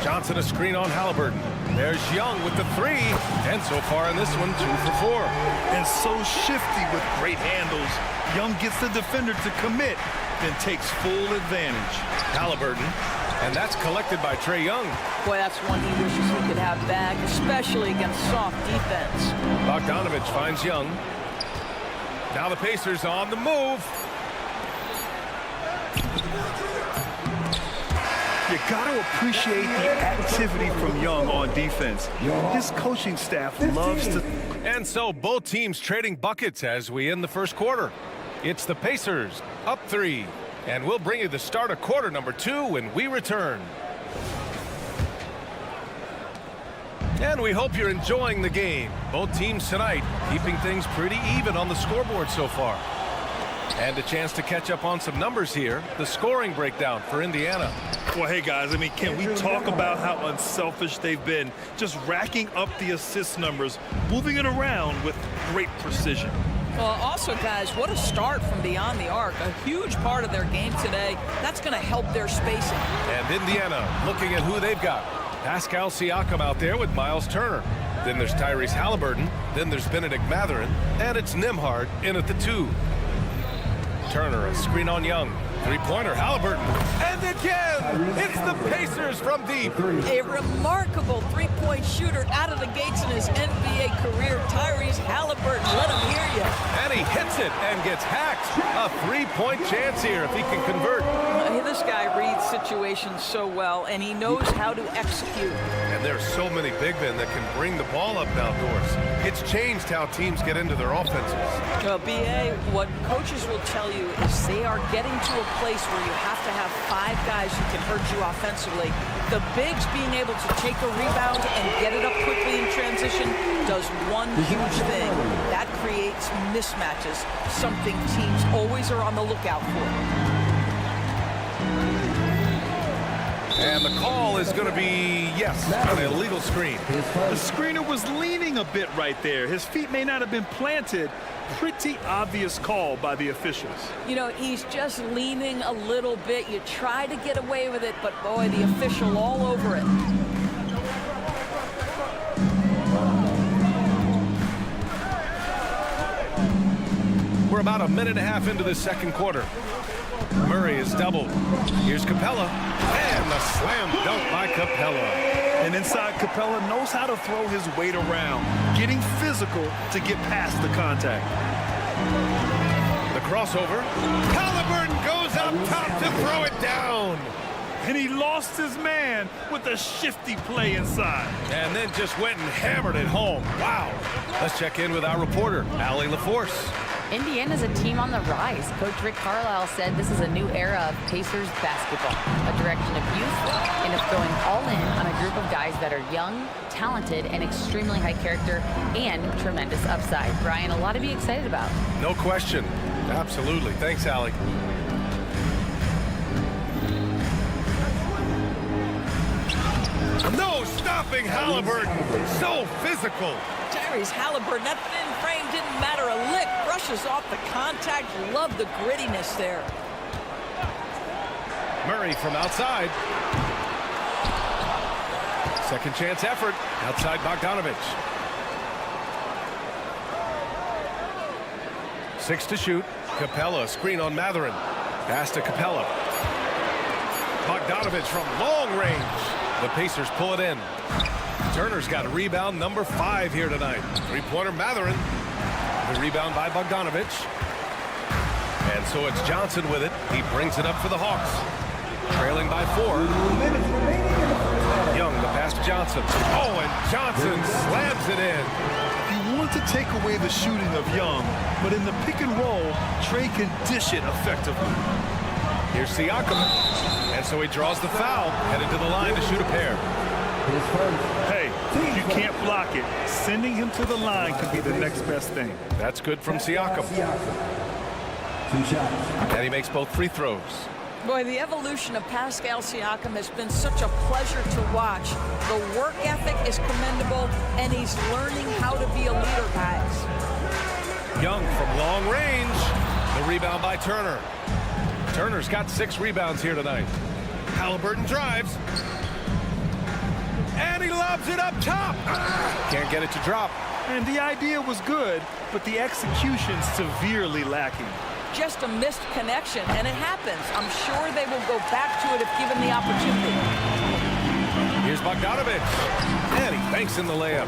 Johnson a screen on Halliburton. There's Young with the 3. And so far in this one, 2 for 4. And so shifty with great handles. Young gets the defender to commit, then takes full advantage. Halliburton. And that's collected by Trae Young. Boy, that's one he wishes he could have back, especially against soft defense. Bogdanovich finds Young. Now the Pacers on the move. You got to appreciate the activity from Young on defense. His coaching staff loves to... And so both teams trading buckets as we end the first quarter. It's the Pacers up 3. And we'll bring you the start of quarter number 2 when we return. And we hope you're enjoying the game. Both teams tonight keeping things pretty even on the scoreboard so far. And a chance to catch up on some numbers here. The scoring breakdown for Indiana. Well, hey, guys, I mean, can we talk about how unselfish they've been? Just racking up the assist numbers, moving it around with great precision. Well, also, guys, what a start from beyond the arc. A huge part of their game today. That's going to help their spacing. And Indiana looking at who they've got. Pascal Siakam out there with Miles Turner. Then there's Tyrese Halliburton. Then there's Benedict Mathurin. And it's Nembhard in at the 2. Turner, a screen on Young. 3-pointer, Halliburton. And again, it's the Pacers from deep. A remarkable three-point shooter out of the gates in his NBA career, Tyrese Halliburton. Let him hear you. And he hits it and gets hacked. A 3-point chance here if he can convert. This guy reads situations so well, and he knows how to execute. And there's so many big men that can bring the ball up outdoors. It's changed how teams get into their offenses. Well, B.A., what coaches will tell you is they are getting to a place where you have to have 5 guys who can hurt you offensively. The bigs being able to take a rebound and get it up quickly in transition does one huge thing. That creates mismatches, something teams always are on the lookout for. And the call is going to be, yes, an illegal screen. The screener was leaning a bit right there. His feet may not have been planted. Pretty obvious call by the officials. You know, he's just leaning a little bit. You try to get away with it, but boy, the official all over it. We're about a minute and a half into the second quarter. Murray is doubled. Here's Capella. And the slam dunk by Capella. And inside, Capella knows how to throw his weight around, getting physical to get past the contact. The crossover. Halliburton goes up top to throw it down. And he lost his man with a shifty play inside. And then just went and hammered it home. Wow. Let's check in with our reporter, Allie LaForce. Indiana's a team on the rise. Coach Rick Carlisle said this is a new era of Pacers basketball, a direction of youth, and of going all in on a group of guys that are young, talented, and extremely high character, and tremendous upside. Brian, a lot to be excited about. No question. Absolutely. Thanks, Allie. No stopping Halliburton. So physical. Tyrese Halliburton, that thin frame didn't matter a lick. Brushes off the contact. Love the grittiness there. Murray from outside. Second chance effort. Outside Bogdanovich. 6 to shoot. Capella, screen on Mathurin. Pass to Capella. Bogdanovich from long range. The Pacers pull it in. Turner's got a rebound number 5 here tonight. 3-pointer Mathurin. The rebound by Bogdanovich. And so it's Johnson with it. He brings it up for the Hawks. Trailing by 4. Young, the pass to Johnson. Oh, and Johnson slams it in. You want to take away the shooting of Young, but in the pick and roll, Trey can dish it effectively. Here's Siakam. And so he draws the foul, headed to the line to shoot a pair. Hey, if you can't block it, sending him to the line could be the next best thing. That's good from Siakam. And he makes both free throws. Boy, the evolution of Pascal Siakam has been such a pleasure to watch. The work ethic is commendable, and he's learning how to be a leader, guys. Young from long range. The rebound by Turner. Turner's got 6 rebounds here tonight. Halliburton drives. And he lobs it up top. Can't get it to drop. And the idea was good, but the execution severely lacking. Just a missed connection, and it happens. I'm sure they will go back to it if given the opportunity. Here's Bogdanovic. And he banks in the layup.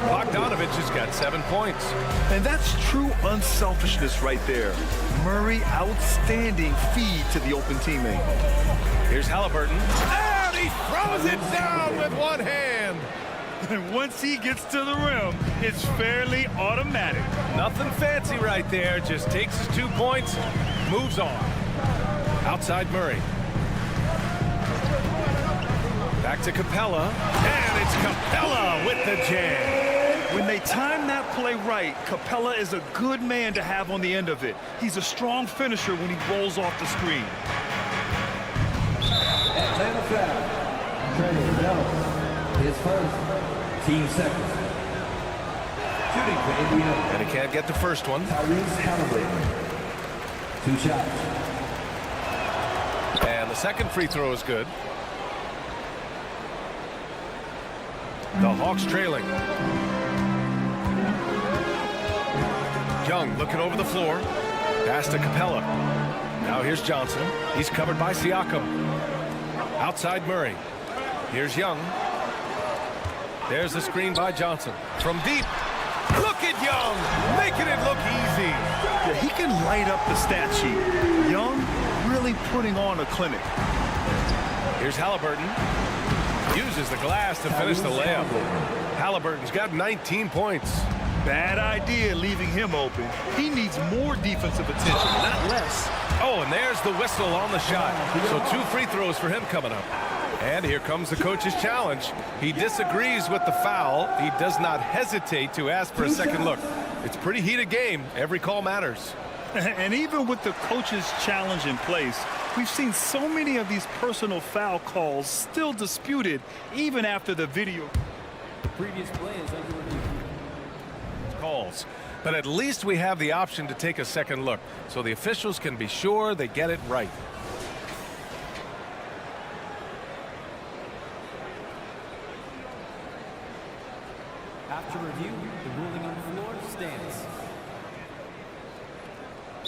Bogdanovic has got 7 points. And that's true unselfishness right there. Murray, outstanding feed to the open teammate. Here's Halliburton. And he throws it down with one hand. And once he gets to the rim, it's fairly automatic. Nothing fancy right there. Just takes his 2 points, moves on. Outside Murray. Back to Capella. And it's Capella with the jam. When they time that play right, Capella is a good man to have on the end of it. He's a strong finisher when he rolls off the screen. Atlanta foul. Trey Bell, his first, team second. Shooting for Indiana. And he can't get the first one. Tyrese Halliburton. 2 shots. And the second free throw is good. The Hawks trailing. Young looking over the floor. Pass to Capella. Now here's Johnson. He's covered by Siakam. Outside Murray. Here's Young. There's the screen by Johnson. From deep. Look at Young, making it look easy. Yeah, he can light up the stat sheet. Young really putting on a clinic. Here's Halliburton. Uses the glass to finish the layup. Halliburton's got 19 points. Bad idea leaving him open. He needs more defensive attention, not less. Oh, and there's the whistle on the shot. So 2 free throws for him coming up. And here comes the coach's challenge. He disagrees with the foul. He does not hesitate to ask for a second look. It's a pretty heated game. Every call matters. And even with the coach's challenge in place, we've seen so many of these personal foul calls still disputed even after the video. The previous play is under review. Calls. But at least we have the option to take a second look, so the officials can be sure they get it right. After review, the ruling on the floor stands.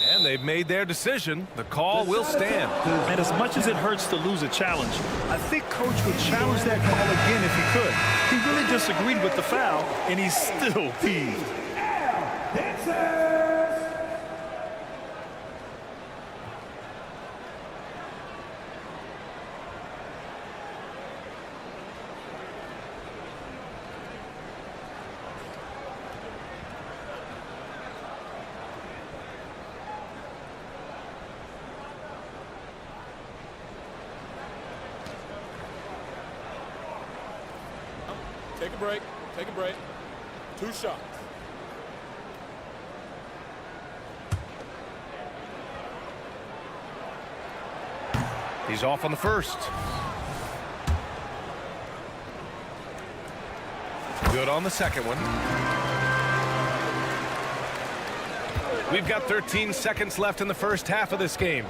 And they've made their decision. The call will stand. And as much as it hurts to lose a challenge, I think Coach would challenge that call again if he could. He really disagreed with the foul, and he's still peeved. Take a break. Take a break. 2 shots. He's off on the first. Good on the second one. We've got 13 seconds left in the first half of this game.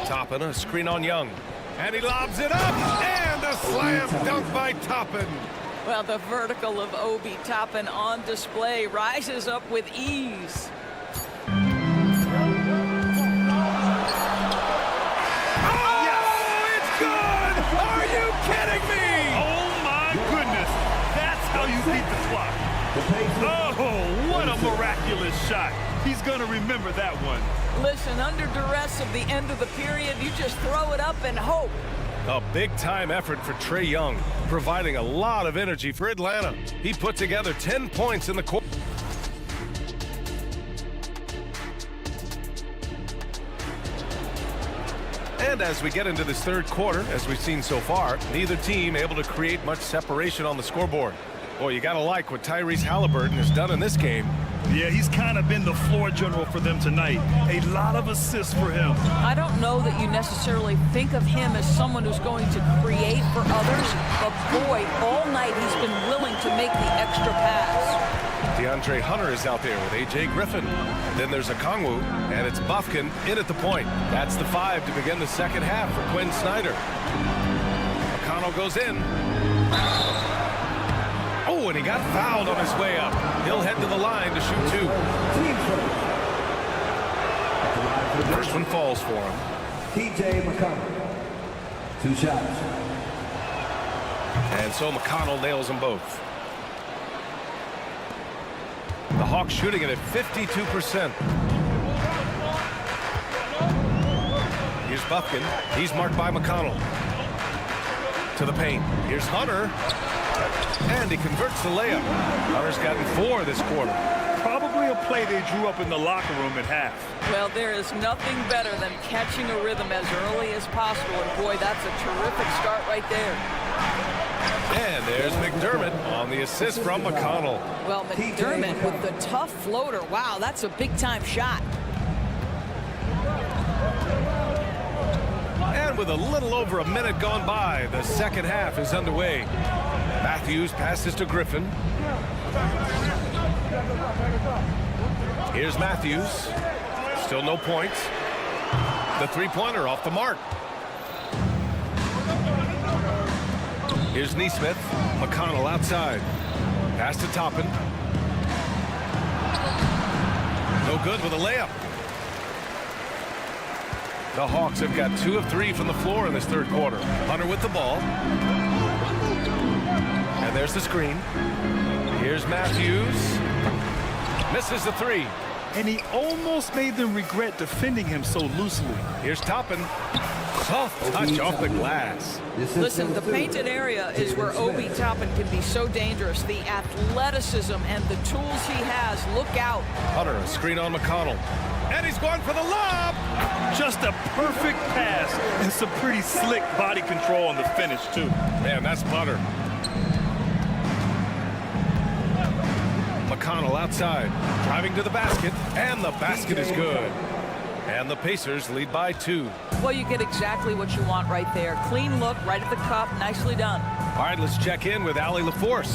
Toppin, a screen on Young. And he lobs it up, and a slam dunk by Toppin. Well, the vertical of Obi Toppin on display rises up with ease. Oh, yes! It's good! Are you kidding me? Oh, my goodness. That's how you beat the clock. Oh, what a miraculous shot. He's going to remember that one. Listen, under duress of the end of the period, you just throw it up and hope. A big-time effort for Trae Young, providing a lot of energy for Atlanta. He put together 10 points in the quarter. And as we get into this third quarter, as we've seen so far, neither team able to create much separation on the scoreboard. Boy, you got to like what Tyrese Halliburton has done in this game. Yeah, he's kind of been the floor general for them tonight. A lot of assists for him. I don't know that you necessarily think of him as someone who's going to create for others, but boy, all night he's been willing to make the extra pass. DeAndre Hunter is out there with A.J. Griffin. Then there's Okongwu, and it's Bufkin in at the point. That's the 5 to begin the second half for Quinn Snyder. McConnell goes in. Oh, and he got fouled on his way up. He'll head to the line to shoot 2. First one falls for him. T.J. McConnell. 2 shots. And so McConnell nails them both. The Hawks shooting it at 52%. Here's Bufkin. He's marked by McConnell. To the paint. Here's Hunter. And he converts the layup. Hunter's gotten 4 this quarter. Probably a play they drew up in the locker room at half. Well, there is nothing better than catching a rhythm as early as possible. And boy, that's a terrific start right there. And there's McDermott on the assist from McConnell. Well, McDermott with the tough floater. Wow, that's a big-time shot. And with a little over a minute gone by, the second half is underway. Matthews passes to Griffin. Here's Matthews. Still no points. The three-pointer off the mark. Here's Nesmith. McConnell outside. Pass to Toppin. No good with a layup. The Hawks have got 2 of 3 from the floor in this third quarter. Hunter with the ball. And there's the screen. Here's Matthews. Misses the 3. And he almost made them regret defending him so loosely. Here's Toppin. Soft touch off the glass. Listen, the painted area is where Obi Toppin can be so dangerous. The athleticism and the tools he has. Look out. Hunter, a screen on McConnell. And he's going for the lob. Just a perfect pass and some pretty slick body control on the finish, too. Man, that's butter. McConnell outside, driving to the basket, and the basket is good. And the Pacers lead by 2. Well, you get exactly what you want right there. Clean look, right at the cup, nicely done. All right, let's check in with Allie LaForce.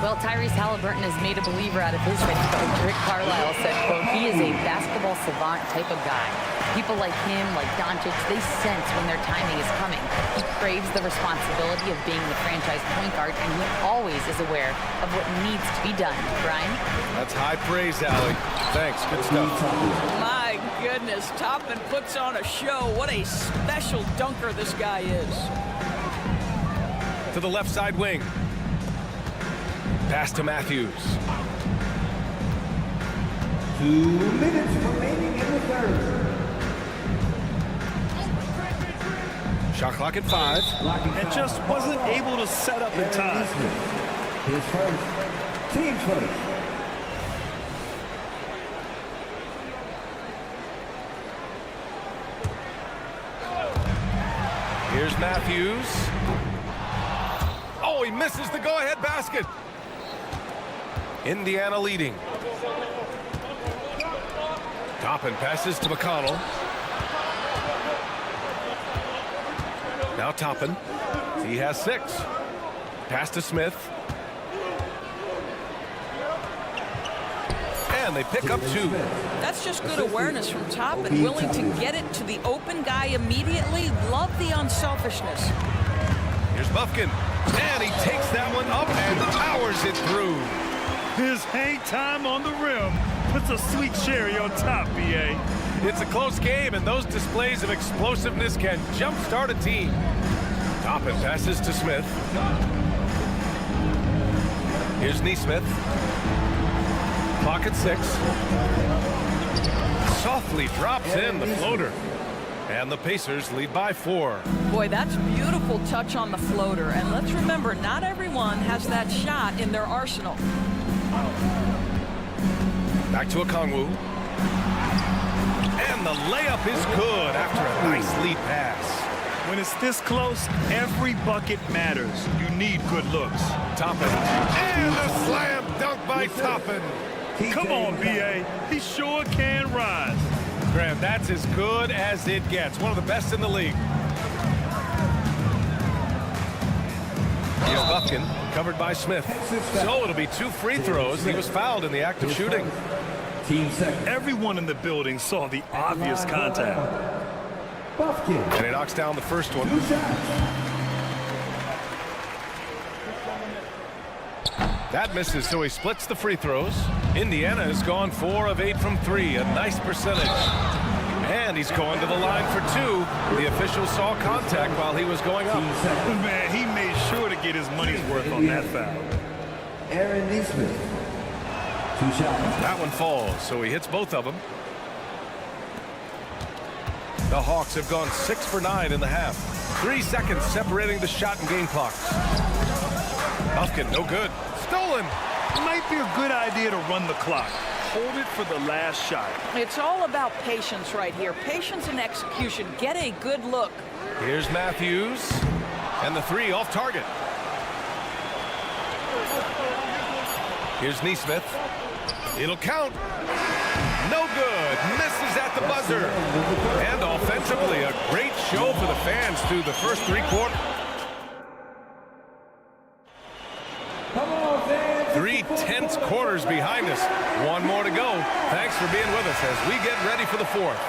Well, Tyrese Halliburton has made a believer out of his head coach. Rick Carlisle said, quote, he is a basketball savant type of guy. People like him, like Doncic, they sense when their timing is coming. He craves the responsibility of being the franchise point guard, and he always is aware of what needs to be done. Brian? That's high praise, Allie. Thanks, good stuff. My goodness, Toppin puts on a show. What a special dunker this guy is. To the left side wing. Pass to Matthews. 2 minutes remaining in the third. Shot clock at 5. And just wasn't able to set up in time. His first. Team first. Here's Matthews. Oh, he misses the go-ahead basket. Indiana leading. Toppin passes to McConnell. Now Toppin. He has 6. Pass to Smith. And they pick up 2. That's just good awareness from Toppin, willing to get it to the open guy immediately. Love the unselfishness. Here's Bufkin. And he takes that one up and powers it through. His hang time on the rim puts a sweet cherry on top, B.A. It's a close game, and those displays of explosiveness can jumpstart a team. Toppin passes to Smith. Here's Nesmith. Clock at 6. softly drops in the floater. And the Pacers lead by 4. Boy, that's beautiful touch on the floater. And let's remember, not everyone has that shot in their arsenal. Back to Okongwu. And the layup is good after a nice lead pass. When it's this close, every bucket matters. You need good looks. Toppin. And a slam dunk by Toppin. Come on, B.A. He sure can rise. Graham, that's as good as it gets. One of the best in the league. Here's Buffkin, covered by Smith. So it'll be 2 free throws. He was fouled in the act of shooting. Everyone in the building saw the obvious contact. And he knocks down the first one. That misses, so he splits the free throws. Indiana has gone 4 of 8 from 3, a nice percentage. And he's going to the line for 2. The official saw contact while he was going up. Man, he made sure to get his money's worth on that foul. Aaron Neesmith. 2 shots. That one falls, so he hits both of them. The Hawks have gone 6 for 9 in the half. 3 seconds separating the shot and game clocks. Buffkin, no good. Stolen. Might be a good idea to run the clock. Hold it for the last shot. It's all about patience right here. Patience and execution. Get a good look. Here's Matthews. And the 3 off target. Here's Neesmith. It'll count. No good. Misses at the buzzer. And offensively, a great show for the fans through the first 3 quarters. 3 tense quarters behind us. 1 more to go. Thanks for being with us as we get ready for the 4th.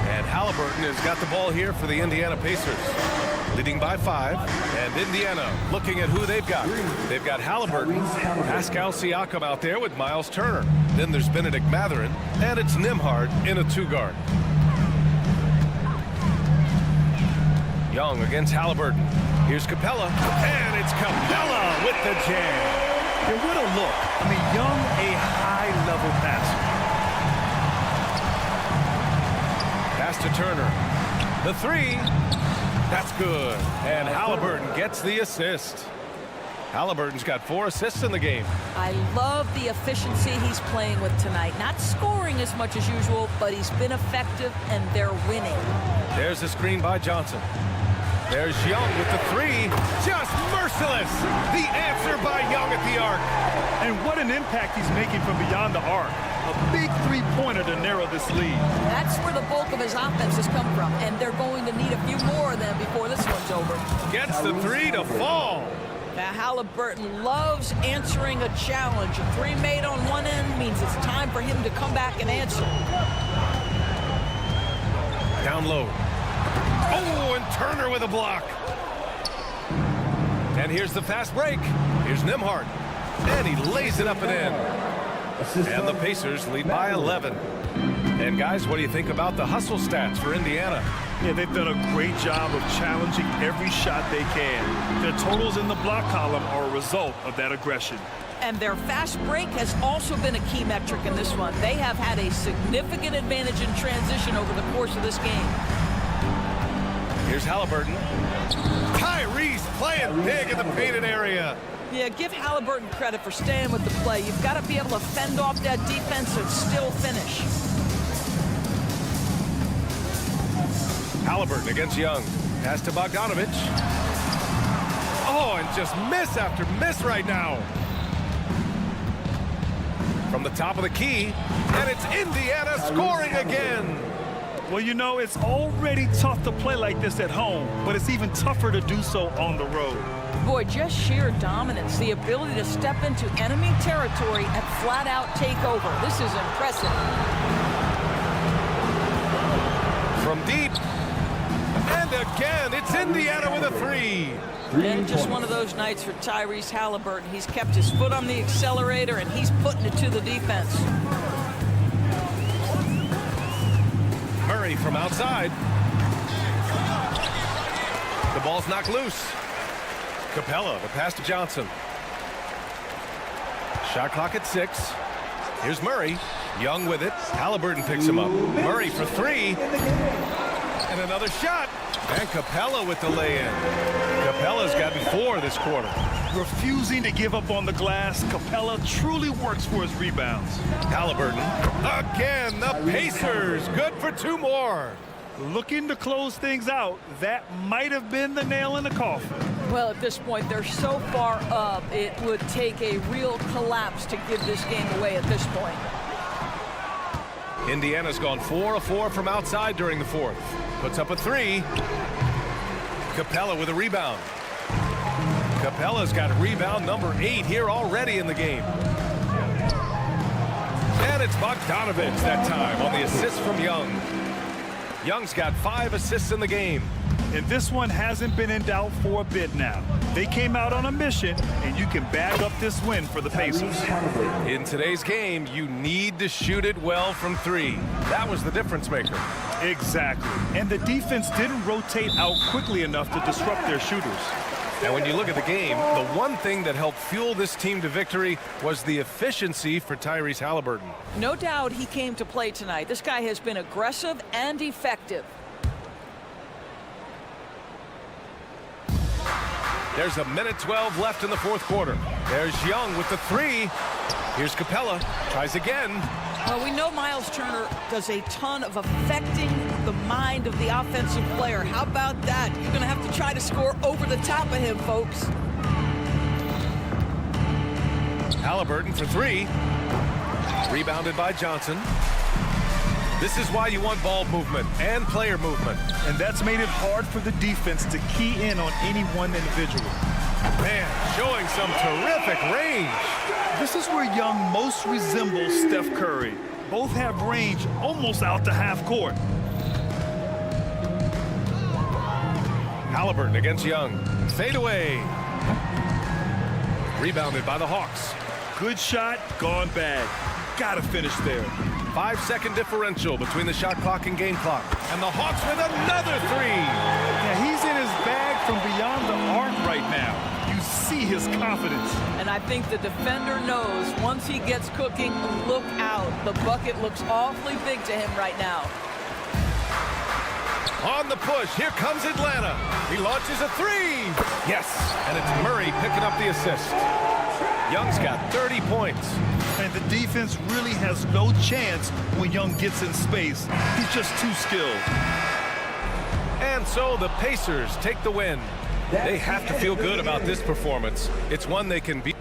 And Halliburton has got the ball here for the Indiana Pacers. Leading by 5. And Indiana looking at who they've got. They've got Halliburton, Pascal Siakam out there with Miles Turner. Then there's Benedict Mathurin. And it's Nembhard in a 2-guard. Young against Halliburton. Here's Capella. And it's Capella with the jam. And what a look. I mean, Young, a high-level passer. Pass to Turner. The 3. That's good. And Halliburton gets the assist. Halliburton's got 4 assists in the game. I love the efficiency he's playing with tonight. Not scoring as much as usual, but he's been effective, and they're winning. There's a screen by Johnson. There's Young with the 3. Just merciless. The answer by Young at the arc. And what an impact he's making from beyond the arc. A big 3-pointer to narrow this lead. That's where the bulk of his offense has come from, and they're going to need a few more of them before this one's over. Gets the 3 to fall. Now, Halliburton loves answering a challenge. A 3 made on one end means it's time for him to come back and answer. Down low. Oh, and Turner with a block. And here's the fast break. Here's Nembhard. And he lays it up and in. And the Pacers lead by 11. And guys, what do you think about the hustle stats for Indiana? Yeah, they've done a great job of challenging every shot they can. Their totals in the block column are a result of that aggression. And their fast break has also been a key metric in this one. They have had a significant advantage in transition over the course of this game. Here's Halliburton. Tyrese playing big in the painted area. Yeah, give Halliburton credit for staying with the play. You've got to be able to fend off that defense and still finish. Halliburton against Young. Pass to Bogdanovich. Oh, and just miss after miss right now. From the top of the key, and it's Indiana scoring again. Well, you know, it's already tough to play like this at home, but it's even tougher to do so on the road. Boy, just sheer dominance, the ability to step into enemy territory and flat out take over. This is impressive. From deep, and again, it's Indiana with a 3. And just one of those nights for Tyrese Halliburton. He's kept his foot on the accelerator, and he's putting it to the defense. Murray from outside. The ball's knocked loose. Capella, the pass to Johnson. Shot clock at 6. Here's Murray. Young with it. Halliburton picks him up. Murray for 3. And another shot. And Capella with the lay-in. Capella's gotten 4 this quarter. Refusing to give up on the glass, Capella truly works for his rebounds. Halliburton. Again, the Pacers. Good for 2 more. Looking to close things out. That might have been the nail in the coffin. Well, at this point, they're so far up, it would take a real collapse to give this game away at this point. Indiana's gone 4 of 4 from outside during the 4th. Puts up a 3. Capella with a rebound. Capella's got rebound number 8 here already in the game. And it's Bogdanovich that time on the assist from Young. Young's got 5 assists in the game. And this one hasn't been in doubt for a bit now. They came out on a mission, and you can bag up this win for the Pacers. In today's game, you need to shoot it well from 3. That was the difference maker. Exactly. And the defense didn't rotate out quickly enough to disrupt their shooters. And when you look at the game, the one thing that helped fuel this team to victory was the efficiency for Tyrese Halliburton. No doubt he came to play tonight. This guy has been aggressive and effective. There's a minute 12 left in the 4th quarter. There's Young with the 3. Here's Capella. Tries again. Well, we know Miles Turner does a ton of affecting the mind of the offensive player. How about that? You're going to have to try to score over the top of him, folks. Halliburton for 3. Rebounded by Johnson. This is why you want ball movement and player movement. And that's made it hard for the defense to key in on any one individual. Man, showing some terrific range. This is where Young most resembles Steph Curry. Both have range almost out to half court. Halliburton against Young. Fade away. Rebounded by the Hawks. Good shot, gone bad. Gotta finish there. 5-second differential between the shot clock and game clock. And the Hawks with another 3. Now he's in his bag from beyond the arc right now. You see his confidence. And I think the defender knows once he gets cooking, look out. The bucket looks awfully big to him right now. On the push, here comes Atlanta. He launches a 3. Yes, and it's Murray picking up the assist. Young's got 30 points. And the defense really has no chance when Young gets in space. He's just too skilled. And so the Pacers take the win. They have to feel good about this performance. It's one they can beat.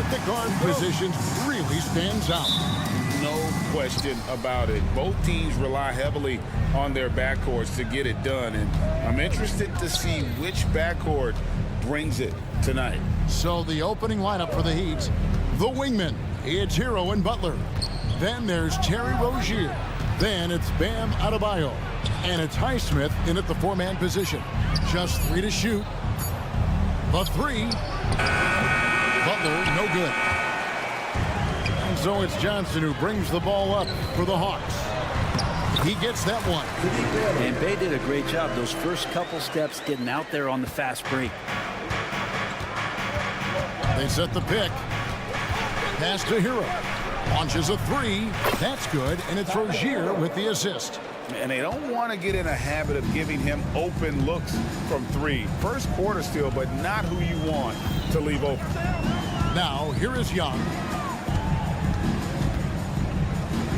at the guard positions really stands out. No question about it. Both teams rely heavily on their backcourts to get it done, and I'm interested to see which backcourt brings it tonight. So the opening lineup for the Heat, the wingmen, it's Hero and Butler. Then there's Terry Rozier. Then it's Bam Adebayo. And it's Highsmith in at the four-man position. Just 3 to shoot. The 3. Butler, no good. And so it's Johnson who brings the ball up for the Hawks. He gets that one. And Bay did a great job those first couple steps getting out there on the fast break. They set the pick. Pass to Hero. Launches a 3. That's good, and it's Rozier with the assist. And they don't want to get in a habit of giving him open looks from 3. First quarter still, but not who you want to leave open. Now, here is Young.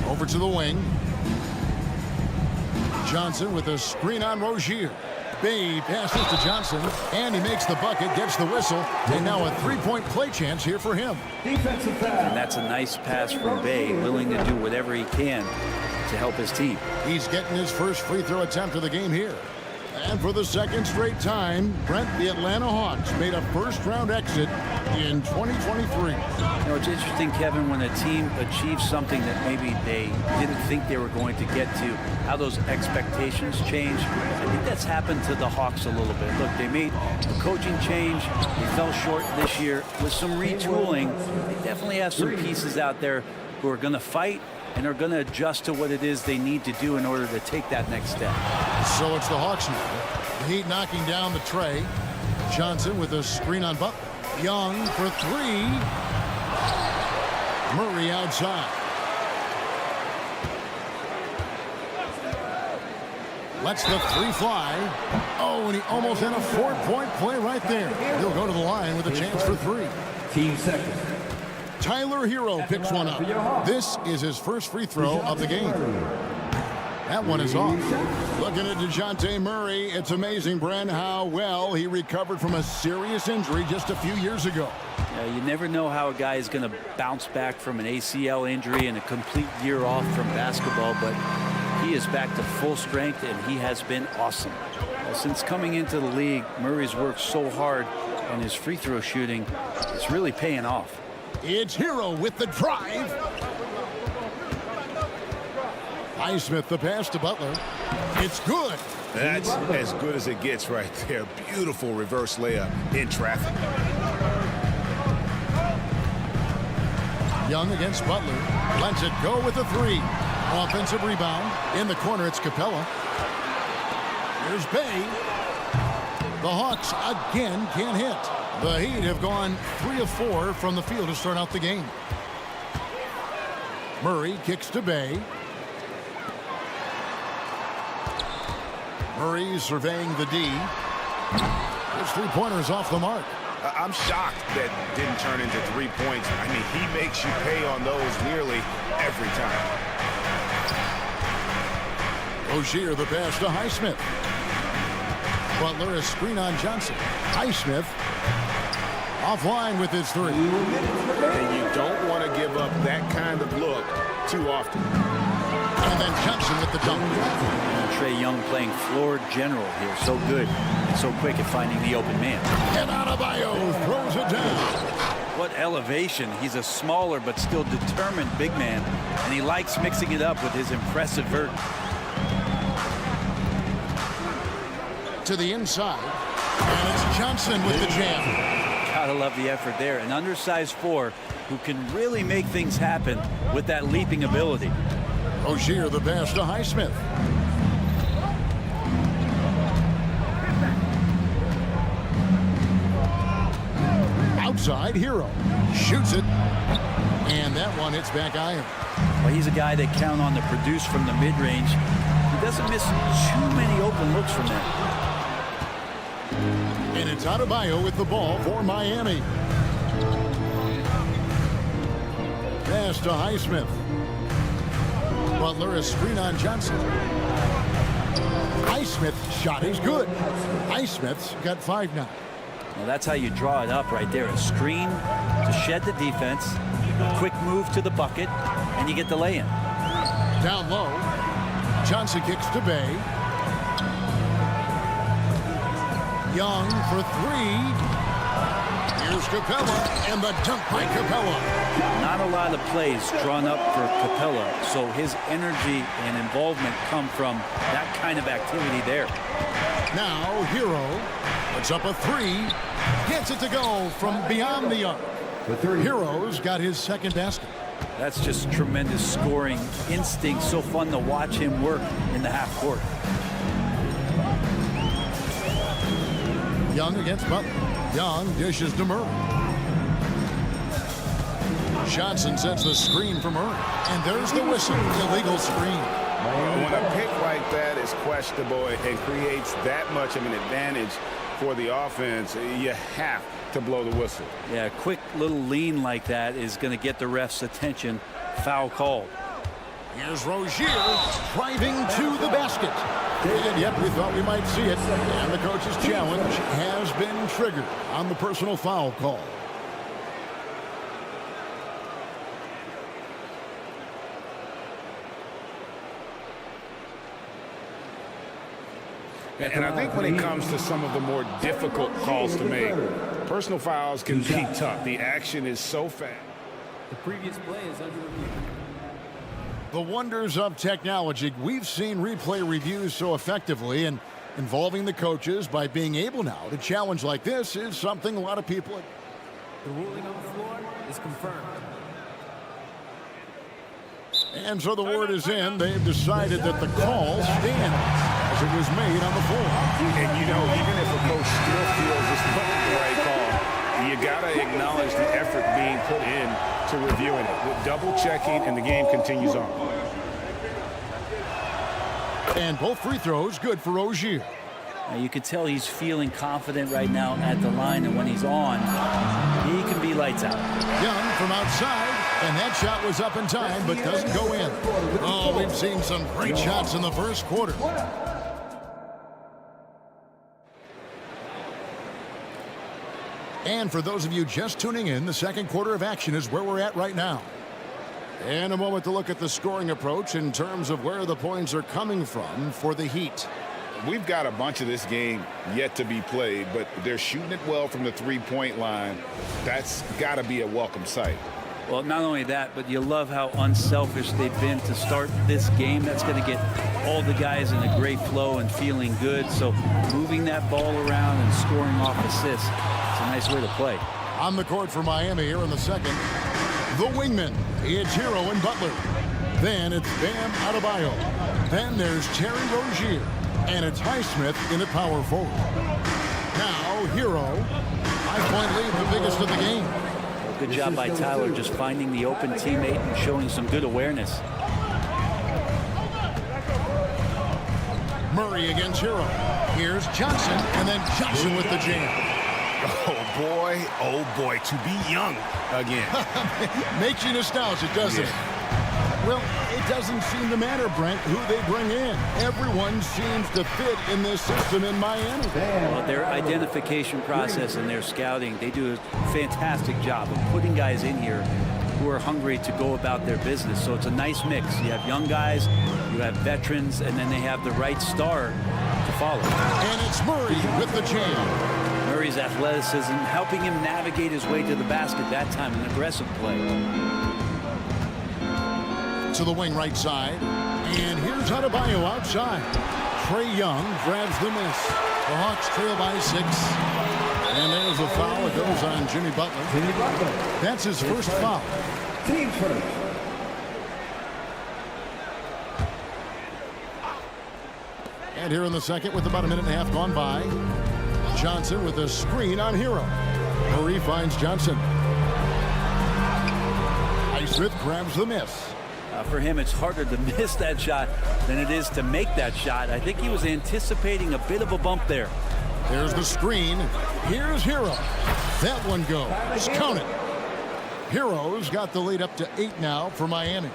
Over to the wing. Johnson with a screen on Rozier. Bay passes to Johnson, and he makes the bucket, gets the whistle, and now a three-point play chance here for him. And that's a nice pass from Bay, willing to do whatever he can to help his team. He's getting his first free throw attempt of the game here. And for the second straight time, Brent, the Atlanta Hawks made a first-round exit in 2023. You know, it's interesting, Kevin, when a team achieves something that maybe they didn't think they were going to get to, how those expectations change. I think that's happened to the Hawks a little bit. Look, they made a coaching change. They fell short this year. With some retooling, they definitely have some pieces out there who are going to fight and are going to adjust to what it is they need to do in order to take that next step. So it's the Hawks now. The Heat knocking down the tray. Johnson with a screen on Butler. Young for 3. Murray outside. Lets the 3 fly. Oh, and he almost had a 4-point play right there. He'll go to the line with a chance for 3. Team second. Tyler Hero picks one up. This is his first free throw of the game. That one is off. Looking at DeJounte Murray, it's amazing, Bren, how well he recovered from a serious injury just a few years ago. You never know how a guy is going to bounce back from an ACL injury and a complete year off from basketball, but he is back to full strength, and he has been awesome. Since coming into the league, Murray's worked so hard on his free throw shooting. It's really paying off. It's Hero with the drive. Highsmith the pass to Butler. It's good. That's as good as it gets right there. Beautiful reverse layup in traffic. Young against Butler. Lets it go with a 3. Offensive rebound. In the corner, it's Capella. Here's Bay. The Hawks again can't hit. The Heat have gone 3 of 4 from the field to start out the game. Murray kicks to Bay. Murray surveying the D. His three-pointer's off the mark. I'm shocked that didn't turn into 3 points. I mean, he makes you pay on those nearly every time. Rozier the pass to Highsmith. Butler a screen on Johnson. Highsmith offline with his 3. And you don't want to give up that kind of look too often. And then Johnson with the dunk. Trae Young playing floor general here. So good and so quick at finding the open man. And Adebayo throws it down. What elevation. He's a smaller but still determined big man. And he likes mixing it up with his impressive vert. To the inside. And it's Johnson with the jam. Gotta love the effort there. An undersized 4 who can really make things happen with that leaping ability. Rozier the pass to Highsmith. Outside Hero. Shoots it. And that one hits back iron. Well, he's a guy they count on to produce from the mid-range. He doesn't miss too many open looks from there. And it's Adebayo with the ball for Miami. Pass to Highsmith. Butler a screen on Johnson. Highsmith's shot is good. Highsmith's got 5 now. Well, that's how you draw it up right there. A screen, to shed the defense, quick move to the bucket, and you get the lay-in. Down low, Johnson kicks to Bay. Young for three. Here's Capella, and the dunk by Capella. Not a lot of plays drawn up for Capella, so his energy and involvement come from that kind of activity there. Now Hero puts up a three, gets it to go from beyond the arc. Hero's got his second basket. That's just tremendous scoring instinct. So fun to watch him work in the half court. Young against Butler. Young dishes to Murray. Johnson sets the screen for Murray. And there's the whistle. Illegal screen. When a pick like that is questionable and creates that much of an advantage for the offense, you have to blow the whistle. Yeah, a quick little lean like that is going to get the ref's attention. Foul called. Here's Rozier driving to the basket. And yet we thought we might see it. And the coach's challenge has been triggered on the personal foul call. And I think when it comes to some of the more difficult calls to make, personal fouls can be tough. The action is so fast. The previous play is under review. The wonders of technology. We've seen replay reviews so effectively, and involving the coaches by being able now to challenge like this is something a lot of people... The ruling on the floor is confirmed. And so the word is in. They've decided that the call stands as it was made on the floor. And you know, even if a coach still feels this wasn't the right call, you got to acknowledge the effort being put in to reviewing it. With double checking, and the game continues on. And both free throws good for Rozier. You can tell he's feeling confident right now at the line, and when he's on, he can be lights out. Young from outside, and that shot was up in time, but doesn't go in. Oh, we've seen some great shots in the first quarter. And for those of you just tuning in, the second quarter of action is where we're at right now. And a moment to look at the scoring approach in terms of where the points are coming from for the Heat. We've got a bunch of this game yet to be played, but they're shooting it well from the three-point line. That's got to be a welcome sight. Well, not only that, but you love how unselfish they've been to start this game. That's going to get all the guys in a great flow and feeling good. So moving that ball around and scoring off assists, it's a nice way to play. On the court for Miami here in the second, the wingman. It's Hero and Butler. Then it's Bam Adebayo. Then there's Terry Rozier. And it's Highsmith in at power forward. Now, Hero, 5-point lead, the biggest of the game. Well, good job by Tyler just finding the open teammate and showing some good awareness. Murray against Hero. Here's Johnson, and then Johnson with the jam. Oh boy, to be young again. Makes you nostalgic, doesn't it? Well, it doesn't seem to matter, Brent, who they bring in. Everyone seems to fit in this system in Miami. Well, their identification process and their scouting, they do a fantastic job of putting guys in here who are hungry to go about their business. So it's a nice mix. You have young guys, you have veterans, and then they have the right star to follow. And it's Murray with the jam. Murray's athleticism helping him navigate his way to the basket that time, an aggressive play. To the wing right side, and here's Adebayo outside. Trae Young grabs the miss. The Hawks trail by 6. And there's a foul. It goes on Jimmy Butler. That's his first foul. Team first. And here in the second, with about a minute and a half gone by, Johnson with a screen on Hero. Murray finds Johnson. Highsmith grabs the miss. For him, it's harder to miss that shot than it is to make that shot. I think he was anticipating a bit of a bump there. There's the screen. Here's Hero. That one goes. Count it. Hero's got the lead up to 8 now for Miami.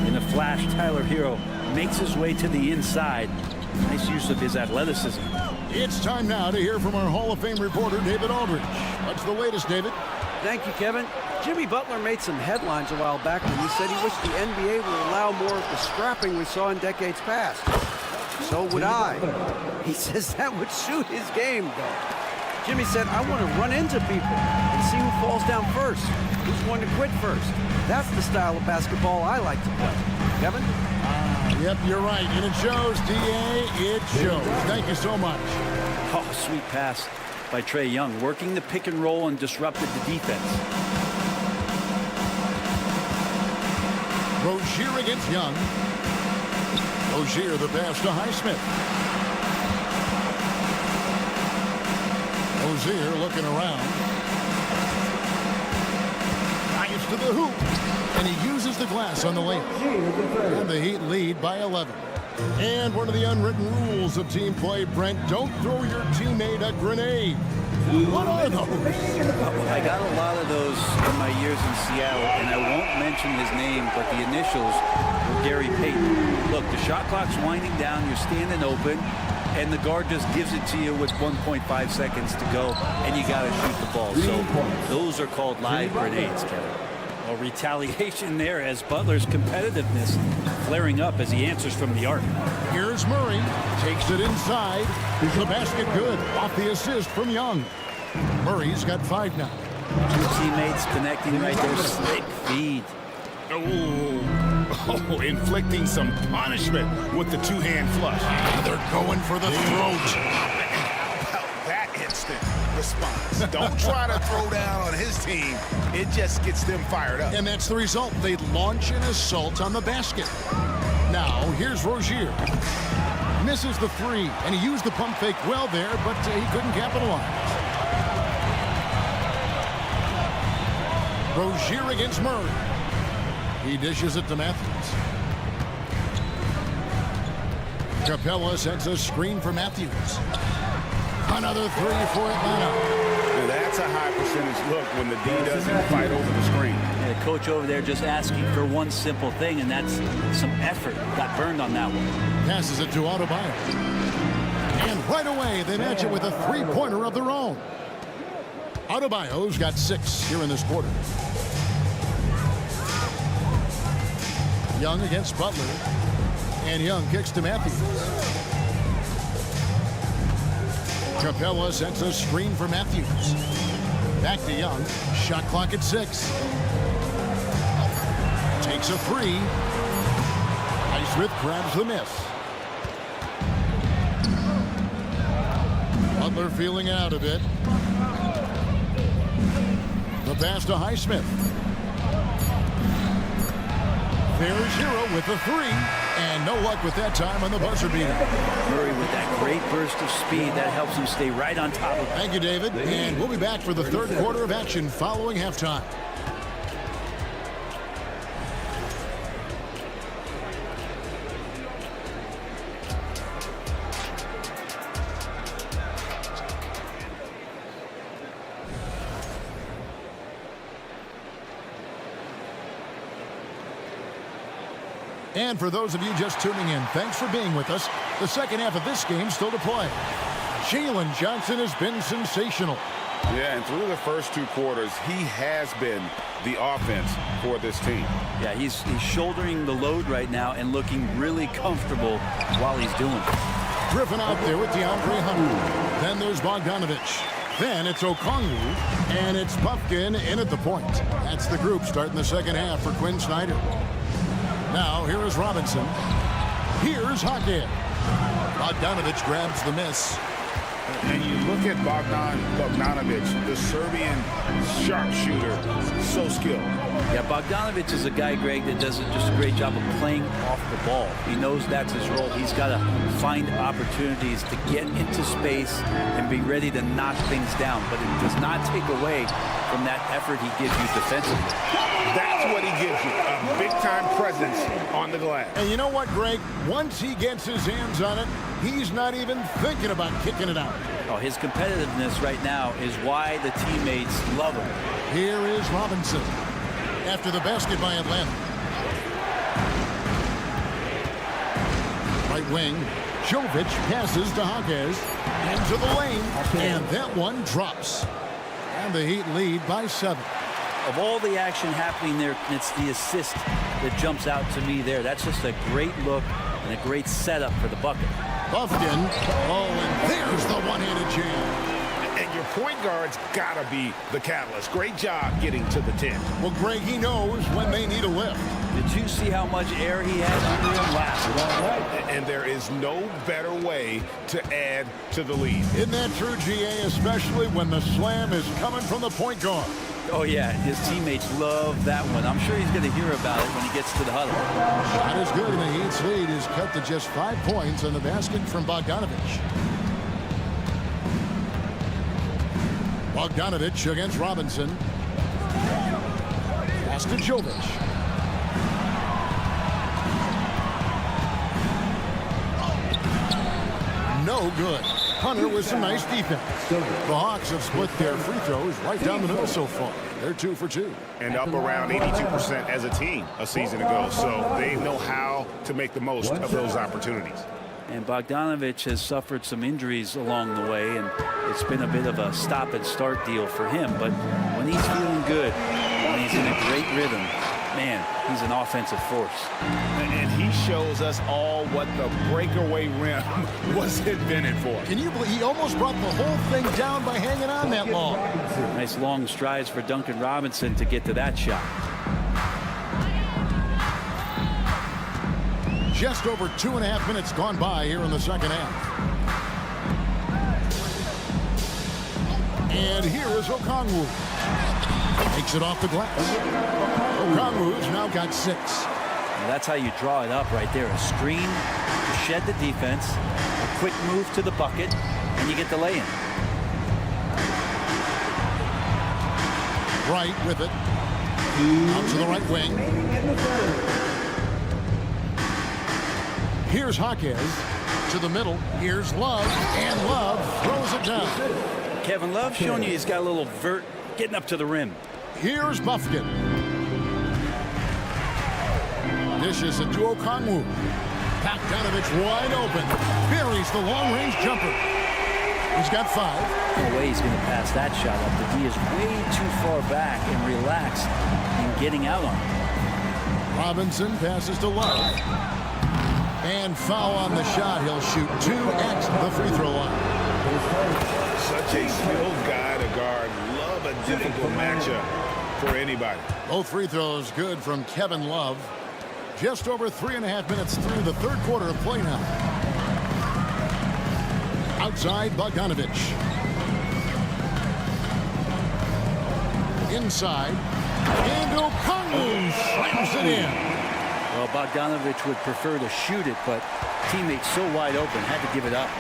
In a flash, Tyler Hero makes his way to the inside. Nice use of his athleticism. It's time now to hear from our Hall of Fame reporter, David Aldridge. What's the latest, David? Thank you, Kevin. Jimmy Butler made some headlines a while back when he said he wished the NBA would allow more of the scrapping we saw in decades past. So would I. He says that would suit his game, though. Jimmy said, I want to run into people and see who falls down first, who's going to quit first. That's the style of basketball I like to play. Kevin? Yep, you're right. And it shows, D.A. It shows. Thank you so much. Oh, sweet pass by Trae Young, working the pick and roll and disrupted the defense. Rozier against Young. Rozier the pass to Highsmith. Rozier looking around. Drives to the hoop. And he uses the glass on the layup. And the Heat lead by 11. And one of the unwritten rules of team play, Brent, don't throw your teammate a grenade. What are those? I got a lot of those in my years in Seattle, and I won't mention his name, but the initials were Gary Payton. Look, the shot clock's winding down, you're standing open, and the guard just gives it to you with 1.5 seconds to go, and you got to shoot the ball. So those are called live grenades, Kevin. Well, retaliation there as Butler's competitiveness flaring up as he answers from the arc. Here's Murray, takes it inside. The basket good, off the assist from Young. Murray's got 5 now. Two teammates connecting right there, slick feed. Oh, inflicting some punishment with the two-hand flush. They're going for the throat. That instant response. Don't try to throw down on his team. It just gets them fired up. And that's the result. They launch an assault on the basket. Now, here's Rozier. Misses the 3, and he used the pump fake well there, but he couldn't capitalize. Rozier against Murray. He dishes it to Matthews. Capella sets a screen for Matthews. Another 3 for Atlanta. Now that's a high percentage look when the D doesn't fight over the screen. And the coach over there just asking for one simple thing, and that's some effort. Got burned on that one. Passes it to Adebayo. And right away, they match it with a three-pointer of their own. Adebayo's got 6 here in this quarter. Young against Butler. And Young kicks to Matthews. Capella sets a screen for Matthews. Back to Young. Shot clock at 6. Takes a 3. Highsmith grabs the miss. Butler feeling out a bit. The pass to Highsmith. There's Hero with the 3. And no luck with that time on the buzzer beater. Murray with that great burst of speed that helps him stay right on top of it. Thank you, David. And we'll be back for the third quarter of action following halftime. And for those of you just tuning in, thanks for being with us. The second half of this game still to play. Jalen Johnson has been sensational. Yeah, and through the first 2 quarters, he has been the offense for this team. Yeah, he's shouldering the load right now and looking really comfortable while he's doing it. Griffin out there with DeAndre Hunter. Then there's Bogdanovich. Then it's Okongwu, and it's Pumpkin in at the point. That's the group starting the second half for Quinn Snyder. Now, here is Robinson. Here's Hackett. Bogdanovich grabs the miss. And you look at Bogdanovich, the Serbian sharpshooter, so skilled. Yeah, Bogdanovich is a guy, Greg, that does just a great job of playing off the ball. He knows that's his role. He's got to find opportunities to get into space and be ready to knock things down. But it does not take away from that effort he gives you defensively. That's what he gives you, a big-time presence on the glass. And you know what, Greg? Once he gets his hands on it, he's not even thinking about kicking it out. Oh, his competitiveness right now is why the teammates love him. Here is Robinson after the basket by Atlanta. Right wing, Jovic passes to Hawkes into the lane, and that one drops. And the Heat lead by 7. Of all the action happening there, it's the assist that jumps out to me there. That's just a great look and a great setup for the bucket. Buffkin. Oh, and there's the one-handed jam. And your point guard's got to be the catalyst. Great job getting to the 10. Well, Greg, he knows when they need a lift. Did you see how much air he had under him last? And there is no better way to add to the lead. Isn't that true, GA, especially when the slam is coming from the point guard? Oh, yeah, his teammates love that one. I'm sure he's going to hear about it when he gets to the huddle. Shot is good, and the Heat's lead is cut to just 5 points on the basket from Bogdanovich. Bogdanovich against Robinson. Pass to Jovic. No good. Hunter with some nice defense. The Hawks have split their free throws right down the middle so far. They're 2 for 2. And up around 82% as a team a season ago. So they know how to make the most of those opportunities. And Bogdanovich has suffered some injuries along the way, and it's been a bit of a stop-and-start deal for him. But when he's feeling good, when he's in a great rhythm, man, he's an offensive force. And he shows us all what the breakaway rim was invented for. Can you believe he almost brought the whole thing down by hanging on that long? Nice long strides for Duncan Robinson to get to that shot. Just over 2.5 minutes gone by here in the second half. And here is Okongwu. Takes it off the glass. Okongwu's now got 6. Now that's how you draw it up right there. A screen to shed the defense, a quick move to the bucket, and you get the lay-in. Right with it. Out to the right wing. Here's Jaquez to the middle. Here's Love, and Love throws it down. Kevin Love showing you he's got a little vert getting up to the rim. Here's Buffkin. Dishes it to Okongwu. Bogdanovich wide open. Buries the long-range jumper. He's got 5. No way he's going to pass that shot up. The D is way too far back and relaxed in getting out on it. Robinson passes to Love. And foul on the shot. He'll shoot 2 at the free throw line. Such a skilled guy to guard. Love a difficult matchup for anybody. Both free throws good from Kevin Love. Just over 3.5 minutes through the third quarter of play now. Outside, Bogdanovich. Inside. And Okongwu slams it in. Well, Bogdanovich would prefer to shoot it, but teammates so wide open, had to give it up.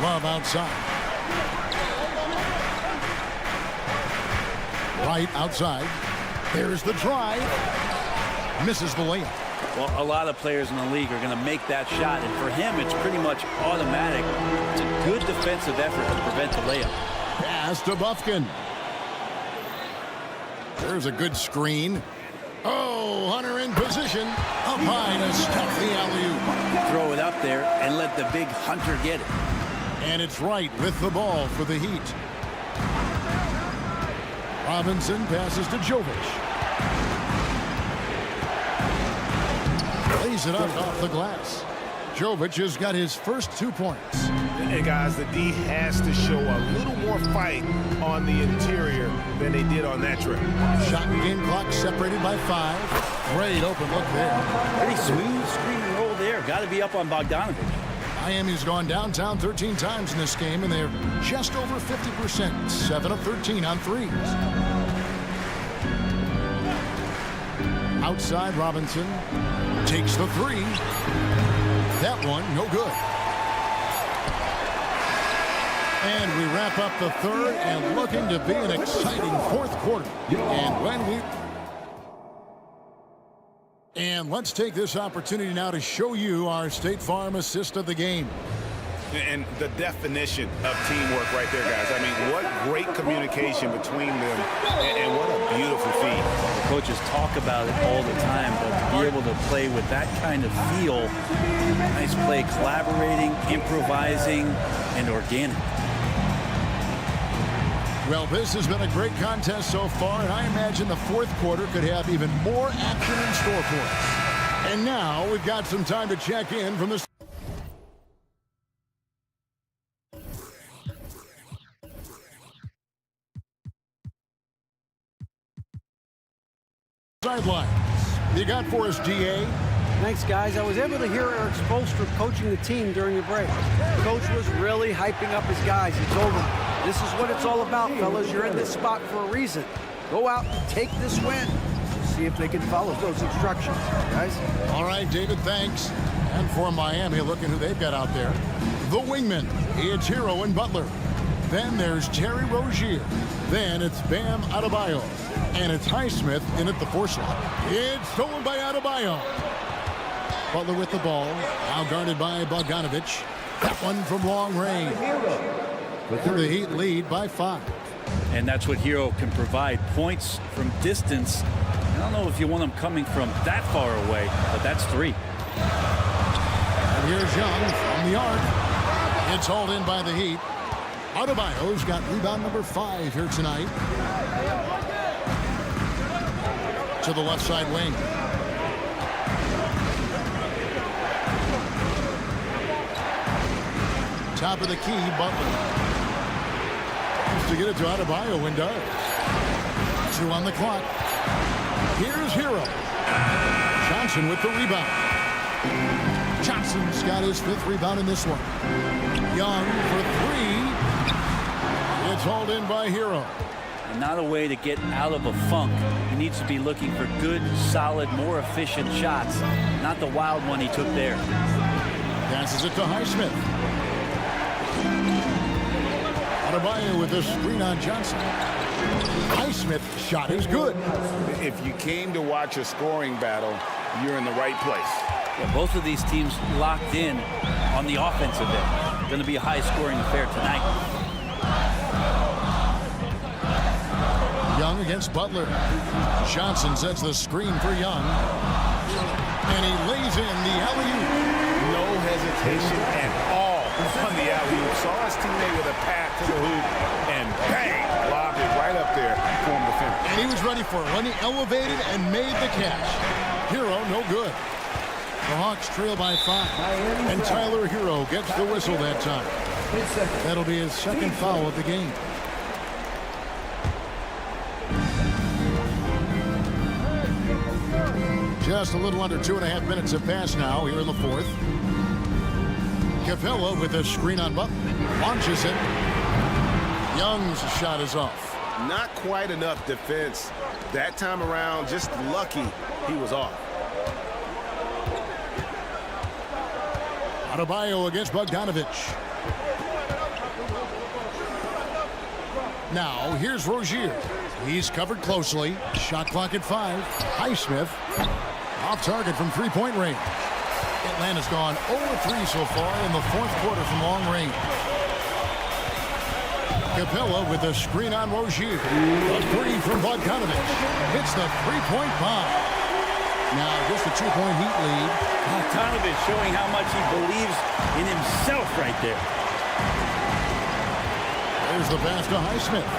Love outside. Right outside. There's the drive. Misses the layup. Well, a lot of players in the league are going to make that shot, and for him, it's pretty much automatic. It's a good defensive effort to prevent the layup. Pass to Buffkin. There's a good screen. Oh, Hunter in position. Up high to stop the alley-oop. Throw it up there and let the big Hunter get it. And it's right with the ball for the Heat. Robinson passes to Jovic. Lays it up off the glass. Jovic has got his first 2 points. And guys, the D has to show a little more fight on the interior than they did on that trip. Shot and game clock separated by 5. Great open look there. Pretty smooth screen and roll there. Got to be up on Bogdanovich. Miami's gone downtown 13 times in this game, and they're just over 50%. 7 of 13 on threes. Outside, Robinson takes the 3. That one, no good. And we wrap up the third and looking to be an exciting fourth quarter. And let's take this opportunity now to show you our State Farm assist of the game. And the definition of teamwork right there, guys. I mean, what great communication between them, and what a beautiful feat. The coaches talk about it all the time, but to be able to play with that kind of feel, nice play, collaborating, improvising, and organic. Well, this has been a great contest so far, and I imagine the fourth quarter could have even more action in store for us. And now we've got some time to check in from the sidelines. You got for us, DA? Thanks, guys. I was able to hear Eric Spoelstra coaching the team during the break. The coach was really hyping up his guys. He told them, this is what it's all about, fellas. You're in this spot for a reason. Go out and take this win. See if they can follow those instructions, guys. All right, David, thanks. And for Miami, look at who they've got out there. The wingmen. It's Hero and Butler. Then there's Terry Rozier. Then it's Bam Adebayo. And it's Highsmith in at the 4 slot. It's stolen by Adebayo. Butler with the ball. Now guarded by Bogdanovich. That one from long range. And the Heat lead by 5. And that's what Hero can provide. Points from distance. I don't know if you want them coming from that far away, but that's 3. And here's Young from the arc. It's hauled in by the Heat. Adebayo's got rebound number 5 here tonight. To the left side wing. Top of the key, Butler. To get it to Adebayo and does. 2 on the clock. Here's Hero. Johnson with the rebound. Johnson's got his 5th rebound in this one. Young for 3. It's hauled in by Hero. And not a way to get out of a funk. He needs to be looking for good, solid, more efficient shots. Not the wild one he took there. Passes it to Highsmith. Adebayo with a screen on Johnson. Highsmith's shot is good. If you came to watch a scoring battle, you're in the right place. Yeah, both of these teams locked in on the offensive end. Going to be a high-scoring affair tonight. Young against Butler. Johnson sets the screen for Young. And he lays in the alley-oop. No hesitation at all on the alley-oop. Saw his teammate with a pass to the hoop, and bang, lobbed it right up there for him to finish. And he was ready for it when he elevated and made the catch. Hero, no good. The Hawks trail by 5. And Tyler Hero gets the whistle that time. That'll be his 2nd foul of the game. Just a little under 2.5 minutes have passed now here in the 4th. Capella with a screen on Butler. Launches it. Young's shot is off. Not quite enough defense that time around. Just lucky he was off. Adebayo against Bogdanovich. Now here's Rozier. He's covered closely. Shot clock at 5. Highsmith off target from 3-point range. Atlanta's gone 0-3 so far in the 4th quarter from long range. Capella with a screen on Rozier. A 3 from Bogdanovich. Hits the 3-point bomb. Now just a 2-point Heat lead. Bogdanovich showing how much he believes in himself right there. There's the pass to Highsmith.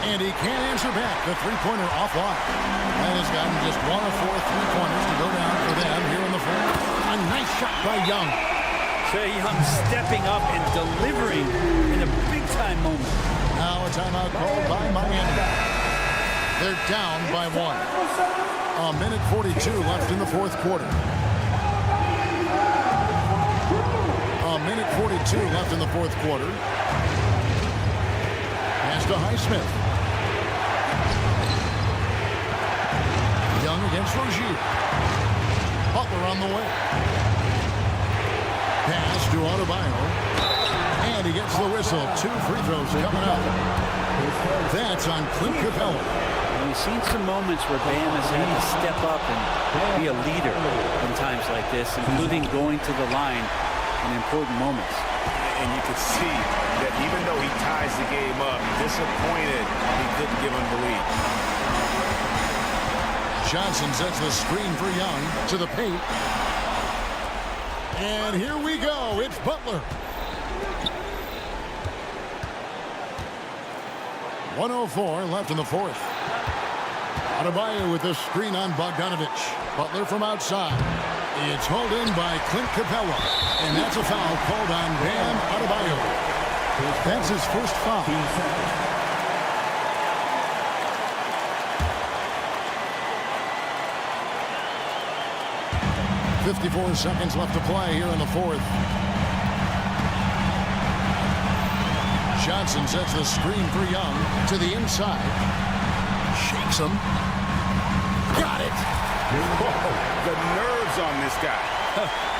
And he can't answer back. The 3-pointer offline. That has gotten just 1 of 4 3-pointers to go down for them here in the 4th. A nice shot by Young. Trae Young stepping up and delivering in a big-time moment. Now a timeout called by Miami. They're down by 1. A minute 42 left in the 4th quarter. A minute 42 left in the 4th quarter. Pass to Highsmith. Young against Rozier. Butler on the way. Pass to Adebayo. And he gets the whistle. 2 free throws coming up. That's on Clint Capella. And we've seen some moments where Bam has had to step up and be a leader in times like this, including going to the line in important moments. And you could see that even though he ties the game up, disappointed he couldn't give him the lead. Johnson sets the screen for Young to the paint. And here we go. It's Butler. 1:04 left in the fourth. Adebayo with the screen on Bogdanovich. Butler from outside. It's hauled in by Clint Capella. And that's a foul called on Bam Adebayo. That's his first foul. 54 seconds left to play here in the fourth. Johnson sets the screen for Young to the inside. Shakes him. Got it. Whoa, the nerves on this guy.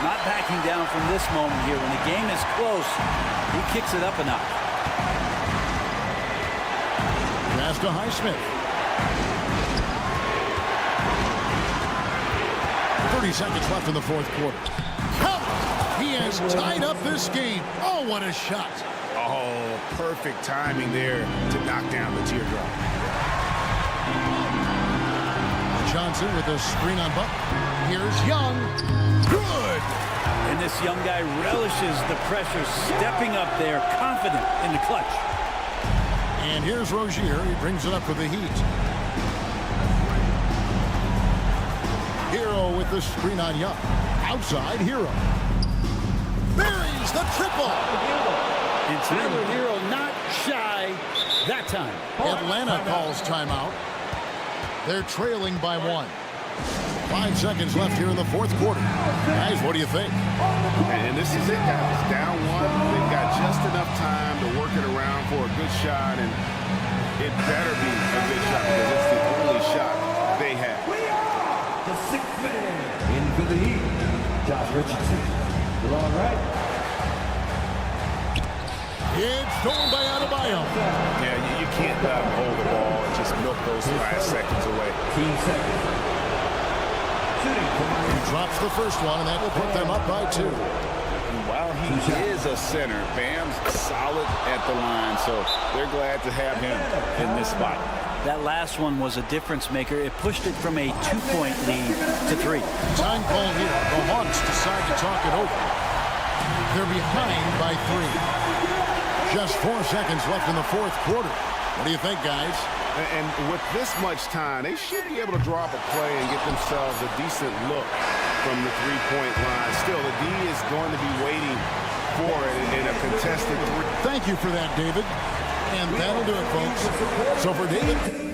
Not backing down from this moment here. When the game is close, he kicks it up a notch. Pass to Highsmith. 30 seconds left in the fourth quarter. He has tied up this game. Oh, what a shot. Oh, perfect timing there to knock down the teardrop. Johnson with a screen on Butler. Here's Young. Good. And this young guy relishes the pressure, stepping up there, confident in the clutch. And here's Rozier. He brings it up for the Heat. Hero with the screen on Young. Outside, Hero. Buries the triple. And Tyler Hero not shy that time. Atlanta calls timeout. They're trailing by 1. 5 seconds left here in the fourth quarter. Guys, what do you think? And this is it, guys. Down 1. They've got just enough time to work it around for a good shot, and it better be a good shot because it's the only shot they have. The sixth man in for the Heat, Josh Richardson. All right. It's stolen by Adebayo. Yeah, you can't let him hold the ball and just milk those last seconds away. 15 seconds. Shooting from He drops the first one, and that will put them up by 2. And while he is a center, Bam's solid at the line, so they're glad to have him in this spot. That last one was a difference maker. It pushed it from a 2-point lead to 3. Time call here. The Hawks decide to talk it over. They're behind by 3. Just 4 seconds left in the fourth quarter. What do you think, guys? And with this much time, they should be able to draw up a play and get themselves a decent look from the three-point line. Still, the D is going to be waiting for it in a contested 3. Thank you for that, David. And that'll do it, folks. So for David...